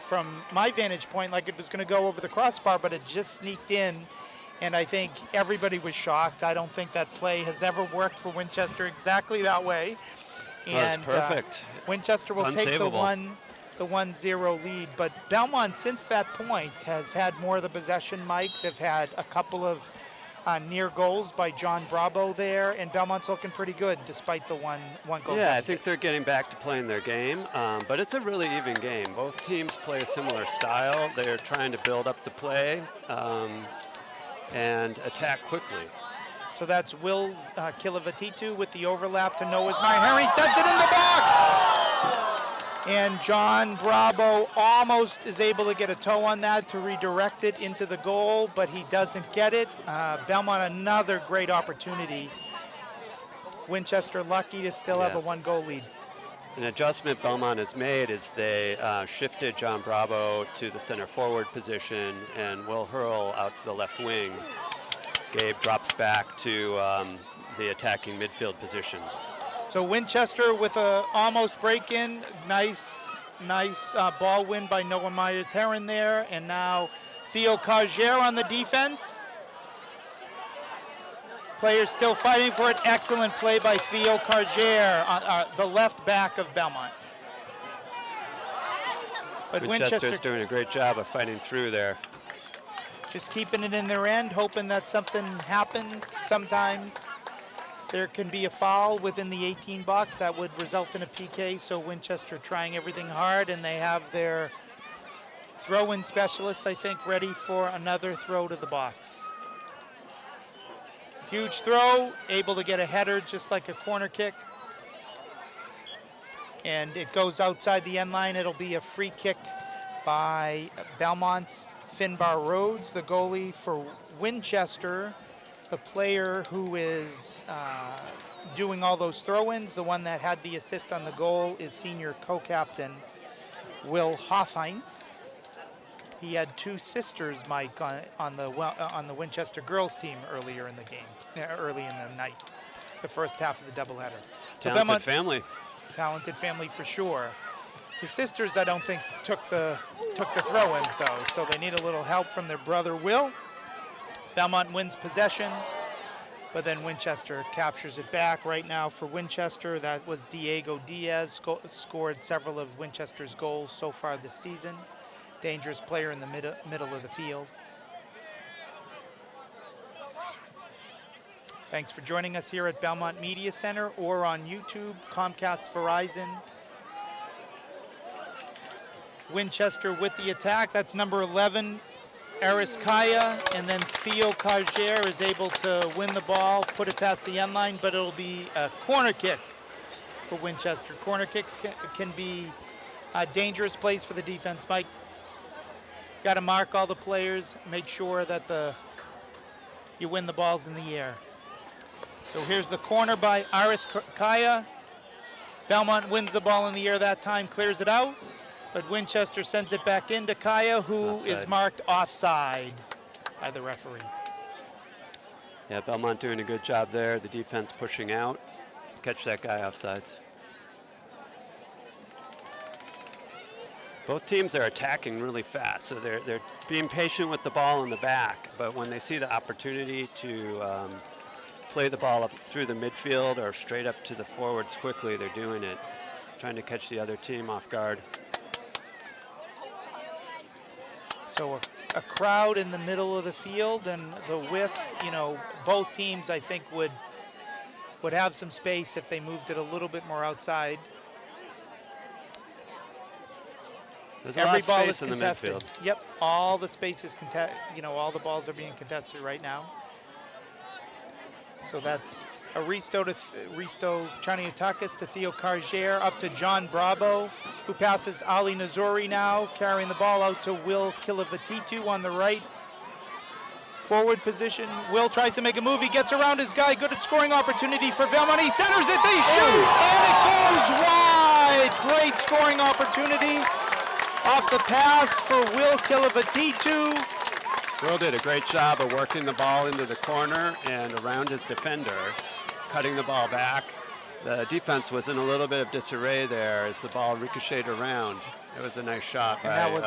from my vantage point, like it was going to go over the crossbar, but it just sneaked in. And I think everybody was shocked. I don't think that play has ever worked for Winchester exactly that way. And perfect. Winchester will take the 1-0 lead. But Belmont, since that point, has had more of the possession, Mike. They've had a couple of near goals by John Bravo there, and Belmont's looking pretty good despite the one goal. Yeah, I think they're getting back to playing their game, but it's a really even game. Both teams play a similar style. They're trying to build up the play and attack quickly. So that's Will Kilavatitu with the overlap to Noah's Meyer. He sets it in the box! And John Bravo almost is able to get a toe on that to redirect it into the goal, but he doesn't get it. Belmont, another great opportunity. Winchester lucky to still have a 1-goal lead. an adjustment Belmont has made is they shifted John Bravo to the center forward position and Will Hurl out to the left wing. Gabe drops back to the attacking midfield position. So Winchester with a almost break-in, nice ball win by Noah Myers-Heron there, and now Theo Cargier on the defense. Players still fighting for it. Excellent play by Theo Cargier, the left back of Belmont. But Winchester's doing a great job of fighting through there. Just keeping it in their end, hoping that something happens. Sometimes there can be a foul within the 18 box that would result in a PK, so Winchester trying everything hard, and they have their throw-in specialist, I think, ready for another throw to the box. Huge throw, able to get a header just like a corner kick. And it goes outside the end line. It'll be a free kick by Belmont's Finbar Rhodes, the goalie for Winchester. The player who is doing all those throw-ins, the one that had the assist on the goal, is senior co-captain Will Hoffheinz. He had two sisters, Mike, on the Winchester girls team earlier in the game, early in the night, the first half of the doubleheader. Talented family. Talented family for sure. His sisters, I don't think, took the throw-ins though, so they need a little help from their brother Will. Belmont wins possession, but then Winchester captures it back. Right now for Winchester, that was Diego Diaz, scored several of Winchester's goals so far this season. Dangerous player in the middle of the field. Thanks for joining us here at Belmont Media Center or on YouTube, Comcast, Verizon. Winchester with the attack. That's number 11, Aris Kaya, and then Theo Cargier is able to win the ball, put it past the end line, but it'll be a corner kick for Winchester. Corner kicks can be a dangerous place for the defense, Mike. Got to mark all the players, make sure that you win the balls in the air. So here's the corner by Aris Kaya. Belmont wins the ball in the air that time, clears it out, but Winchester sends it back into Kaya, who is marked offside by the referee. Yeah, Belmont doing a good job there. The defense pushing out, catch that guy offsides. Both teams are attacking really fast, so they're being patient with the ball in the back, but when they see the opportunity to play the ball up through the midfield or straight up to the forwards quickly, they're doing it, trying to catch the other team off guard. So a crowd in the middle of the field, and the width, both teams I think would have some space if they moved it a little bit more outside. There's a lot of space in the midfield. Yep, all the space is all the balls are being contested right now. So that's Aristo Chaniatakis to Theo Cargier, up to John Bravo, who passes Ali Nazori now, carrying the ball out to Will Kilavatitu on the right forward position. Will tries to make a move, he gets around his guy, good at scoring opportunity for Belmont, he centers it, they shoot, and it goes wide! Great scoring opportunity off the pass for Will Kilavatitu. Will did a great job of working the ball into the corner and around his defender, cutting the ball back. The defense was in a little bit of disarray there as the ball ricocheted around. It was a nice shot by that was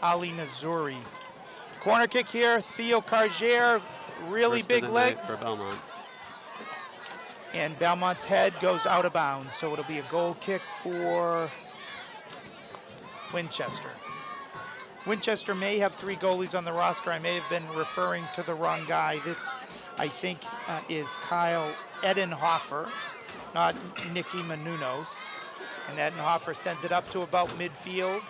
Ali Nazuri. Corner kick here, Theo Cargier, really First big of the leg. night for Belmont. And Belmont's head goes out of bounds, so it'll be a goal kick for Winchester. Winchester may have 3 goalies on the roster. I may have been referring to the wrong guy. This, I think, is Kyle Edenhofer, not Nicky Manunos. And Edenhofer sends it up to about midfield.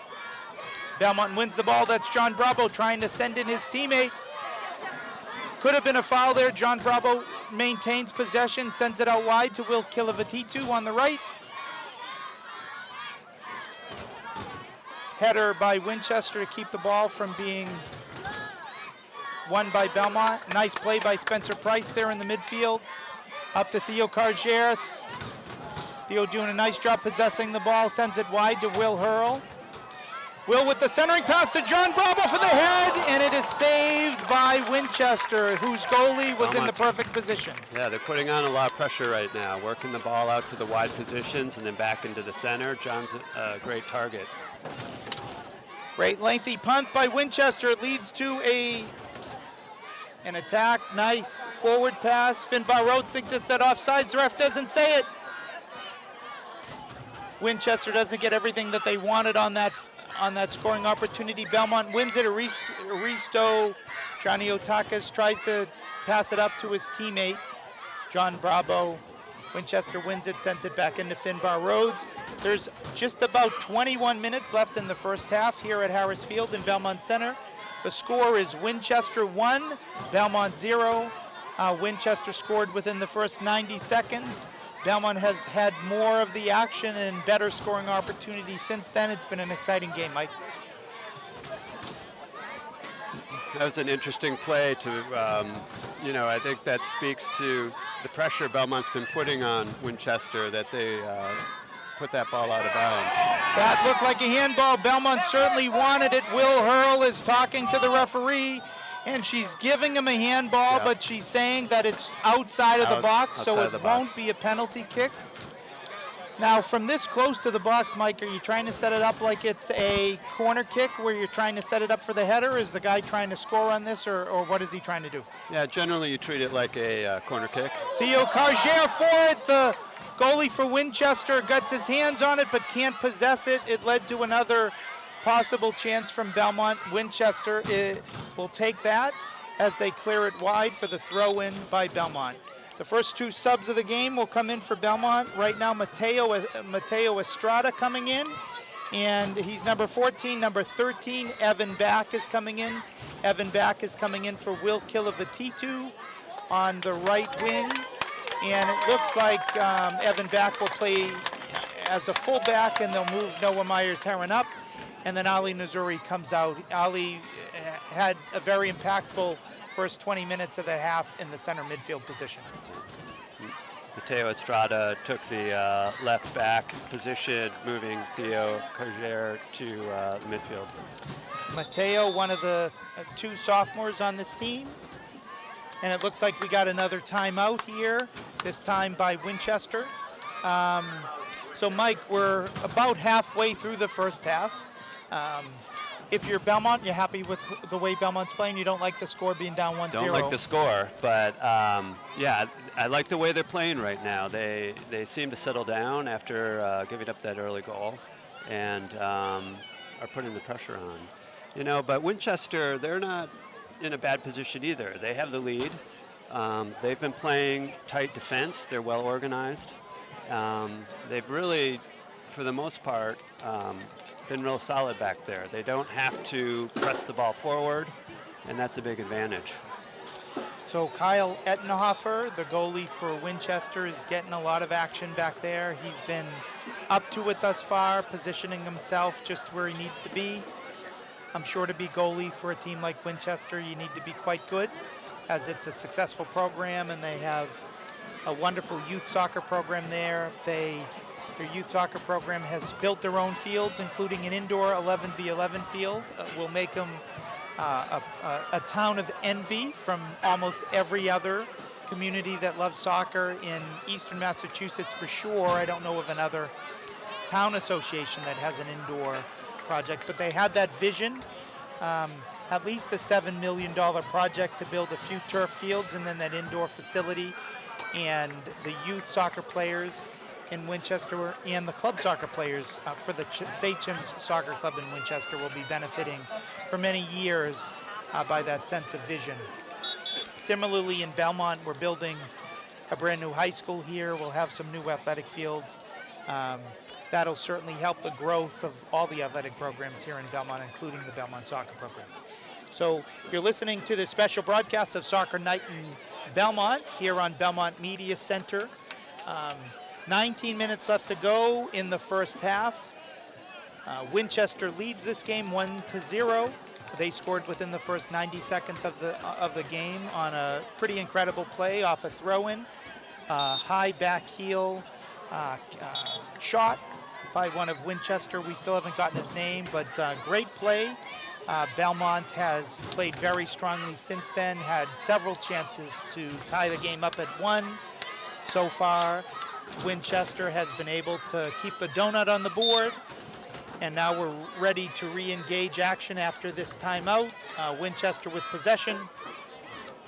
Belmont wins the ball. That's John Bravo trying to send in his teammate. Could have been a foul there. John Bravo maintains possession, sends it out wide to Will Kilavatitu on the right. Header by Winchester to keep the ball from being won by Belmont. Nice play by Spencer Price there in the midfield. Up to Theo Cargier. Theo doing a nice job possessing the ball, sends it wide to Will Hurl. Will with the centering pass to John Bravo for the head, and it is saved by Winchester, whose goalie was in the perfect position. Yeah, they're putting on a lot of pressure right now, working the ball out to the wide positions and then back into the center. John's a great target. Great lengthy punt by Winchester. It leads to an attack. Nice forward pass. Finbar Rhodes thinks it's at offsides. The ref doesn't say it. Winchester doesn't get everything that they wanted on that scoring opportunity. Belmont wins it. Aristo Traniotakis tries to pass it up to his teammate, John Bravo. Winchester wins it, sends it back into Finbar Rhodes. There's just about 21 minutes left in the first half here at Harris Field in Belmont Center. The score is Winchester 1, Belmont 0. Winchester scored within the first 90 seconds. Belmont has had more of the action and better scoring opportunities since then. It's been an exciting game, Mike. That was an interesting play to, I think that speaks to the pressure Belmont's been putting on Winchester, that they put that ball out of bounds. That looked like a handball. Belmont certainly wanted it. Will Hurl is talking to the referee, and she's giving him a handball, but she's saying that it's outside of the box, so it won't be a penalty kick. Now, from this close to the box, Mike, are you trying to set it up like it's a corner kick where you're trying to set it up for the header? Is the guy trying to score on this, or what is he trying to do? Yeah, generally you treat it like a corner kick. Theo Cargier for it. The goalie for Winchester gets his hands on it but can't possess it. It led to another possible chance from Belmont. Winchester will take that as they clear it wide for the throw-in by Belmont. The first two subs of the game will come in for Belmont. Right now, Mateo Estrada coming in, and he's number 14. Number 13, Evan Back is coming in. Evan Back is coming in for Will Kilavatitu on the right wing, and it looks like Evan Back will play as a fullback, and they'll move Noah Myers-Heron up, and then Ali Nazuri comes out. Ali had a very impactful first 20 minutes of the half in the center midfield position. Mateo Estrada took the left back position, moving Theo Cargier to the midfield. Mateo, one of the two sophomores on this team. And it looks like we got another timeout here, this time by Winchester. So Mike, we're about halfway through the first half. If you're Belmont, you're happy with the way Belmont's playing. You don't like the score being down 1-0. Don't like the score, but yeah, I like the way they're playing right now. They seem to settle down after giving up that early goal, and are putting the pressure on. But Winchester, they're not in a bad position either. They have the lead. They've been playing tight defense. They're well organized. They've really, for the most part, been real solid back there. They don't have to press the ball forward, and that's a big advantage. So Kyle Ettenhofer, the goalie for Winchester, is getting a lot of action back there. He's been up to it thus far, positioning himself just where he needs to be. I'm sure to be goalie for a team like Winchester, you need to be quite good, as it's a successful program, and they have a wonderful youth soccer program there. Their youth soccer program has built their own fields, including an indoor 11v11 field. Will make them a town of envy from almost every other community that loves soccer in eastern Massachusetts for sure. I don't know of another town association that has an indoor project, but they had that vision, at least a $7 million project to build a few turf fields and then that indoor facility. And the youth soccer players in Winchester and the club soccer players for the Sachems Soccer Club in Winchester will be benefiting for many years by that sense of vision. Similarly in Belmont, we're building a brand new high school here. We'll have some new athletic fields. That'll certainly help the growth of all the athletic programs here in Belmont, including the Belmont soccer program. So you're listening to this special broadcast of Soccer Night in Belmont here on Belmont Media Center. 19 minutes left to go in the first half. Winchester leads this game 1-0. They scored within the first 90 seconds of the game on a pretty incredible play off a throw-in. High back heel shot by one of Winchester. We still haven't gotten his name, but great play. Belmont has played very strongly since then, had several chances to tie the game up at 1. So far, Winchester has been able to keep the donut on the board, and now we're ready to re-engage action after this timeout. Winchester with possession.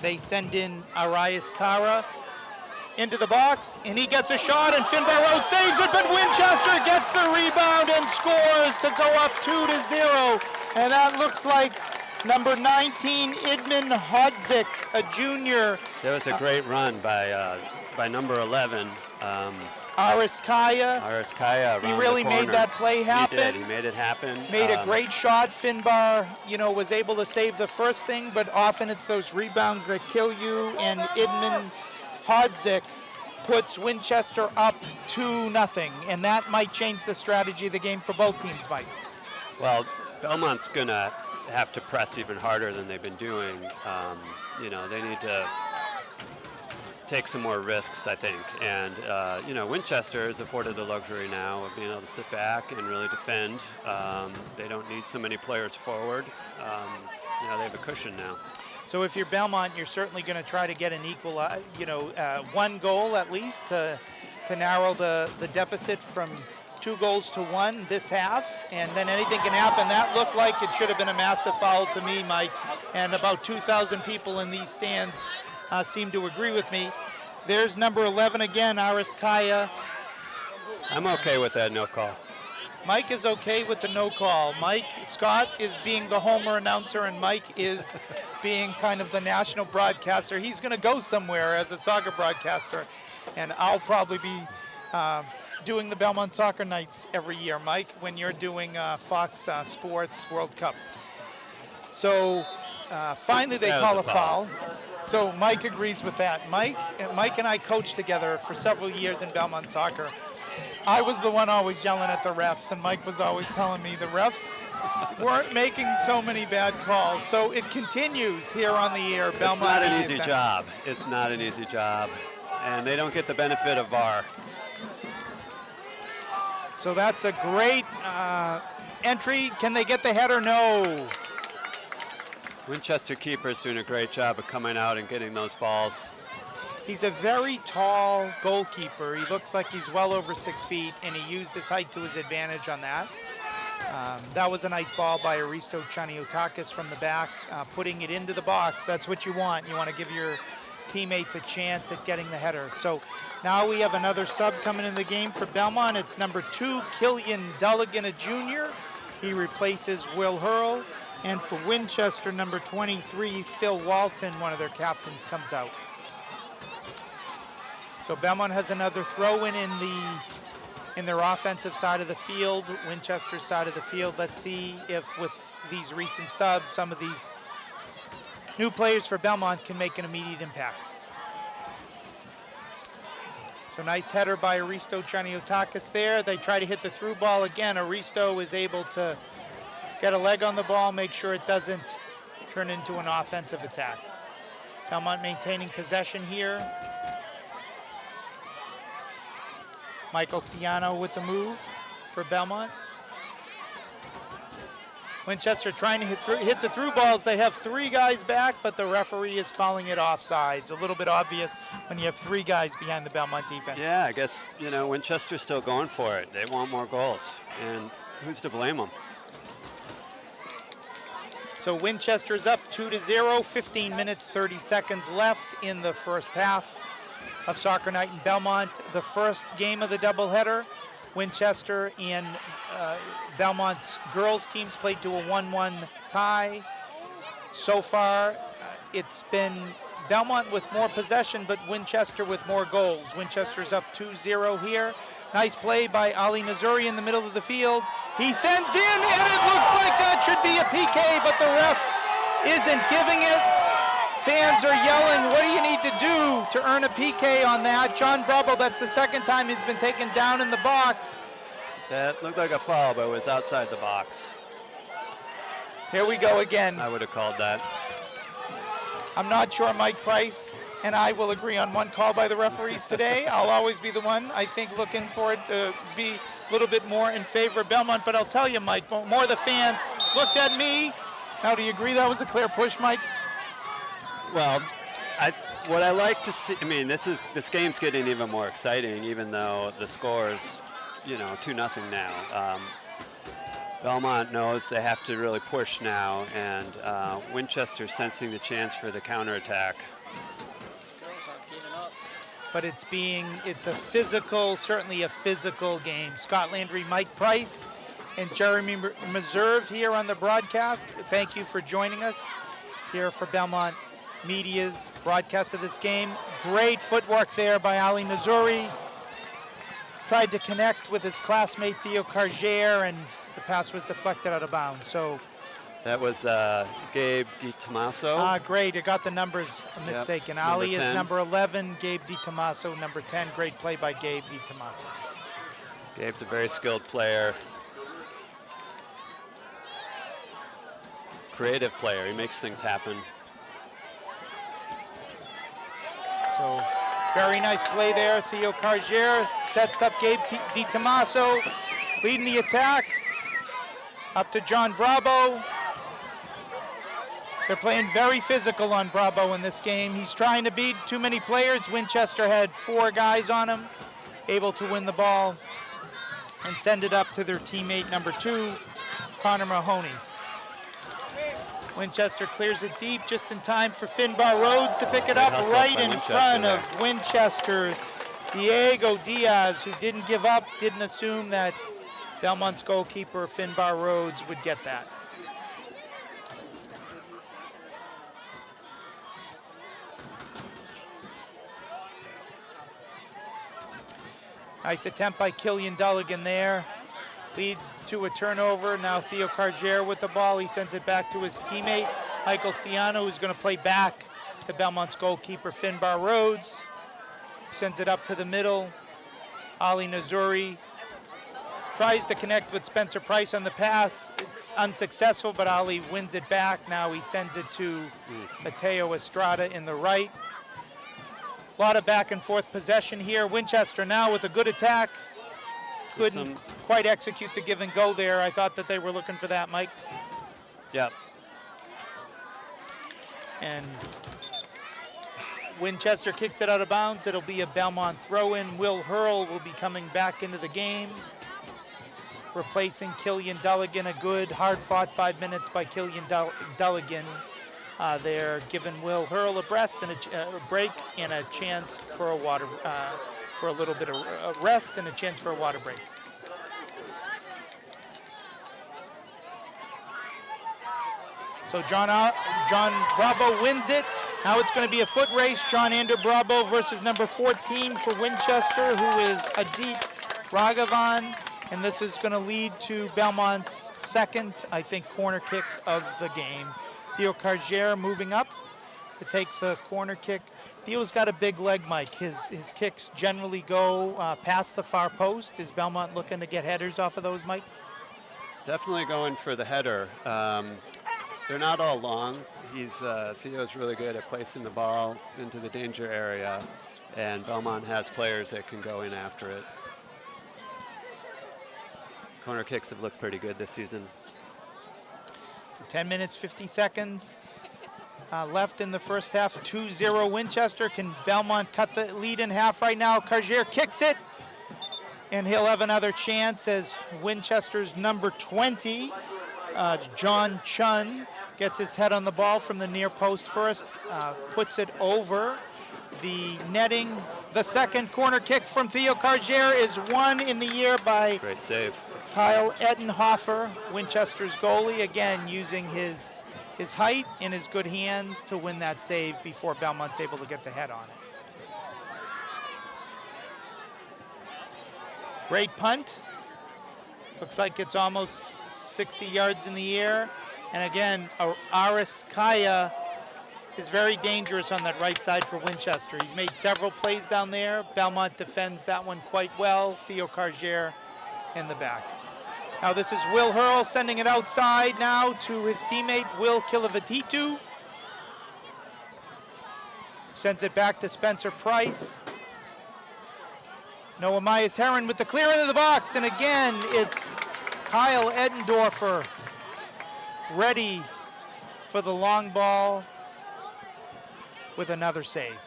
They send in Arias Kara into the box, and he gets a shot, and Finbar Road saves it, but Winchester gets the rebound and scores to go up 2-0. And that looks like number 19, Idman Hodzik, a junior. There was a great run by number 11. Ariskaya. Ariskaya. He really made that play happen. He did. He made it happen. Made a great shot. Finbar, was able to save the first thing, but often it's those rebounds that kill you. And Idman Hodzik puts Winchester up 2-0, and that might change the strategy of the game for both teams, Mike. Well, Belmont's going to have to press even harder than they've been doing. They need to take some more risks, I think. And, Winchester is afforded the luxury now of being able to sit back and really defend. They don't need so many players forward. They have a cushion now. So if you're Belmont, you're certainly going to try to get an equal, one goal at least to narrow the deficit from 2 goals to 1 this half, and then anything can happen. That looked like it should have been a massive foul to me, Mike, and about 2,000 people in these stands seem to agree with me. There's number 11 again, Ariskaya. I'm okay with that no call. Mike is okay with the no call. Scott is being the homer announcer, and Mike is being kind of the national broadcaster. He's going to go somewhere as a soccer broadcaster, and I'll probably be doing the Belmont Soccer Nights every year, Mike, when you're doing Fox Sports World Cup. So finally they call a foul. So Mike agrees with that. Mike and I coached together for several years in Belmont Soccer. I was the one always yelling at the refs, and Mike was always telling me the refs weren't making so many bad calls. So it continues here on the air. Belmont. It's not an easy job. It's not an easy job. And they don't get the benefit of VAR. So that's a great entry. Can they get the header? No. Winchester keeper's doing a great job of coming out and getting those balls. He's a very tall goalkeeper. He looks like he's well over 6 feet, and he used his height to his advantage on that. That was a nice ball by Aristo Chaniotakis from the back, putting it into the box. That's what you want. You want to give your teammates a chance at getting the header. So now we have another sub coming in the game for Belmont. It's number 2, Killian Dulligan, a junior. He replaces Will Hurl. And for Winchester, number 23, Phil Walton, one of their captains, comes out. So Belmont has another throw-in in their offensive side of the field, Winchester's side of the field. Let's see if with these recent subs, some of these new players for Belmont can make an immediate impact. So nice header by Aristo Chaniotakis there. They try to hit the through ball again. Aristo is able to get a leg on the ball, make sure it doesn't turn into an offensive attack. Belmont maintaining possession here. Michael Ciano with the move for Belmont. Winchester trying to hit the through balls. They have 3 guys back, but the referee is calling it offsides. A little bit obvious when you have 3 guys behind the Belmont defense. Yeah, I guess, Winchester's still going for it. They want more goals, and who's to blame them? So Winchester's up 2-0, 15 minutes, 30 seconds left in the first half of Soccer Night in Belmont. The first game of the doubleheader, Winchester and Belmont's girls teams played to a 1-1 tie. So far, it's been Belmont with more possession, but Winchester with more goals. Winchester's up 2-0 here. Nice play by Ali Nazuri in the middle of the field. He sends in, and it looks like that should be a PK, but the ref isn't giving it. Fans are yelling, what do you need to do to earn a PK on that? John Brubble, that's the second time he's been taken down in the box. That looked like a foul, but it was outside the box. Here we go again. I would have called that. I'm not sure, Mike Price. and I will agree on one call by the referees today. I'll always be the one, I think, looking for it to be a little bit more in favor of Belmont. But I'll tell you, Mike, more of the fans looked at me. Now, do you agree that was a clear push, Mike? Well, what I like to see, I mean, this game's getting even more exciting, even though the score is, 2-0 now. Belmont knows they have to really push now, and Winchester sensing the chance for the counterattack. These girls aren't giving up. But it's a physical, certainly a physical game. Scot Landry, Mike Price, and Jeremy Meserve here on the broadcast. Thank you for joining us here for Belmont Media's broadcast of this game. Great footwork there by Ali Nazuri. Tried to connect with his classmate Theo Cargier, and the pass was deflected out of bounds. So That was Gabe DiTomaso. Great, you got the numbers mistaken. Yep. Ali is 10. number 11, Gabe DiTomaso number 10. Great play by Gabe DiTomaso. Gabe's a very skilled player. Creative player, he makes things happen. So very nice play there. Theo Cargier sets up Gabe DiTomaso, leading the attack. Up to John Bravo. They're playing very physical on Bravo in this game. He's trying to beat too many players. Winchester had 4 guys on him, able to win the ball and send it up to their teammate number 2, Connor Mahoney. Winchester clears it deep just in time for Finbar Rhodes to pick it up right in front of Winchester. Diego Diaz, who didn't give up, didn't assume that Belmont's goalkeeper Finbar Rhodes would get that. Nice attempt by Killian Dulligan there. Leads to a turnover. Now Theo Cargier with the ball. He sends it back to his teammate, Michael Ciano, who's going to play back to Belmont's goalkeeper, Finbar Rhodes. Sends it up to the middle. Ali Nazuri tries to connect with Spencer Price on the pass. Unsuccessful, but Ali wins it back. Now he sends it to Mateo Estrada in the right. A lot of back and forth possession here. Winchester now with a good attack. Couldn't quite execute the give and go there. I thought that they were looking for that, Mike. Yep. And Winchester kicks it out of bounds. It'll be a Belmont throw-in. Will Hurl will be coming back into the game, replacing Killian Dulligan. A good, hard-fought 5 minutes by Killian Dulligan. They're giving Will Hurl a break and a chance for a water, for a little bit of rest and a chance for a water break. So John Bravo wins it. Now it's going to be a foot race. John Ander Bravo versus number 14 for Winchester, who is Adit Raghavan. And this is going to lead to Belmont's second, I think, corner kick of the game. Theo Cargier moving up to take the corner kick. Theo's got a big leg, Mike. His kicks generally go past the far post. Is Belmont looking to get headers off of those, Mike? Definitely going for the header. They're not all long. Theo's really good at placing the ball into the danger area, and Belmont has players that can go in after it. Corner kicks have looked pretty good this season. 10 minutes, 50 seconds left in the first half. 2-0 Winchester. Can Belmont cut the lead in half right now? Cargier kicks it, and he'll have another chance as Winchester's number 20, John Chun, gets his head on the ball from the near post first, puts it over the netting. The second corner kick from Theo Cargier is won in the year by Great save. Kyle Ettenhofer, Winchester's goalie, again using his height and his good hands to win that save before Belmont's able to get the head on it. Great punt. Looks like it's almost 60 yards in the air. And again, Aris Kaya is very dangerous on that right side for Winchester. He's made several plays down there. Belmont defends that one quite well. Theo Cargier in the back. Now this is Will Hurl sending it outside now to his teammate Will Kilavatitu. Sends it back to Spencer Price. Noah Myers-Herron with the clear into the box, and again, it's Kyle Eddendorfer ready for the long ball with another save.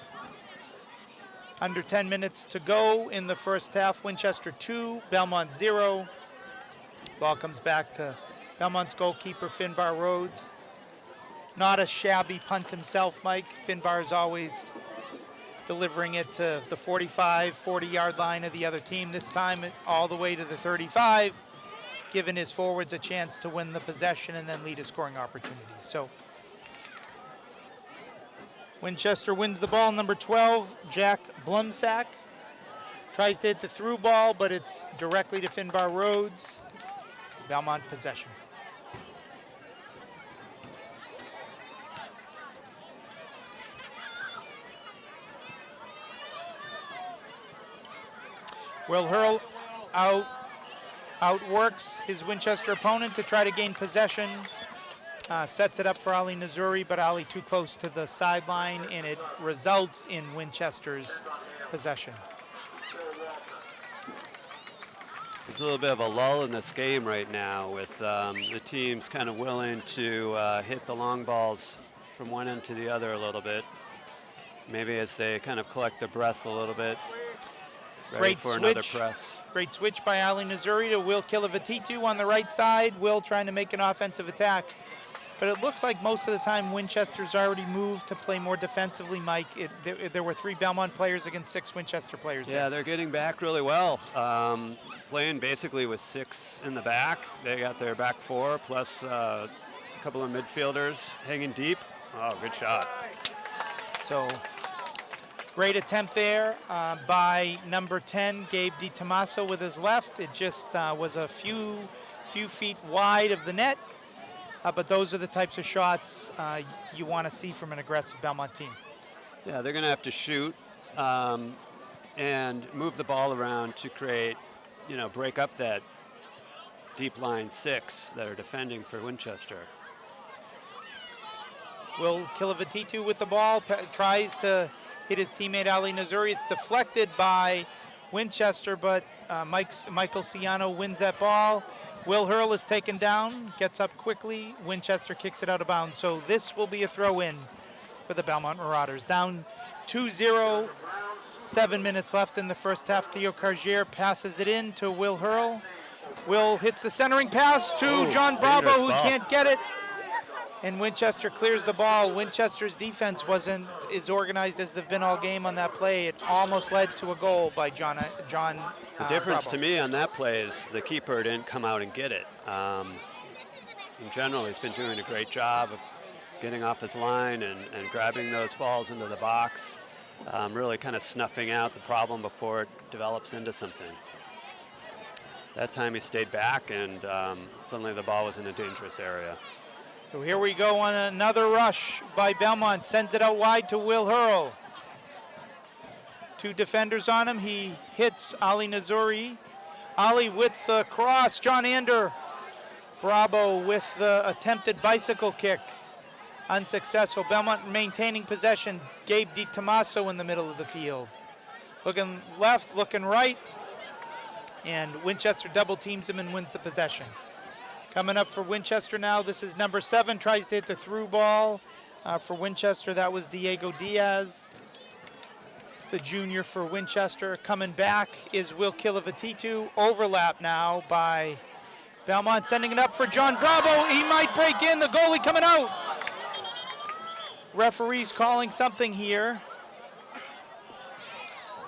Under 10 minutes to go in the first half. Winchester 2, Belmont 0. Ball comes back to Belmont's goalkeeper, Finbar Rhodes. Not a shabby punt himself, Mike. Finbar is always delivering it to the 45, 40-yard line of the other team. This time all the way to the 35, giving his forwards a chance to win the possession and then lead a scoring opportunity. So Winchester wins the ball. Number 12, Jack Blumsack. Tries to hit the through ball, but it's directly to Finbar Rhodes. Belmont possession. Will Hurl outworks his Winchester opponent to try to gain possession. Sets it up for Ali Nazuri, but Ali too close to the sideline, and it results in Winchester's possession. There's a little bit of a lull in this game right now with the teams kind of willing to hit the long balls from one end to the other a little bit. Maybe as they kind of collect their breath a little bit. Ready for another press. Great switch by Ali Nazuri to Will Kilovatitu on the right side. Will trying to make an offensive attack. But it looks like most of the time Winchester's already moved to play more defensively, Mike. There were 3 Belmont players against 6 Winchester players. Yeah, they're getting back really well. Playing basically with 6 in the back. They got their back 4 plus a couple of midfielders hanging deep. Oh, good shot. So great attempt there by number 10, Gabe DiTomaso with his left. It just was a few feet wide of the net. But those are the types of shots you want to see from an aggressive Belmont team. Yeah, they're going to have to shoot and move the ball around to create, break up that deep line 6 that are defending for Winchester. Will Kilovatitu with the ball, tries to hit his teammate Ali Nazuri. It's deflected by Winchester, but Michael Ciano wins that ball. Will Hurl is taken down, gets up quickly. Winchester kicks it out of bounds. So this will be a throw-in for the Belmont Marauders. Down 2-0, 7 minutes left in the first half. Theo Cargier passes it in to Will Hurl. Will hits the centering pass to John Bravo, who can't get it. And Winchester clears the ball. Winchester's defense wasn't as organized as they've been all game on that play. It almost led to a goal by John The difference Bravo. to me on that play is the keeper didn't come out and get it. In general, he's been doing a great job of getting off his line and grabbing those balls into the box, really kind of snuffing out the problem before it develops into something. That time he stayed back, and suddenly the ball was in a dangerous area. So here we go on another rush by Belmont. Sends it out wide to Will Hurl. 2 defenders on him. He hits Ali Nazuri. Ali with the cross. John Bravo with the attempted bicycle kick. Unsuccessful. Belmont maintaining possession. Gabe DiTomaso in the middle of the field. Looking left, looking right. And Winchester double teams him and wins the possession. Coming up for Winchester now, this is number 7, tries to hit the through ball. For Winchester, that was Diego Diaz, the junior for Winchester. Coming back is Will Kilovatitu. Overlap now by Belmont, sending it up for John Bravo. He might break in, the goalie coming out. Referees calling something here.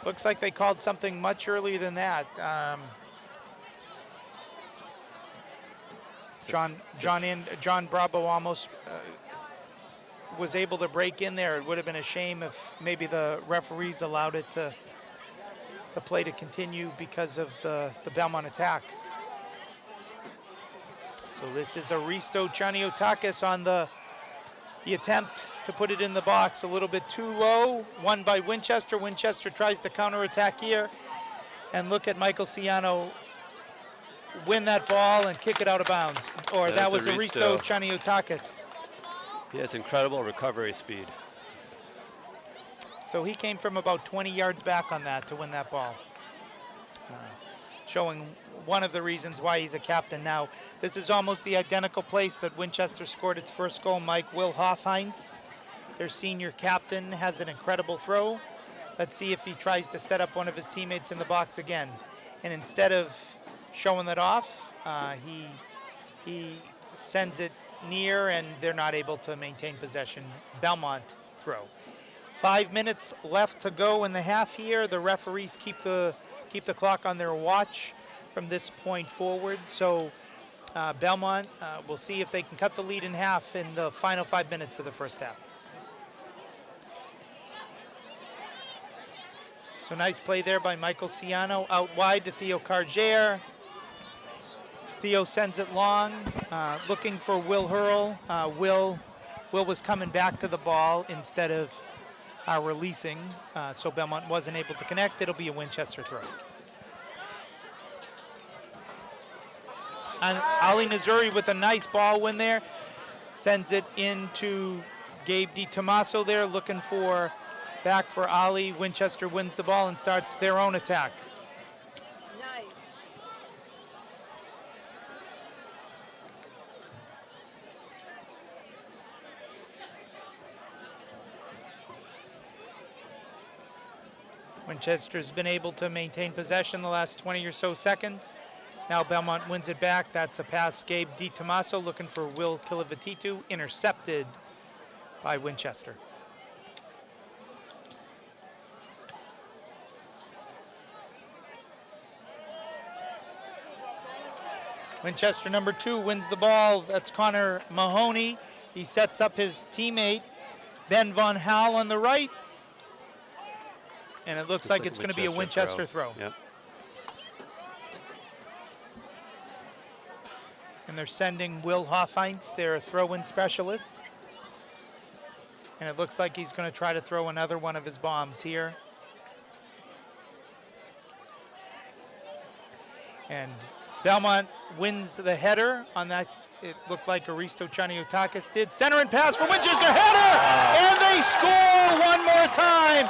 Looks like they called something much earlier than that. John Bravo almost was able to break in there. It would have been a shame if maybe the referees allowed it the play to continue because of the Belmont attack. So this is Aristo Chaniotakis on the attempt to put it in the box. A little bit too low, won by Winchester. Winchester tries to counterattack here. And look at Michael Ciano win that ball and kick it out of bounds. Or that was Aristo Chaniotakis. He has incredible recovery speed. So he came from about 20 yards back on that to win that ball. Showing one of the reasons why he's a captain now. This is almost the identical place that Winchester scored its first goal. Mike Will Hofheinz, their senior captain, has an incredible throw. Let's see if he tries to set up one of his teammates in the box again. And instead of showing it off, he sends it near, and they're not able to maintain possession. Belmont throw. 5 minutes left to go in the half here. The referees keep the clock on their watch from this point forward. So Belmont will see if they can cut the lead in half in the final 5 minutes of the first half. So nice play there by Michael Ciano, out wide to Theo Cargier. Theo sends it long, looking for Will Hurl. Will was coming back to the ball instead of releasing, so Belmont wasn't able to connect. It'll be a Winchester throw. And Ali Nazuri with a nice ball win there, sends it into Gabe DiTomaso there, looking for back for Ali. Winchester wins the ball and starts their own attack. Nice. Winchester's been able to maintain possession the last 20 or so seconds. Now Belmont wins it back. That's a pass. Gabe DiTomaso looking for Will Kilavatitu, intercepted by Winchester. Winchester number 2 wins the ball. That's Connor Mahoney. He sets up his teammate, Ben Von Hal, on the right. And it looks like it's going to be a Winchester throw. Yep. And they're sending Will Hofheinz, their throw-in specialist. And it looks like he's going to try to throw another one of his bombs here. And Belmont wins the header on that. It looked like Aristo Chaniotakis did. Center and pass for Winchester, header! And they score one more time.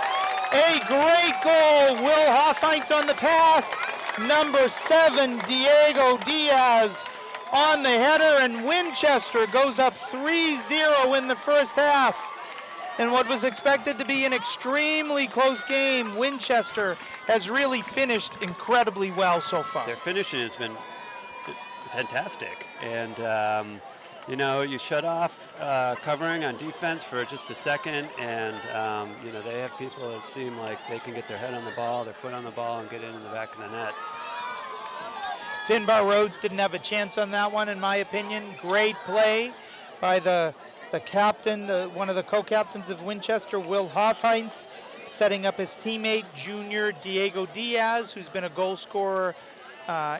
A great goal. Will Hofheinz on the pass. Number 7, Diego Diaz on the header, and Winchester goes up 3-0 in the first half. In what was expected to be an extremely close game, Winchester has really finished incredibly well so far. Their finishing has been fantastic. And, you know, you shut off covering on defense for just a second, and, you know, they have people that seem like they can get their head on the ball, their foot on the ball, and get it in the back of the net. Finbar Rhodes didn't have a chance on that one, in my opinion. Great play by the captain, one of the co-captains of Winchester, Will Hofheinz, setting up his teammate, junior Diego Diaz, who's been a goal scorer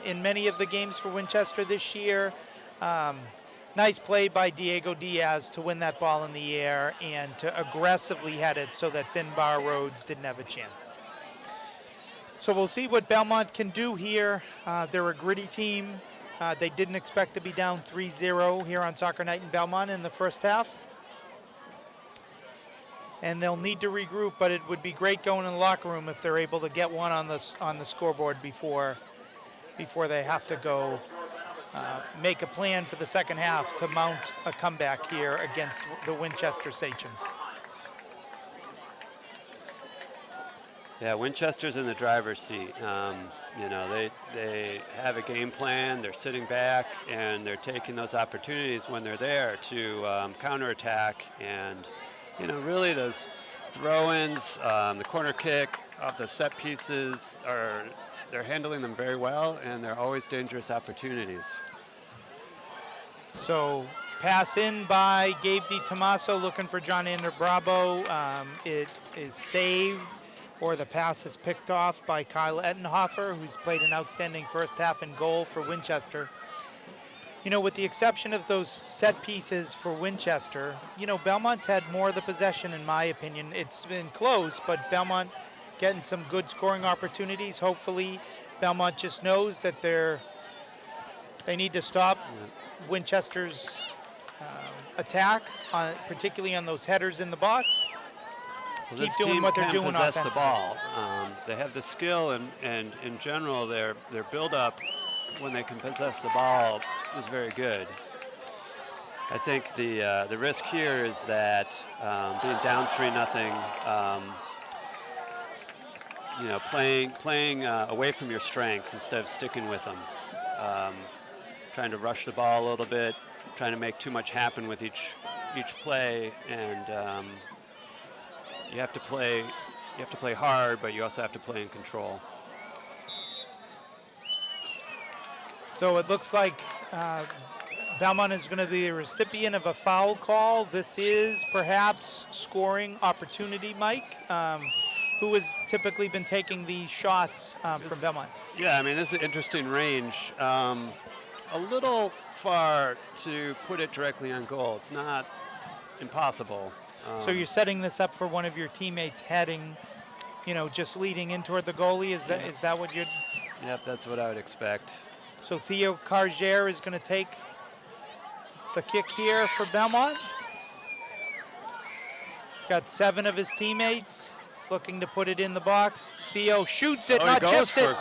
in many of the games for Winchester this year. Nice play by Diego Diaz to win that ball in the air and to aggressively head it so that Finbar Rhodes didn't have a chance. So we'll see what Belmont can do here. They're a gritty team. They didn't expect to be down 3-0 here on Soccer Night in Belmont in the first half. And they'll need to regroup, but it would be great going in the locker room if they're able to get one on the scoreboard before they have to go make a plan for the second half to mount a comeback here against the Winchester Sachems. Yeah, Winchester's in the driver's seat. You know, they have a game plan. They're sitting back, and they're taking those opportunities when they're there to counterattack. And, you know, really those throw-ins, the corner kick, off the set pieces, they're handling them very well, and they're always dangerous opportunities. So pass in by Gabe DiTomaso looking for John Ander Bravo. It is saved, or the pass is picked off by Kyle Ettenhofer, who's played an outstanding first half in goal for Winchester. You know, with the exception of those set pieces for Winchester, you know, Belmont's had more of the possession, in my opinion. It's been close, but Belmont getting some good scoring opportunities. Hopefully, Belmont just knows that they need to stop Winchester's attack, particularly on those headers in the box. Well, keep this doing team what they're can doing possess the offensively. ball. They have the skill, and in general, their build-up when they can possess the ball is very good. I think the risk here is that being down 3-0, you know, playing away from your strengths instead of sticking with them, trying to rush the ball a little bit, trying to make too much happen with each play, and you have to play hard, but you also have to play in control. So it looks like Belmont is going to be the recipient of a foul call. This is perhaps scoring opportunity, Mike. Who has typically been taking these shots from Belmont? Yeah, I mean, this is an interesting range. A little far to put it directly on goal. It's not impossible. So you're setting this up for one of your teammates heading, you know, just leading in toward the goalie? Is that what you'd... Yep, that's what I would expect. So Theo Cargier is going to take the kick here for Belmont. He's got 7 of his teammates looking to put it in the box. Theo shoots it, not chips it.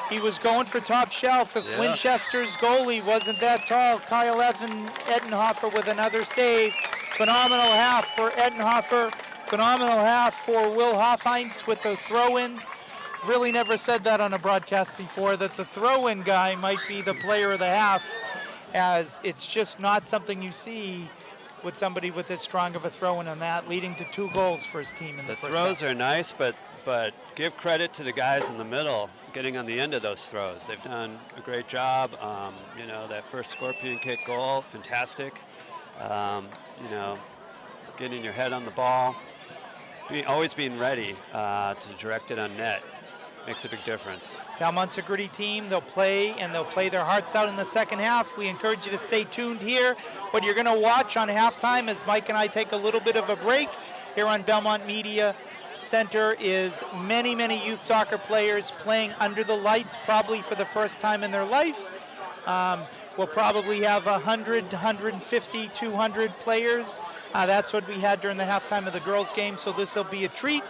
He was going for top shelf. If Winchester's goalie wasn't that tall, Kyle Edenhofer with another save. Phenomenal half for Edenhofer. Phenomenal half for Will Hoffheinz with the throw-ins. Really never said that on a broadcast before, that the throw-in guy might be the player of the half, as it's just not something you see with somebody with as strong of a throw-in on that, leading to 2 goals for his team in the first throws half. are nice, but give credit to the guys in the middle getting on the end of those throws. They've done a great job. You know, that first scorpion kick goal, fantastic. You know, getting your head on the ball, always being ready to direct it on net makes a big difference. Belmont's a gritty team. They'll play, and they'll play their hearts out in the second half. We encourage you to stay tuned here. What you're going to watch on halftime as Mike and I take a little bit of a break here on Belmont Media Center is many, many youth soccer players playing under the lights, probably for the first time in their life. We'll probably have 100, 150, 200 players. That's what we had during the halftime of the girls' game, so this will be a treat.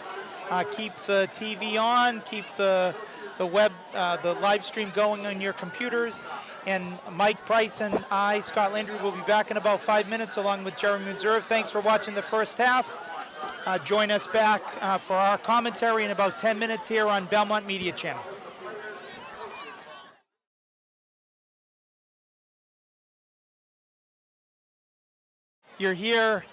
Keep the TV on, keep the web, the live stream going on your computers. And Mike Price and I, Scot Landry, will be back in about 5 minutes along with Jeremy Reserve. Thanks for watching the first half. Join us back for our commentary in about 10 minutes here on Belmont Media Channel. You're here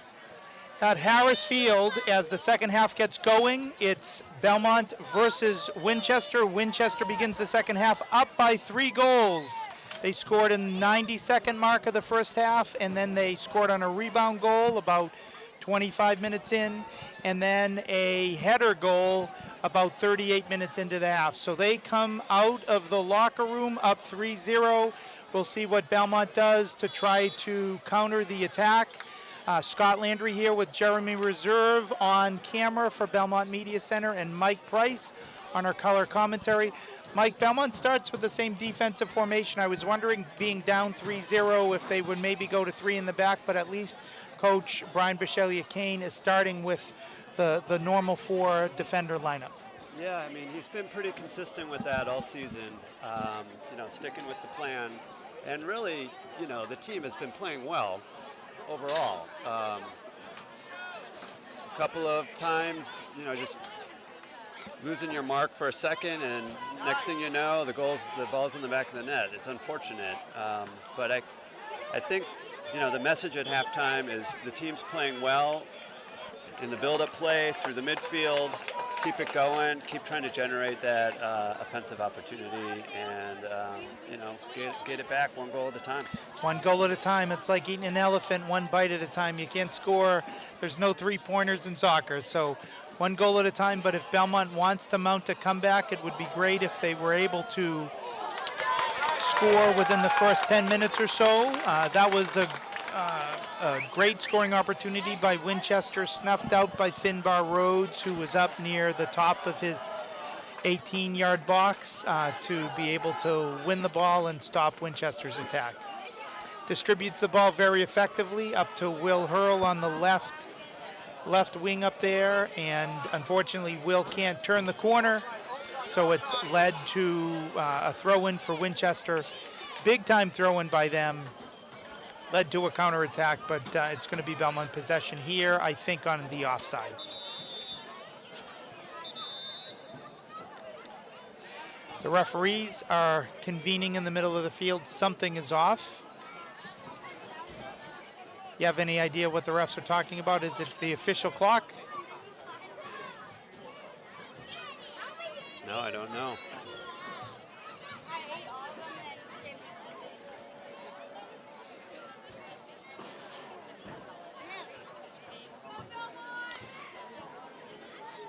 at Harris Field as the second half gets going. It's Belmont versus Winchester. Winchester begins the second half up by 3 goals. They scored in the 92nd mark of the first half, and then they scored on a rebound goal about 25 minutes in, and then a header goal about 38 minutes into the half. So they come out of the locker room up 3-0. We'll see what Belmont does to try to counter the attack. Scot Landry here with Jeremy Reserve on camera for Belmont Media Center, and Mike Price on our color commentary. Mike, Belmont starts with the same defensive formation. I was wondering, being down 3-0, if they would maybe go to 3 in the back, but at least Coach Brian Bichelia-Kane is starting with the normal 4 defender lineup. Yeah, I mean, he's been pretty consistent with that all season, you know, sticking with the plan. And really, you know, the team has been playing well overall. A couple of times, you know, just losing your mark for a second, and next thing you know, the ball's in the back of the net. It's unfortunate, but I think, you know, the message at halftime is the team's playing well in the build-up play through the midfield. Keep it going. Keep trying to generate that offensive opportunity, and you know, get it back 1 goal at a time. 1 goal at a time. It's like eating an elephant 1 bite at a time. You can't score. There's no 3-pointers in soccer. So 1 goal at a time. But if Belmont wants to mount a comeback, it would be great if they were able to score within the first 10 minutes or so. That was a great scoring opportunity by Winchester, snuffed out by Finbar Rhodes, who was up near the top of his 18-yard box to be able to win the ball and stop Winchester's attack. Distributes the ball very effectively up to Will Hurl on the left left wing up there, and unfortunately Will can't turn the corner, so it's led to a throw-in for Winchester. Big time throw-in by them, led to a counterattack, but it's going to be Belmont possession here, I think on the offside. The referees are convening in the middle of the field. Something is off. You have any idea what the refs are talking about? Is it the official clock? No, I don't know.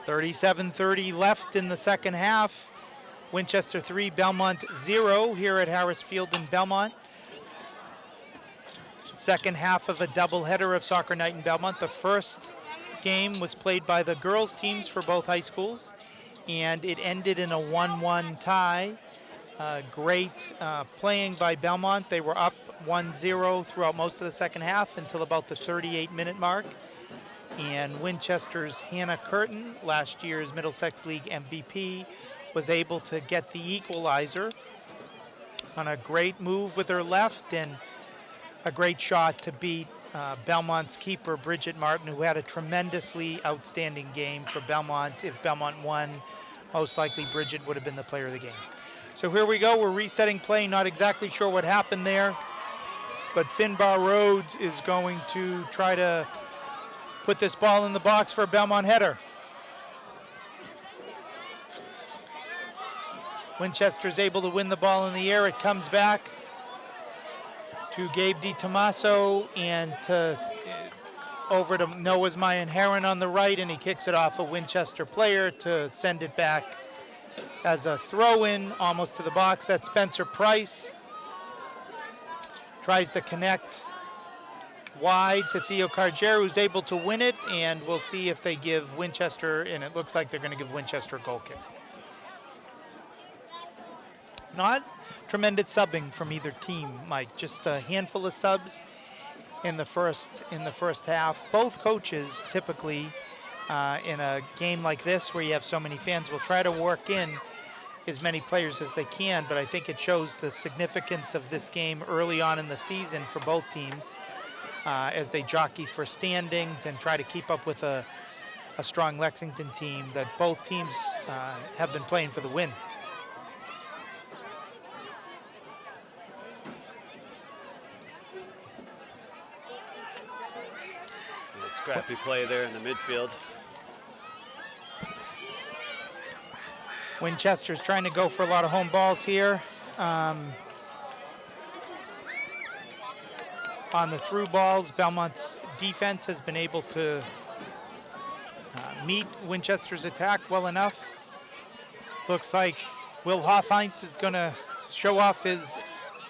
.37:30 left in the second half. Winchester 3, Belmont 0 here at Harris Field in Belmont. Second half of a doubleheader of Soccer Night in Belmont. The first game was played by the girls teams for both high schools, and it ended in a 1-1 tie. Great playing by Belmont. They were up 1-0 throughout most of the second half until about the 38-minute mark. And Winchester's Hannah Curtin, last year's Middlesex League MVP, was able to get the equalizer on a great move with her left and a great shot to beat Belmont's keeper, Bridget Martin, who had a tremendously outstanding game for Belmont. If Belmont won, most likely Bridget would have been the player of the game. So here we go, we're resetting play, not exactly sure what happened there, but Finbar Rhodes is going to try to put this ball in the box for a Belmont header. Winchester's able to win the ball in the air. It comes back to Gabe DiTomaso and over to Noah's Mayan Heron on the right, and he kicks it off a Winchester player to send it back as a throw-in almost to the box. That's Spencer Price. Tries to connect wide to Theo Cargier, who's able to win it, and we'll see if they give Winchester, and it looks like they're going to give Winchester a goal kick. Not tremendous subbing from either team, Mike. Just a handful of subs in the first half. Both coaches typically in a game like this where you have so many fans will try to work in as many players as they can, but I think it shows the significance of this game early on in the season for both teams as they jockey for standings and try to keep up with a strong Lexington team that both teams have been playing for the win. Scrappy play there in the midfield. Winchester's trying to go for a lot of home balls here. On the through balls, Belmont's defense has been able to meet Winchester's attack well enough. Looks like Will Hoffheinz is going to show off his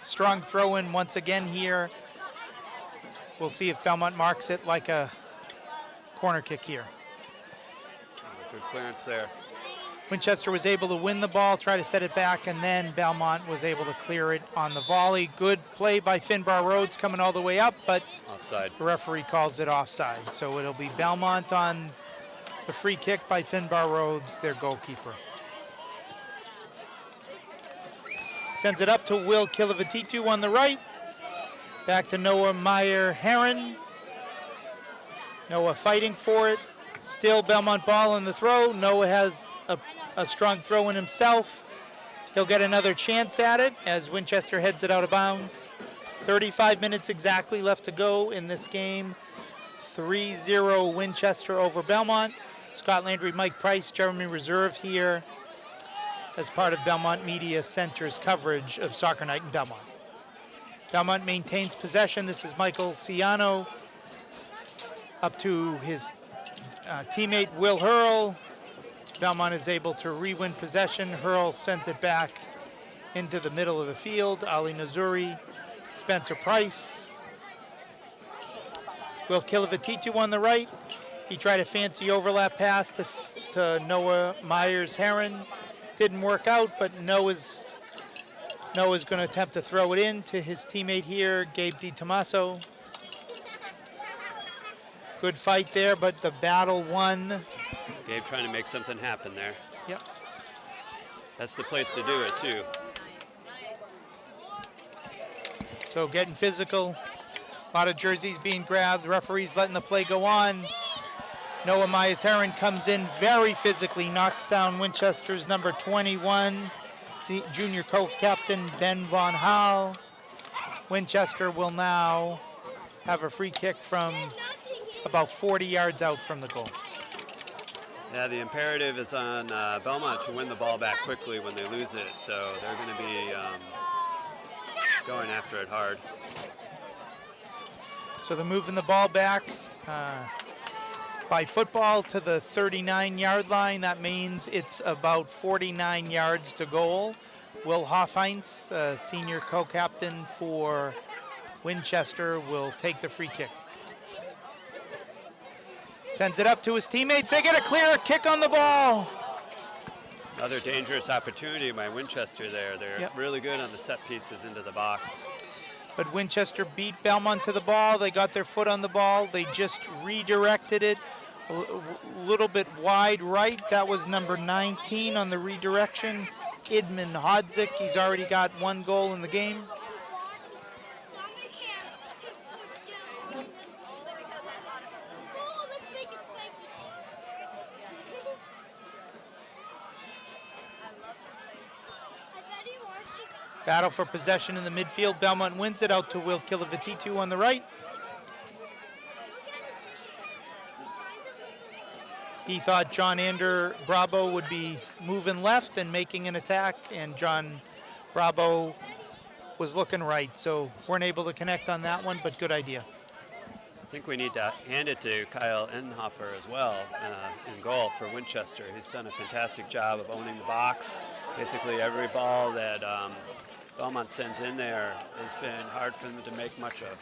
strong throw-in once again here. We'll see if Belmont marks it like a corner kick here. Good clearance there. Winchester was able to win the ball, try to set it back, and then Belmont was able to clear it on the volley. Good play by Finbar Rhodes coming all the way up, but offside. The referee calls it offside. So it'll be Belmont on the free kick by Finbar Rhodes, their goalkeeper. Sends it up to Will Kilovatitu on the right. Back to Noah Meyer-Heron. Noah fighting for it. Still Belmont ball on the throw. Noah has a strong throw in himself. He'll get another chance at it as Winchester heads it out of bounds. 35 minutes exactly left to go in this game. 3-0 Winchester over Belmont. Scot Landry, Mike Price, Jeremy Reserve here as part of Belmont Media Center's coverage of Soccer Night in Belmont. Belmont maintains possession. This is Michael Ciano up to his teammate Will Hurl. Belmont is able to re-win possession. Hurl sends it back into the middle of the field. Ali Nazuri, Spencer Price. Will Kilovatitu on the right. He tried a fancy overlap pass to Noah Myers-Heron. Didn't work out, but Noah's going to attempt to throw it in to his teammate here, Gabe DiTomaso. Good fight there, but the battle won. Gabe trying to make something happen there. Yep. That's the place to do it, too. So getting physical. A lot of jerseys being grabbed. Referees letting the play go on. Noah Myers-Heron comes in very physically, knocks down Winchester's number 21, junior co-captain Ben Von Hal. Winchester will now have a free kick from about 40 yards out from the goal. Yeah, the imperative is on Belmont to win the ball back quickly when they lose it, so they're going to be going after it hard. So they're moving the ball back by football to the 39-yard line. That means it's about 49 yards to goal. Will Hofheinz, the senior co-captain for Winchester, will take the free kick. Sends it up to his teammates. They get a clear kick on the ball. Another dangerous opportunity by Winchester there. They're really good on the set pieces into the box. But Winchester beat Belmont to the ball. They got their foot on the ball. They just redirected it a little bit wide right. That was number 19 on the redirection. Idman Hodzik. He's already got 1 goal in the game. Battle for possession in the midfield. Belmont wins it out to Will Kilovatitu on the right. He thought John Ander Bravo would be moving left and making an attack, and John Bravo was looking right, so weren't able to connect on that one, but good idea. I think we need to hand it to Kyle Enhofer as well in goal for Winchester. He's done a fantastic job of owning the box. Basically every ball that Belmont sends in there has been hard for them to make much of.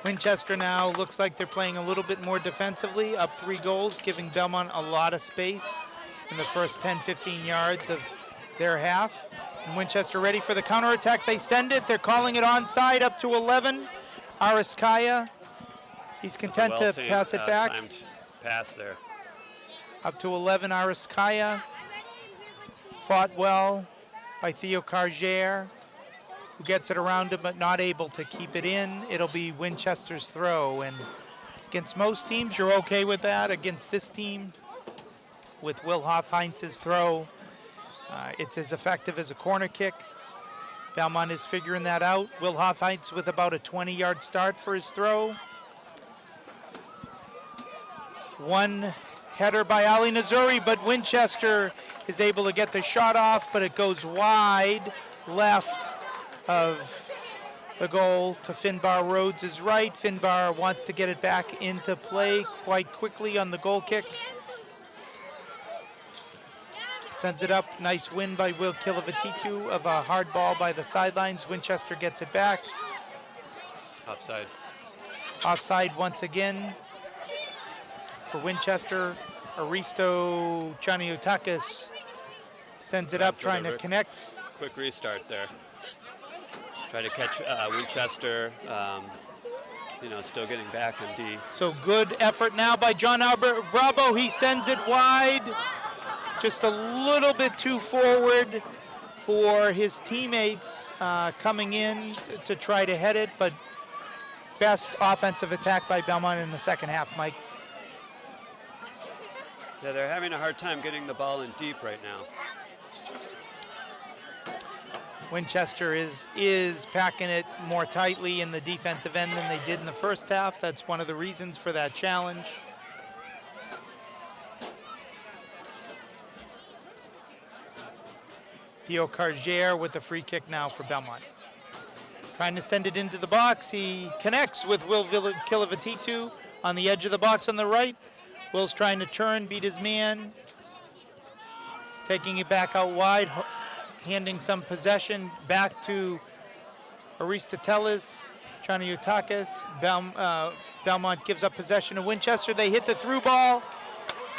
Winchester now looks like they're playing a little bit more defensively, up 3 goals, giving Belmont a lot of space in the first 10, 15 yards of their half. And Winchester ready for the counterattack. They send it. They're calling it onside up to 11. Ariskaya, he's content to pass it back. Timed pass there. Up to 11, Ariskaya. Fought well by Theo Cargier, who gets it around him but not able to keep it in. It'll be Winchester's throw, and against most teams you're okay with that. Against this team, with Will Hofheinz's throw, it's as effective as a corner kick. Belmont is figuring that out. Will Hofheinz with about a 20-yard start for his throw. One header by Ali Nazuri, but Winchester is able to get the shot off, but it goes wide left of the goal to Finbar Rhodes' right. Finbar wants to get it back into play quite quickly on the goal kick. Sends it up. Nice win by Will Kilovatitu of a hard ball by the sidelines. Winchester gets it back. Offside. Offside once again for Winchester. Aristo Chaniotakis sends it up, trying to connect. Quick restart there. Try to catch Winchester, still getting back on D. So good effort now by John Albert Bravo. He sends it wide, just a little bit too forward for his teammates coming in to try to head it, but best offensive attack by Belmont in the second half, Mike. Yeah, they're having a hard time getting the ball in deep right now. Winchester is packing it more tightly in the defensive end than they did in the first half. That's one of the reasons for that challenge. Theo Cargier with the free kick now for Belmont. Trying to send it into the box. He connects with Will Kilovatitu on the edge of the box on the right. Will's trying to turn, beat his man. Taking it back out wide, handing some possession back to Aristotelis, Chaniotakis. Belmont gives up possession to Winchester. They hit the through ball,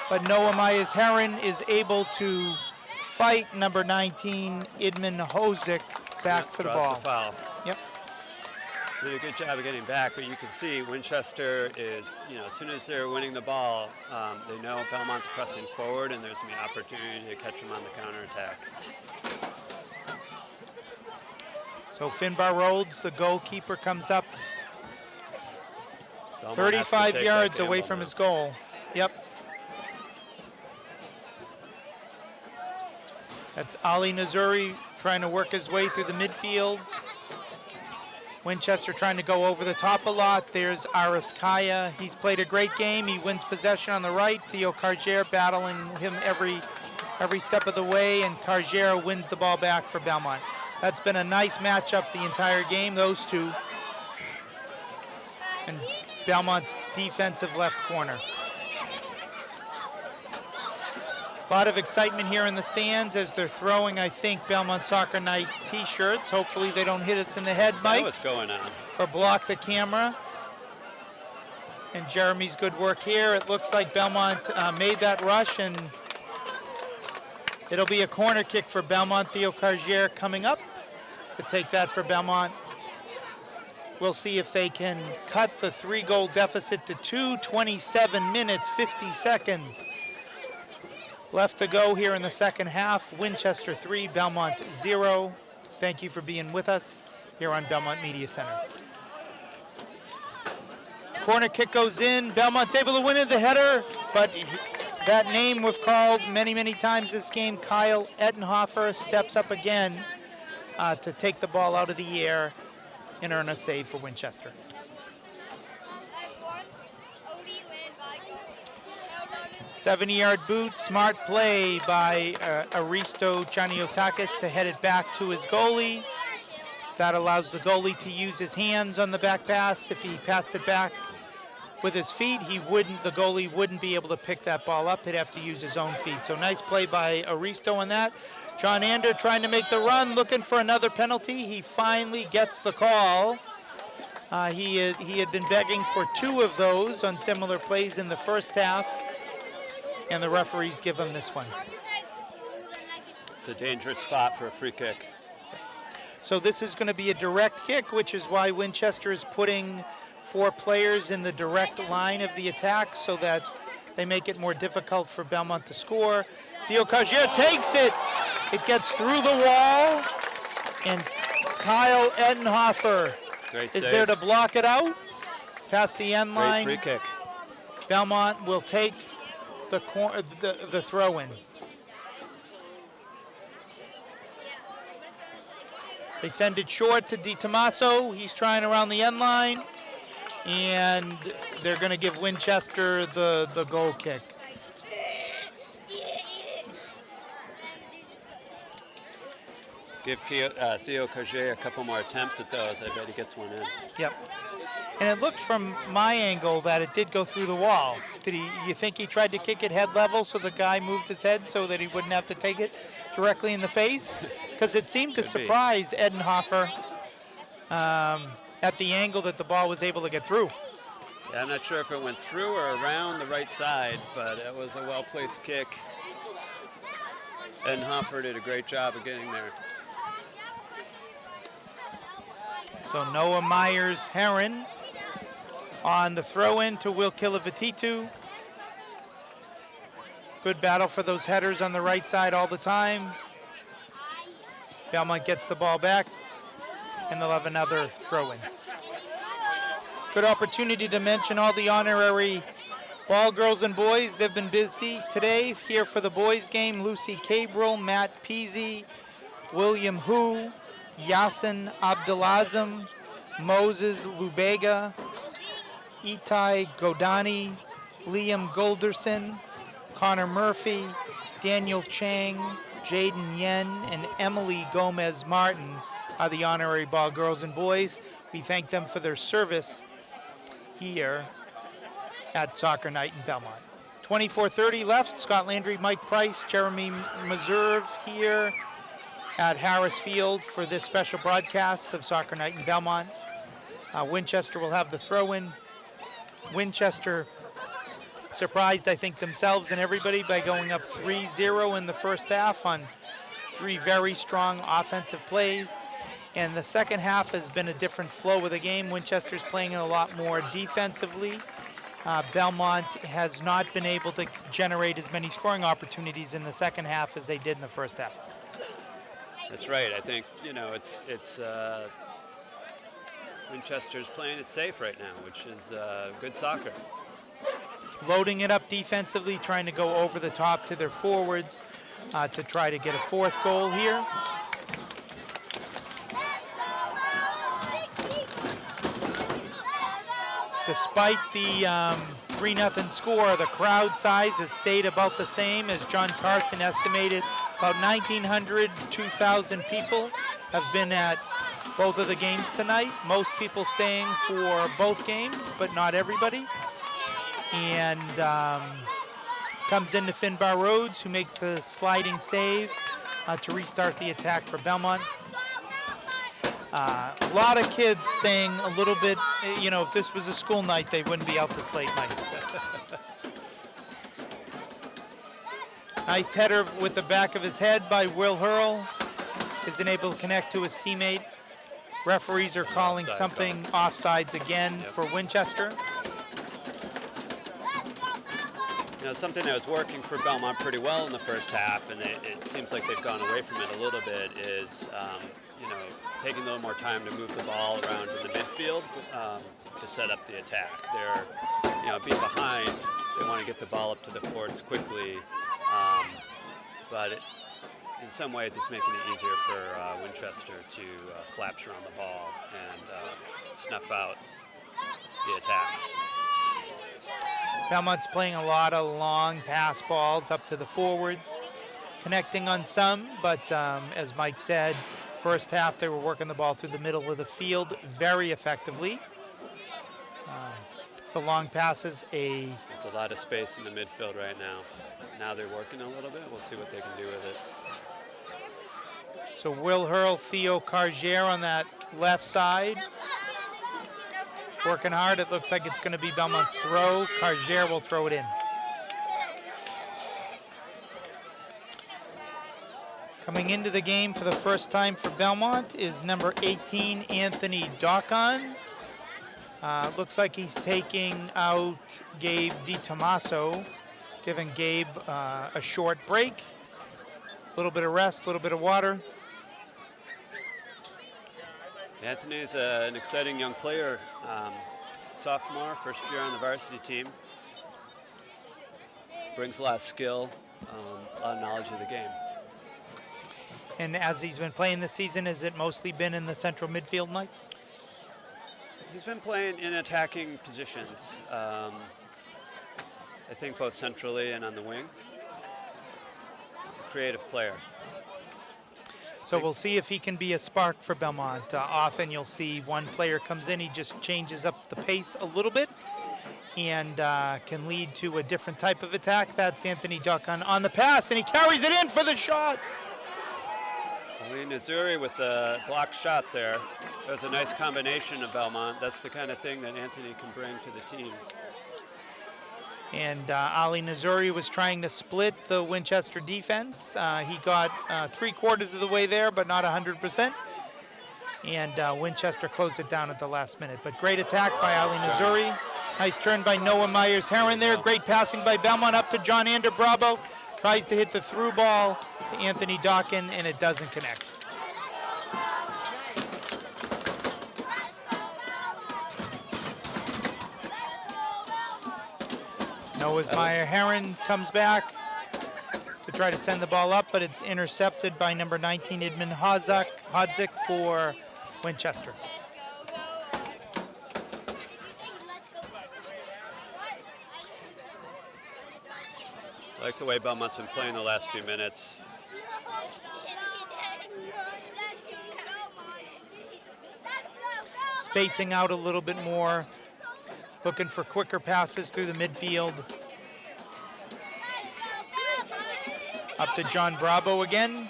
but Noah Myers-Heron is able to fight number 19, Idman Hozik, back for the ball. The foul. Yep. did a good job of getting back, but you can see Winchester is, as soon as they're winning the ball, they know Belmont's pressing forward, and there's going to be opportunity to catch them on the counterattack. So Finbar Rhodes, the goalkeeper, comes up Belmont has to 35 take yards that away gamble from now. his goal. Yep. That's Ali Nazuri trying to work his way through the midfield. Winchester trying to go over the top a lot. There's Ariskaya. He's played a great game. He wins possession on the right. Theo Cargier battling him every step of the way, and Cargier wins the ball back for Belmont. That's been a nice matchup the entire game, those two. And Belmont's defensive left corner. A lot of excitement here in the stands as they're throwing, I think, Belmont Soccer Night t-shirts. Hopefully they don't hit us in the head, I know Mike, what's going on. or block the camera. And Jeremy's good work here. It looks like Belmont made that rush, and it'll be a corner kick for Belmont. Theo Cargier coming up to take that for Belmont. We'll see if they can cut the 3-goal deficit to 2, 27 minutes, 50 seconds left to go here in the second half. Winchester 3, Belmont 0. Thank you for being with us here on Belmont Media Center. Corner kick goes in. Belmont's able to win it, the header, but that name we've called many, many times this game, Kyle Ettenhofer, steps up again to take the ball out of the air and earn a save for Winchester. 70-yard boot, smart play by Aristo Chaniotakis to head it back to his goalie. That allows the goalie to use his hands on the back pass. If he passed it back with his feet, the goalie wouldn't be able to pick that ball up. He'd have to use his own feet. So nice play by Aristo on that. John Ander trying to make the run, looking for another penalty. He finally gets the call. He had been begging for 2 of those on similar plays in the first half, and the referees give him this one. It's a dangerous spot for a free kick. So this is going to be a direct kick, which is why Winchester is putting 4 players in the direct line of the attack so that they make it more difficult for Belmont to score. Theo Cargier takes it. It gets through the wall, and Kyle Ettenhofer is there to block it out past the end line. Great free kick. Belmont will take the throw-in. They send it short to Di Tommaso. He's trying around the end line, and they're going to give Winchester the goal kick. Give Theo Cargier a couple more attempts at those. I bet he gets one in. Yep. And it looked from my angle that it did go through the wall. You think he tried to kick it head level so the guy moved his head so that he wouldn't have to take it directly in the face? Because it seemed to surprise Ettenhofer at the angle that the ball was able to get through. Yeah, I'm not sure if it went through or around the right side, but it was a well-placed kick. Ettenhofer did a great job of getting there. So Noah Myers-Heron on the throw-in to Will Kilovatitu. Good battle for those headers on the right side all the time. Belmont gets the ball back, and they'll have another throw-in. Good opportunity to mention all the honorary ball girls and boys. They've been busy today here for the boys game. Lucy Cabral, Matt Peasy, William Hu, Yasin Abdulazim, Moses Lubega, Itai Godani, Liam Golderson, Connor Murphy, Daniel Chang, Jaden Yen, and Emily Gomez Martin are the honorary ball girls and boys. We thank them for their service here at Soccer Night in Belmont. 24:30 left. Scot Landry, Mike Price, Jeremy Meserve here at Harris Field for this special broadcast of Soccer Night in Belmont. Winchester will have the throw-in. Winchester surprised, I think, themselves and everybody by going up 3-0 in the first half on 3 very strong offensive plays. And the second half has been a different flow of the game. Winchester's playing a lot more defensively. Belmont has not been able to generate as many scoring opportunities in the second half as they did in the first half. That's right. I think, you know, it's Winchester's playing it safe right now, which is good soccer. Loading it up defensively, trying to go over the top to their forwards to try to get a fourth goal here. Despite the 3-0 score, the crowd size has stayed about the same as John Carson estimated. About 1,900, 2,000 people have been at both of the games tonight. Most people staying for both games, but not everybody. And comes into Finbar Rhodes, who makes the sliding save to restart the attack for Belmont. A lot of kids staying a little bit, you know, if this was a school night, they wouldn't be out this late night. Nice header with the back of his head by Will Hurl. Isn't able to connect to his teammate. Referees are calling something offsides again for Winchester. You know, something that was working for Belmont pretty well in the first half, and it seems like they've gone away from it a little bit, is you know, taking a little more time to move the ball around in the midfield to set up the attack. They're, you know, being behind, they want to get the ball up to the forwards quickly, but in some ways it's making it easier for Winchester to collapse around the ball and snuff out the attacks. Belmont's playing a lot of long pass balls up to the forwards, connecting on some, but as Mike said, first half they were working the ball through the middle of the field very effectively. The long passes, There's a lot of space in the midfield right now. Now they're working a little bit. We'll see what they can do with it. So Will Hurl, Theo Cargier on that left side. Working hard. It looks like it's going to be Belmont's throw. Cargier will throw it in. Coming into the game for the first time for Belmont is number 18, Anthony Docon. Looks like he's taking out Gabe DiTomaso, giving Gabe a short break. A little bit of rest, a little bit of water. Anthony's an exciting young player, sophomore, first year on the varsity team. Brings a lot of skill, a lot of knowledge of the game. And as he's been playing this season, has it mostly been in the central midfield, Mike? He's been playing in attacking positions, I think both centrally and on the wing. He's a creative player. So we'll see if he can be a spark for Belmont. Often you'll see one player comes in, he just changes up the pace a little bit and can lead to a different type of attack. That's Anthony Docon on the pass, and he carries it in for the shot. Ali Nazuri with a blocked shot there. That was a nice combination of Belmont. That's the kind of thing that Anthony can bring to the team. And Ali Nazuri was trying to split the Winchester defense. He got 3/4 of the way there, but not 100%. And Winchester closed it down at the last minute. But great attack by Ali Nazuri. Nice turn by Noah Myers-Heron there. Great passing by Belmont up to John Ander Bravo. Tries to hit the through ball to Anthony Docon, and it doesn't connect. Noah's Meyer-Heron comes back to try to send the ball up, but it's intercepted by number 19, Edmund Hodzik for Winchester. I like the way Belmont's been playing the last few minutes. Spacing out a little bit more, looking for quicker passes through the midfield. Up to John Bravo again.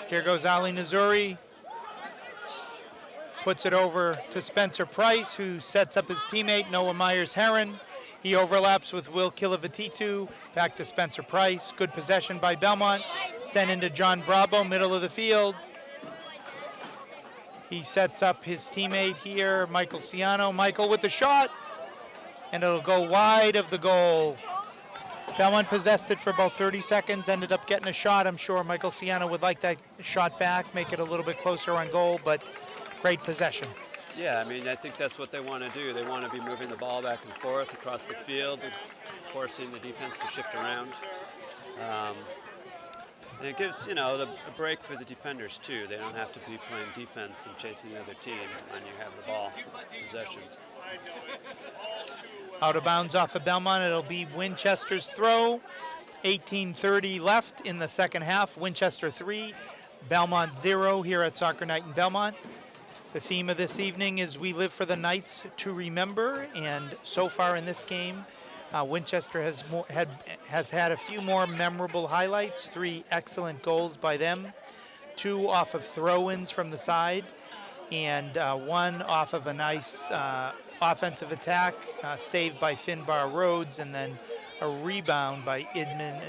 Here goes Ali Nazuri. Puts it over to Spencer Price, who sets up his teammate, Noah Myers-Heron. He overlaps with Will Kilovatitu, back to Spencer Price. Good possession by Belmont. Sent into John Bravo, middle of the field. He sets up his teammate here, Michael Ciano. Michael with the shot, and it'll go wide of the goal. Belmont possessed it for about 30 seconds, ended up getting a shot. I'm sure Michael Ciano would like that shot back, make it a little bit closer on goal, but great possession. Yeah, I mean, I think that's what they want to do. They want to be moving the ball back and forth across the field, forcing the defense to shift around. And it gives, a break for the defenders, too. They don't have to be playing defense and chasing the other team when you have the ball possession. Out of bounds off of Belmont, it'll be Winchester's throw. 18:30 left in the second half. Winchester 3, Belmont 0 here at Soccer Night in Belmont. The theme of this evening is We Live for the Nights to Remember, and so far in this game, Winchester has had a few more memorable highlights, 3 excellent goals by them, 2 off of throw-ins from the side, and 1 off of a nice offensive attack saved by Finbar Rhodes, and then a rebound by Idman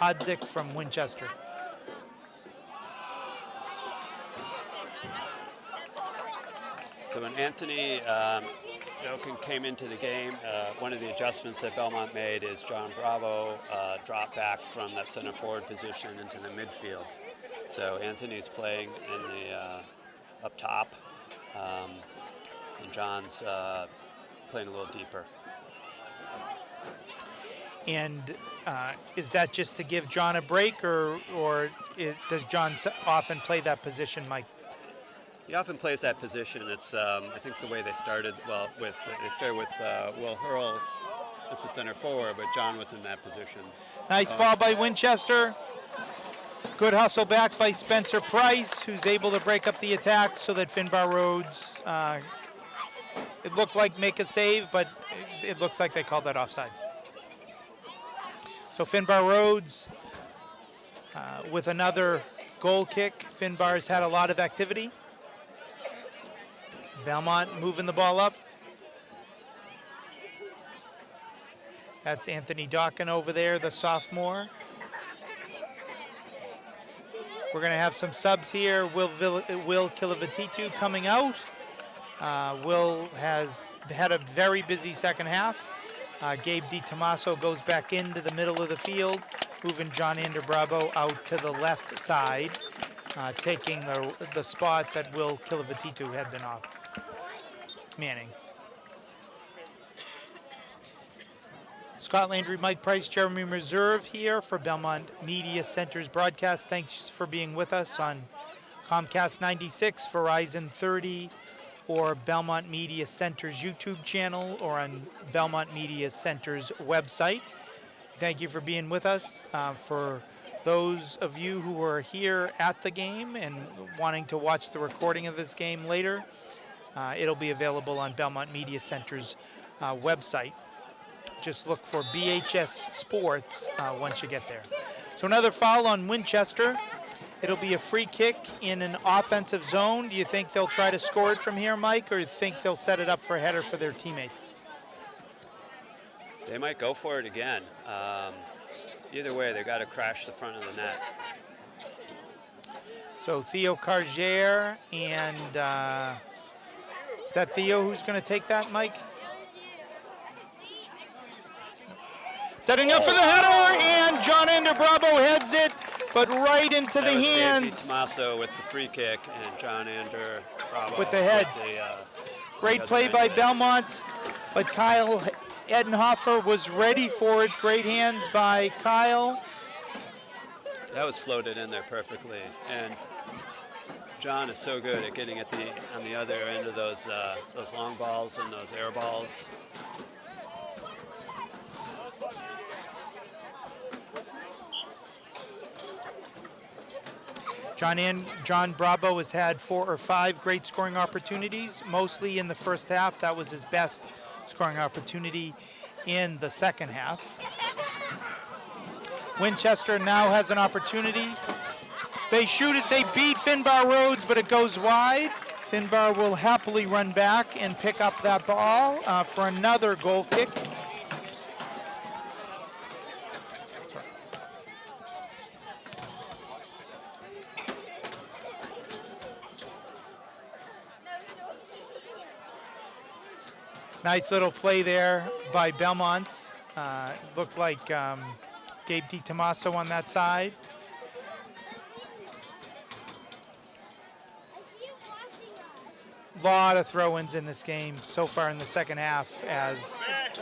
Hodzik from Winchester. So when Anthony Doken came into the game, one of the adjustments that Belmont made is John Bravo dropped back from that center forward position into the midfield. So Anthony's playing in the up top, and John's playing a little deeper. And is that just to give John a break, or does John often play that position, Mike? He often plays that position. It's I think the way they started with Will Hurl as the center forward, but John was in that position. Nice ball by Winchester. Good hustle back by Spencer Price, who's able to break up the attack so that Finbar Rhodes, it looked like make a save, but it looks like they called that offsides. So Finbar Rhodes with another goal kick. Finbar's had a lot of activity. Belmont moving the ball up. That's Anthony Dawkin over there, the sophomore. We're going to have some subs here. Will Kilovatitu coming out. Will has had a very busy second half. Gabe DiTomaso goes back into the middle of the field, moving John Bravo out to the left side, taking the spot that Will Kilovatitu had been off. Manning. Scot Landry, Mike Price, Jeremy Reserve here for Belmont Media Center's broadcast. Thanks for being with us on Comcast 96, Verizon 30, or Belmont Media Center's YouTube channel, or on Belmont Media Center's website. Thank you for being with us. For those of you who are here at the game and wanting to watch the recording of this game later, it'll be available on Belmont Media Center's website. Just look for BHS Sports once you get there. So another foul on Winchester. It'll be a free kick in an offensive zone. Do you think they'll try to score it from here, Mike, or do you think they'll set it up for a header for their teammates? They might go for it again. Either way, they've got to crash the front of the net. So Theo Cargier and is that Theo who's going to take that, Mike? Setting up for the header, and John Bravo heads it, but right into the hands. DiTomaso with the free kick, and John Bravo with the head. Great play by Belmont, but Kyle Edenhofer was ready for it. Great hands by Kyle. That was floated in there perfectly, and John is so good at getting on the other end of those long balls and those air balls. John Bravo has had 4 or 5 great scoring opportunities, mostly in the first half. That was his best scoring opportunity in the second half. Winchester now has an opportunity. They shoot it, they beat Finbar Rhodes, but it goes wide. Finbar will happily run back and pick up that ball for another goal kick. Nice little play there by Belmont. Looked like Gabe DiTomaso on that side. Lot of throw-ins in this game so far in the second half, as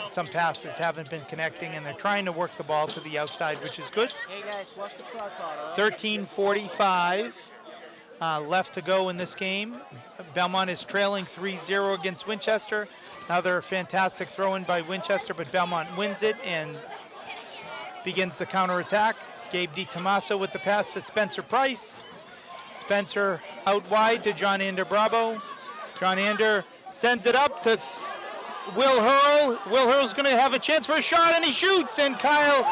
some passes haven't been connecting, and they're trying to work the ball to the outside, which is good. Hey guys, watch the tripod. 13:45 left to go in this game. Belmont is trailing 3-0 against Winchester. Another fantastic throw-in by Winchester, but Belmont wins it and begins the counterattack. Gabe DiTomaso with the pass to Spencer Price. Spencer out wide to John Ander Bravo. John Ander sends it up to Will Hurl. Will Hurl's going to have a chance for a shot, and he shoots, and Kyle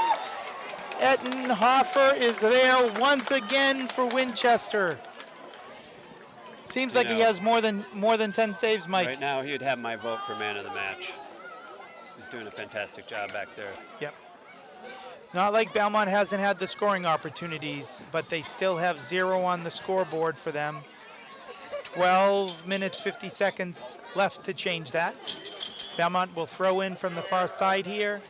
Ettenhofer is there once again for Winchester. Seems like he has more than 10 saves, Mike. Right now, he'd have my vote for man of the match. He's doing a fantastic job back there. Yep. Not like Belmont hasn't had the scoring opportunities, but they still have 0 on the scoreboard for them. 12 minutes, 50 seconds left to change that. Belmont will throw in from the far side here.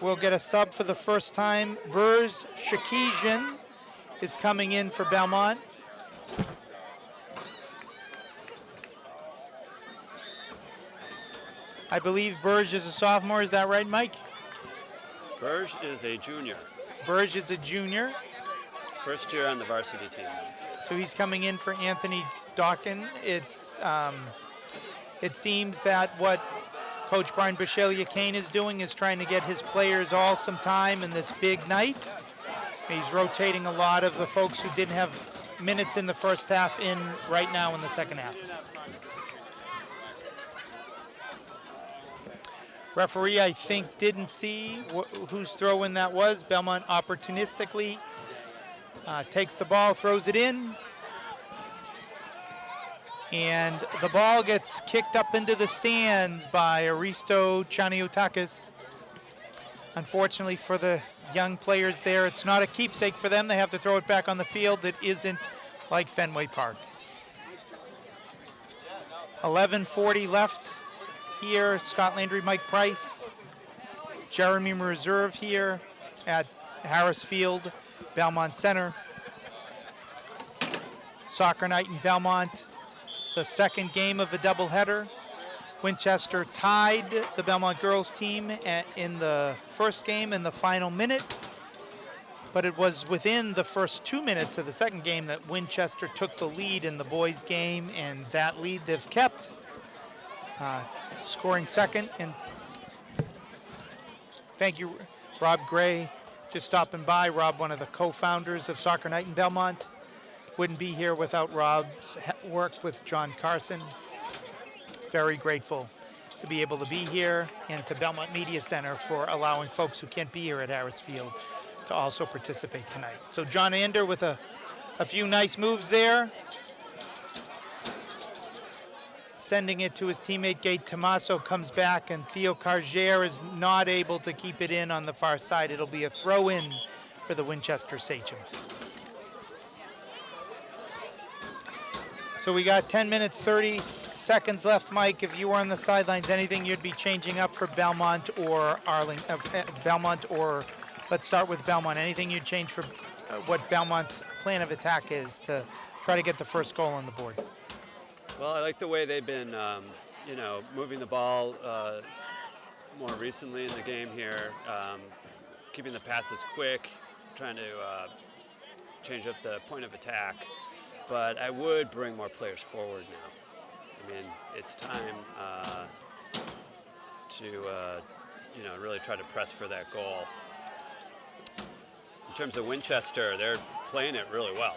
We'll get a sub for the first time. Burz Shakijian is coming in for Belmont. I believe Burge is a sophomore. Is that right, Mike? Burge is a junior. Burge is a junior. First year on the varsity team. So he's coming in for Anthony Dawkin. It seems that what Coach Brian Bishelia Kane is doing is trying to get his players all some time in this big night. He's rotating a lot of the folks who didn't have minutes in the first half in right now in the second half. Referee, I think, didn't see whose throw-in that was. Belmont opportunistically takes the ball, throws it in. And the ball gets kicked up into the stands by Aristo Chaniotakis. Unfortunately for the young players there, it's not a keepsake for them. They have to throw it back on the field. It isn't like Fenway Park. 11:40 left here. Scot Landry, Mike Price, Jeremy Reserve here at Harris Field, Belmont Center. Soccer night in Belmont, the second game of a doubleheader. Winchester tied the Belmont girls team in the first game in the final minute, but it was within the first 2 minutes of the second game that Winchester took the lead in the boys game, and that lead they've kept. Scoring second, and thank you, Rob Gray, just stopping by. Rob, one of the co-founders of Soccer Night in Belmont. Wouldn't be here without Rob's work with John Carson. Very grateful to be able to be here, and to Belmont Media Center for allowing folks who can't be here at Harris Field to also participate tonight. So John Ander with a few nice moves there. Sending it to his teammate Gabe Tomaso, comes back, and Theo Cargier is not able to keep it in on the far side. It'll be a throw-in for the Winchester Sachems. So we got 10 minutes, 30 seconds left. Mike, if you were on the sidelines, anything you'd be changing up for Belmont or Belmont, or let's start with Belmont. Anything you'd change for what Belmont's plan of attack is to try to get the first goal on the board? Well, I like the way they've been, moving the ball more recently in the game here, keeping the passes quick, trying to change up the point of attack. But I would bring more players forward now. I mean, it's time to, really try to press for that goal. In terms of Winchester, they're playing it really well.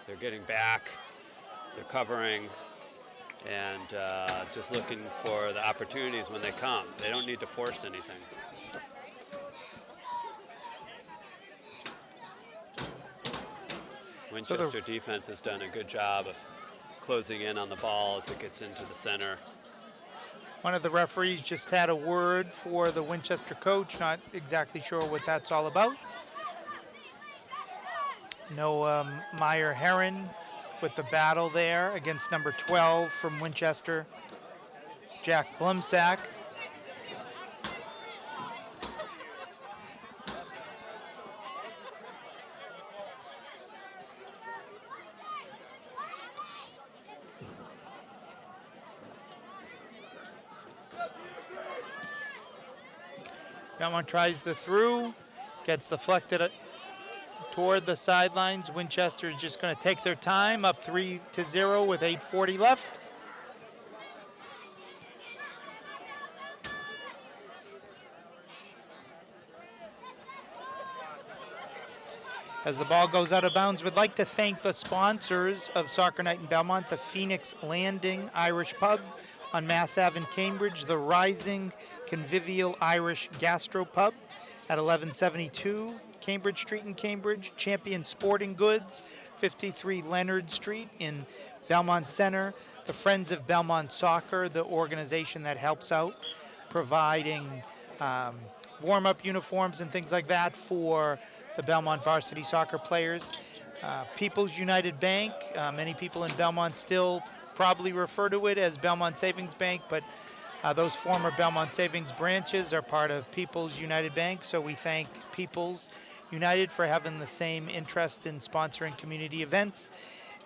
They're getting back. They're covering, and just looking for the opportunities when they come. They don't need to force anything. Winchester defense has done a good job of closing in on the ball as it gets into the center. One of the referees just had a word for the Winchester coach, not exactly sure what that's all about. Noah Meyer Heron with the battle there against number 12 from Winchester, Jack Blumsack. Belmont tries the through, gets deflected toward the sidelines. Winchester is just going to take their time, up 3-0 with 8:40 left. As the ball goes out of bounds, we'd like to thank the sponsors of Soccer Night in Belmont, the Phoenix Landing Irish Pub on Mass Ave in Cambridge, the Rising Convivial Irish Gastro Pub at 1172 Cambridge Street in Cambridge, Champion Sporting Goods, 53 Leonard Street in Belmont Center, the Friends of Belmont Soccer, the organization that helps out providing warm-up uniforms and things like that for the Belmont varsity soccer players. People's United Bank, many people in Belmont still probably refer to it as Belmont Savings Bank, but those former Belmont Savings branches are part of People's United Bank, so we thank People's United for having the same interest in sponsoring community events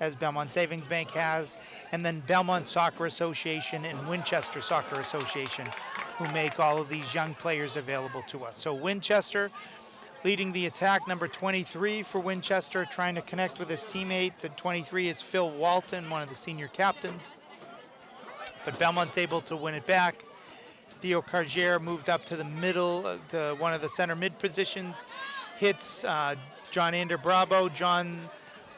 as Belmont Savings Bank has, and then Belmont Soccer Association and Winchester Soccer Association, who make all of these young players available to us. So Winchester leading the attack, number 23 for Winchester, trying to connect with his teammate. The 23 is Phil Walton, one of the senior captains. But Belmont's able to win it back. Theo Cargier moved up to the middle, to one of the center mid positions. Hits John Ander Bravo. John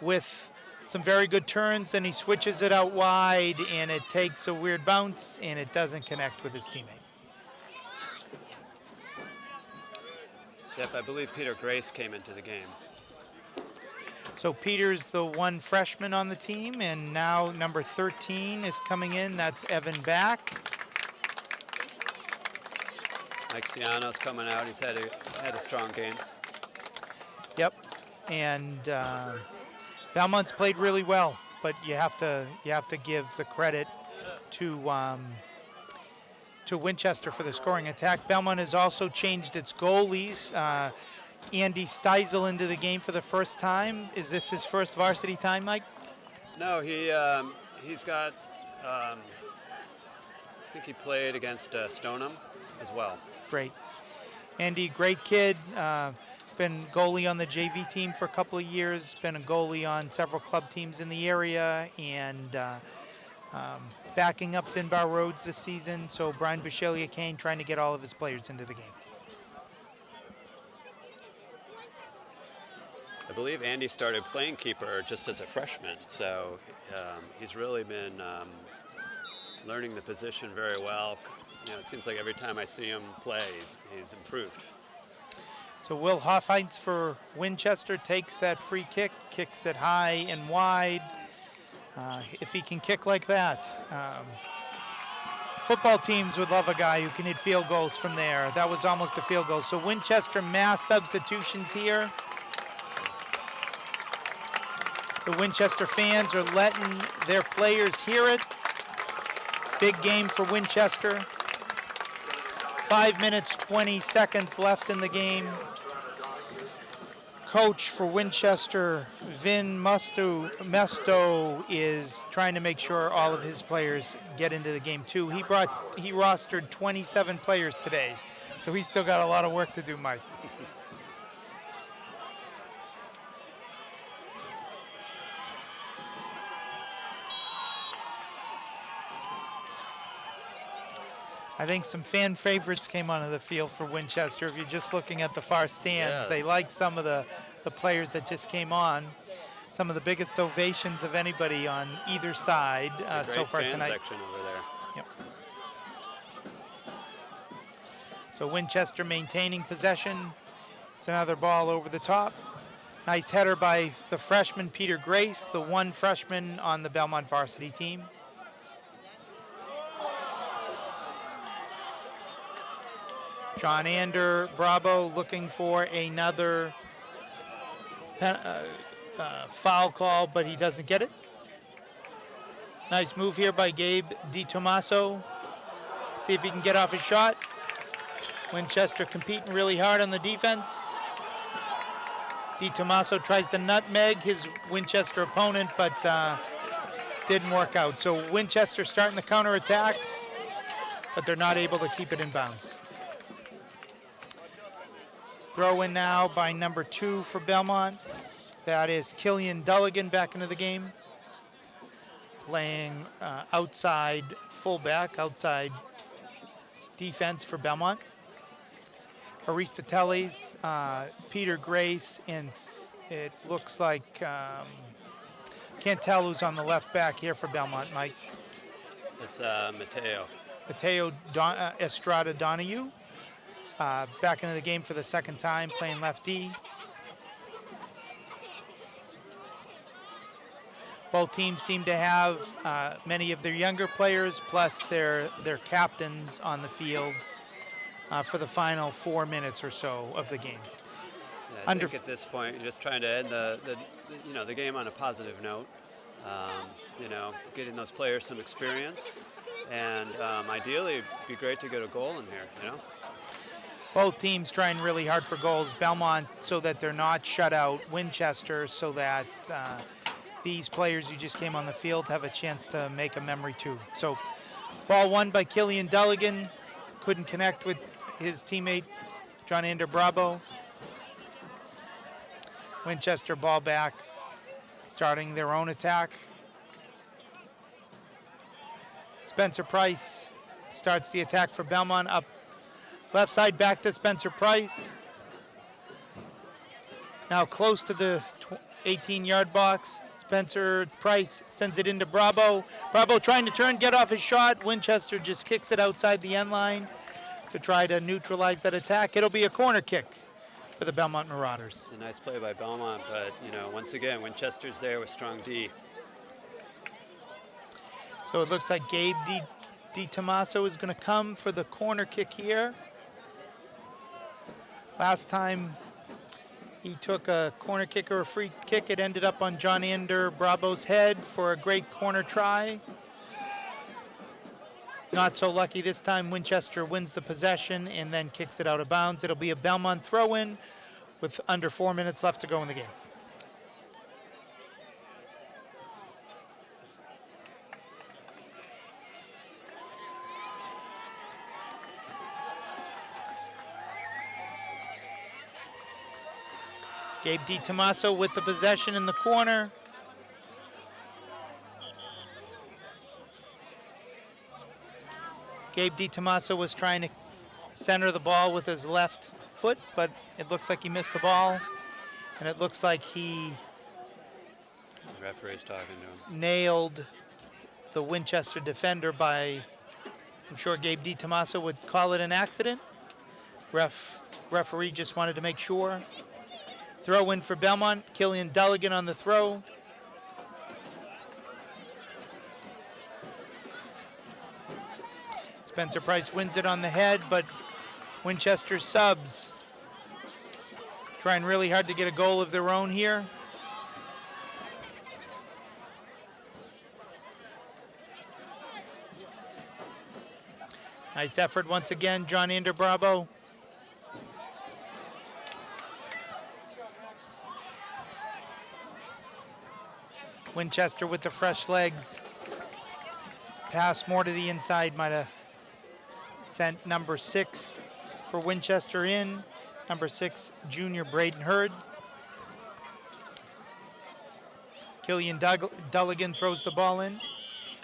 with some very good turns, and he switches it out wide, and it takes a weird bounce, and it doesn't connect with his teammate. Yep, I believe Peter Grace came into the game. So Peter's the one freshman on the team, and now number 13 is coming in. That's Evan Back. Mike Ciano's coming out. He's had a strong game. Yep, and Belmont's played really well, but you have to give the credit to Winchester for the scoring attack. Belmont has also changed its goalies. Andy Steisel into the game for the first time. Is this his first varsity time, Mike? No, he's got. I think he played against Stoneham as well. Great, Andy, great kid. Been goalie on the JV team for a couple of years. Been a goalie on several club teams in the area, and backing up Finbar Rhodes this season. So Brian Bouchelia-Kane trying to get all of his players into the game. I believe Andy started playing keeper just as a freshman, so he's really been learning the position very well. You know, it seems like every time I see him play, he's improved. So Will Hoffheitz for Winchester takes that free kick, kicks it high and wide. If he can kick like that. Football teams would love a guy who can hit field goals from there. That was almost a field goal. So Winchester mass substitutions here. The Winchester fans are letting their players hear it. Big game for Winchester. 5 minutes, 20 seconds left in the game. Coach for Winchester, Vin Mesto, is trying to make sure all of his players get into the game too. He rostered 27 players today, so he's still got a lot of work to do, Mike. I think some fan favorites came onto the field for Winchester. If you're just looking at the far stands, they like some of the players that just came on. Some of the biggest ovations of anybody on either side so far tonight. Section over there. Yep. So Winchester maintaining possession. It's another ball over the top. Nice header by the freshman Peter Grace, the one freshman on the Belmont varsity team. John Ander Bravo looking for another foul call, but he doesn't get it. Nice move here by Gabe DiTomaso. See if he can get off his shot. Winchester competing really hard on the defense. DiTomaso tries to nutmeg his Winchester opponent, but didn't work out. So Winchester starting the counterattack, but they're not able to keep it in bounds. Throw in now by number 2 for Belmont. That is Killian Dulligan back into the game. Playing outside fullback, outside defense for Belmont. Aristoteles, Peter Grace, and it looks like, can't tell who's on the left back here for Belmont, Mike. It's Mateo. Mateo Estrada Donahue, back into the game for the second time, playing left D. Both teams seem to have many of their younger players plus their captains on the field for the final 4 minutes or so of the game. Yeah, I think at this point, you're just trying to end the game on a positive note. Getting those players some experience, and ideally, it'd be great to get a goal in here. Both teams trying really hard for goals. Belmont so that they're not shut out. Winchester so that these players who just came on the field have a chance to make a memory too. So, ball won by Killian Dulligan. Couldn't connect with his teammate, John Ander Bravo. Winchester ball back, starting their own attack. Spencer Price starts the attack for Belmont, up left side, back to Spencer Price. Now close to the 18-yard box. Spencer Price sends it into Bravo. Bravo trying to turn, get off his shot. Winchester just kicks it outside the end line to try to neutralize that attack. It'll be a corner kick for the Belmont Marauders. It's a nice play by Belmont, but once again, Winchester's there with strong D. So it looks like Gabe DiTomaso is going to come for the corner kick here. Last time he took a corner kick or a free kick, it ended up on John Ander Bravo's head for a great corner try. Not so lucky this time. Winchester wins the possession and then kicks it out of bounds. It'll be a Belmont throw-in with under 4 minutes left to go in the game. Gabe DiTomaso with the possession in the corner. Gabe DiTomaso was trying to center the ball with his left foot, but it looks like he missed the ball. And it looks like he The referee's talking to him. nailed the Winchester defender by, I'm sure Gabe DiTomaso would call it an accident. Referee just wanted to make sure. Throw in for Belmont. Killian Dulligan on the throw. Spencer Price wins it on the head, but Winchester subs. Trying really hard to get a goal of their own here. Nice effort once again, John Ander Bravo. Winchester with the fresh legs. Pass more to the inside, might have sent number 6 for Winchester in. Number 6, junior Braden Hurd. Killian Dulligan throws the ball in.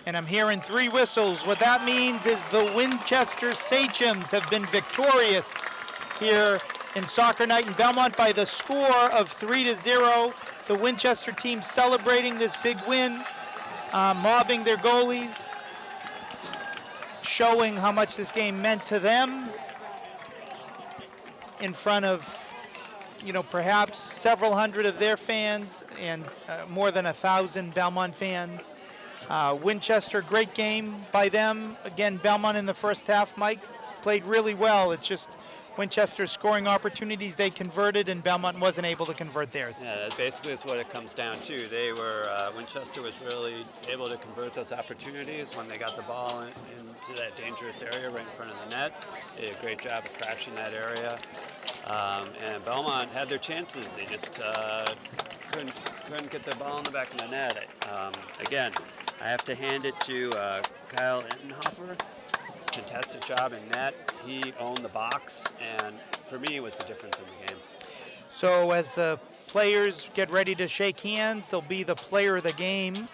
And I'm hearing 3 whistles. What that means is the Winchester Sachems have been victorious here in Soccer Night in Belmont by the score of 3-0. The Winchester team celebrating this big win, mobbing their goalies, showing how much this game meant to them in front of perhaps several hundred of their fans and more than 1,000 Belmont fans. Winchester, great game by them. Again, Belmont in the first half, Mike, played really well. It's just Winchester's scoring opportunities they converted, and Belmont wasn't able to convert theirs. Yeah, that basically is what it comes down to. Winchester was really able to convert those opportunities when they got the ball into that dangerous area right in front of the net. They did a great job of crashing that area. And Belmont had their chances. They just couldn't get the ball in the back of the net. Again, I have to hand it to Kyle Entenhofer. Fantastic job in net. He owned the box, and for me, it was the difference in the game. So as the players get ready to shake hands, there'll be the player of the game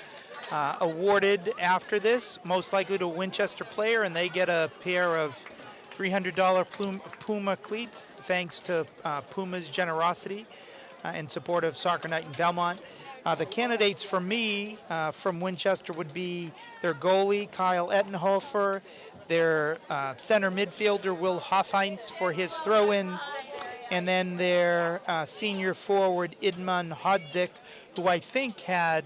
awarded after this, most likely to a Winchester player, and they get a pair of $300 Puma cleats, thanks to Puma's generosity in support of Soccer Night in Belmont. The candidates for me from Winchester would be their goalie, Kyle Ettenhofer, their center midfielder, Will Hofheinz, for his throw-ins, and then their senior forward, Idman Hodzik, who I think had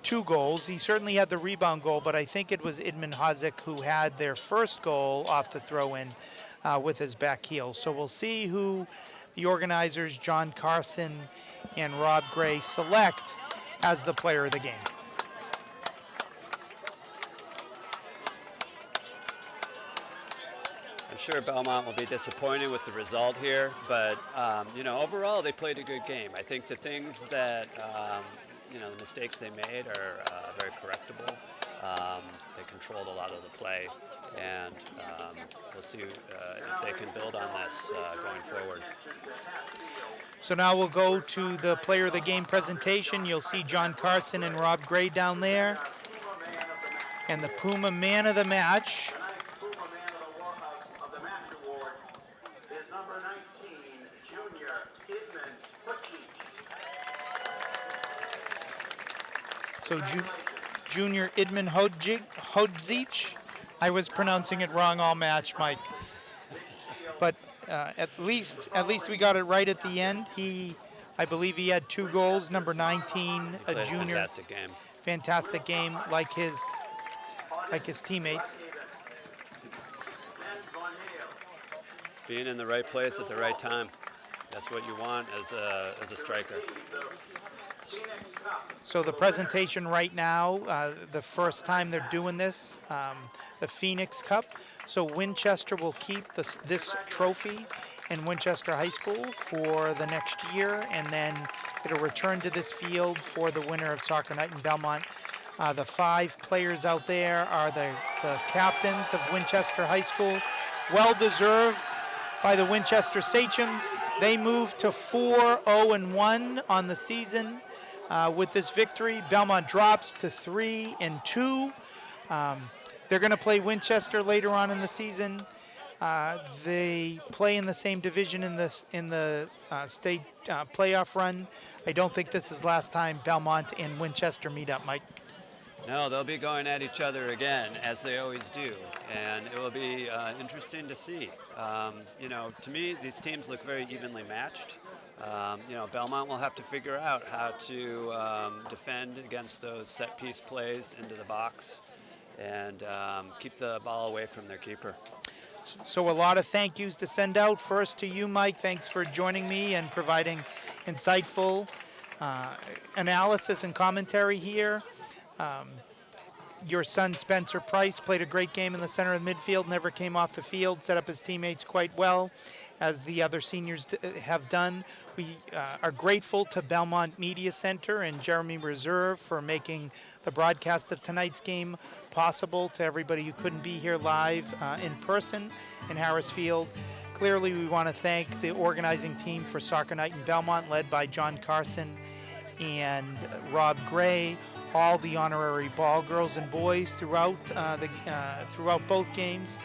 2 goals. He certainly had the rebound goal, but I think it was Idman Hodzik who had their first goal off the throw-in with his back heel. So we'll see who the organizers, John Carson and Rob Gray, select as the player of the game. I'm sure Belmont will be disappointed with the result here, but overall they played a good game. I think the things that the mistakes they made are very correctable. They controlled a lot of the play, and we'll see if they can build on this going forward. So now we'll go to the player of the game presentation. You'll see John Carson and Rob Gray down there. And the Puma man of the match. Puma man of the match award is number 19, Junior Idman Hodzik. So Junior Idman Hodzik. I was pronouncing it wrong all match, Mike. But at least we got it right at the end. I believe he had 2 goals. Number 19, a junior. Fantastic game. Fantastic game, like his teammates. It's being in the right place at the right time. That's what you want as a striker. So the presentation right now, the first time they're doing this, the Phoenix Cup. So Winchester will keep this trophy in Winchester High School for the next year, and then it'll return to this field for the winner of Soccer Night in Belmont. The 5 players out there are the captains of Winchester High School. Well deserved by the Winchester Sachems. They moved to 4-0-1 on the season. With this victory, Belmont drops to 3-2. They're going to play Winchester later on in the season. They play in the same division in the state playoff run. I don't think this is last time Belmont and Winchester meet up, Mike. No, they'll be going at each other again, as they always do, and it will be interesting to see. To me, these teams look very evenly matched. Belmont will have to figure out how to defend against those set-piece plays into the box and keep the ball away from their keeper. So a lot of thank yous to send out. First to you, Mike. Thanks for joining me and providing insightful analysis and commentary here. Your son, Spencer Price, played a great game in the center of the midfield, never came off the field, set up his teammates quite well, as the other seniors have done. We are grateful to Belmont Media Center and Jeremy Reserve for making the broadcast of tonight's game possible, to everybody who couldn't be here live in person in Harris Field. Clearly, we want to thank the organizing team for Soccer Night in Belmont, led by John Carson and Rob Gray, all the honorary ball girls and boys throughout both games,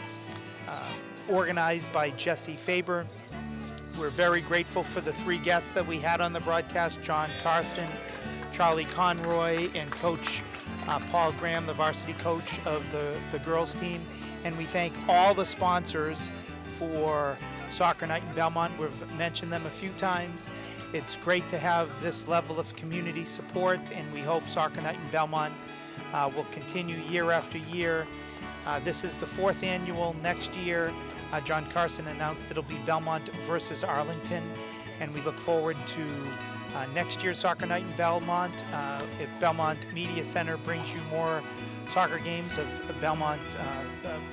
organized by Jesse Faber. We're very grateful for the 3 guests that we had on the broadcast: John Carson, Charlie Conroy, and Coach Paul Graham, the varsity coach of the girls team. And we thank all the sponsors for Soccer Night in Belmont. We've mentioned them a few times. It's great to have this level of community support, and we hope Soccer Night in Belmont will continue year after year. This is the 4th annual. Next year, John Carson announced it'll be Belmont versus Arlington, and we look forward to next year's Soccer Night in Belmont. If Belmont Media Center brings you more soccer games of Belmont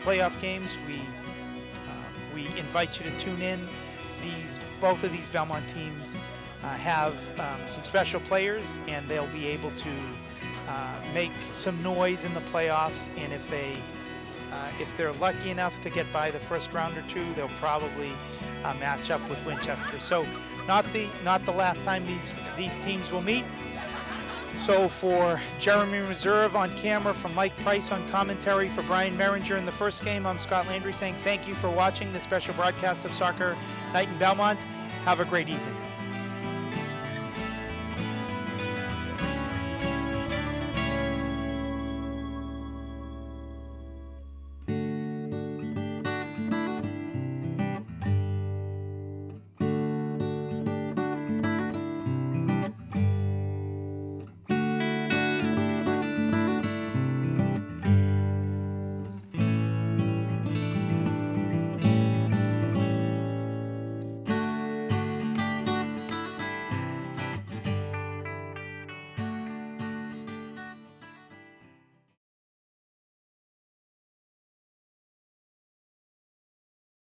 playoff games, we invite you to tune in. Both of these Belmont teams have some special players, and they'll be able to make some noise in the playoffs. And if they're lucky enough to get by the first round or two, they'll probably match up with Winchester. So not the last time these teams will meet. So for Jeremy Reserve on camera, from Mike Price on commentary, for Brian Meringer in the first game, I'm Scot Landry saying thank you for watching this special broadcast of Soccer Night in Belmont. Have a great evening.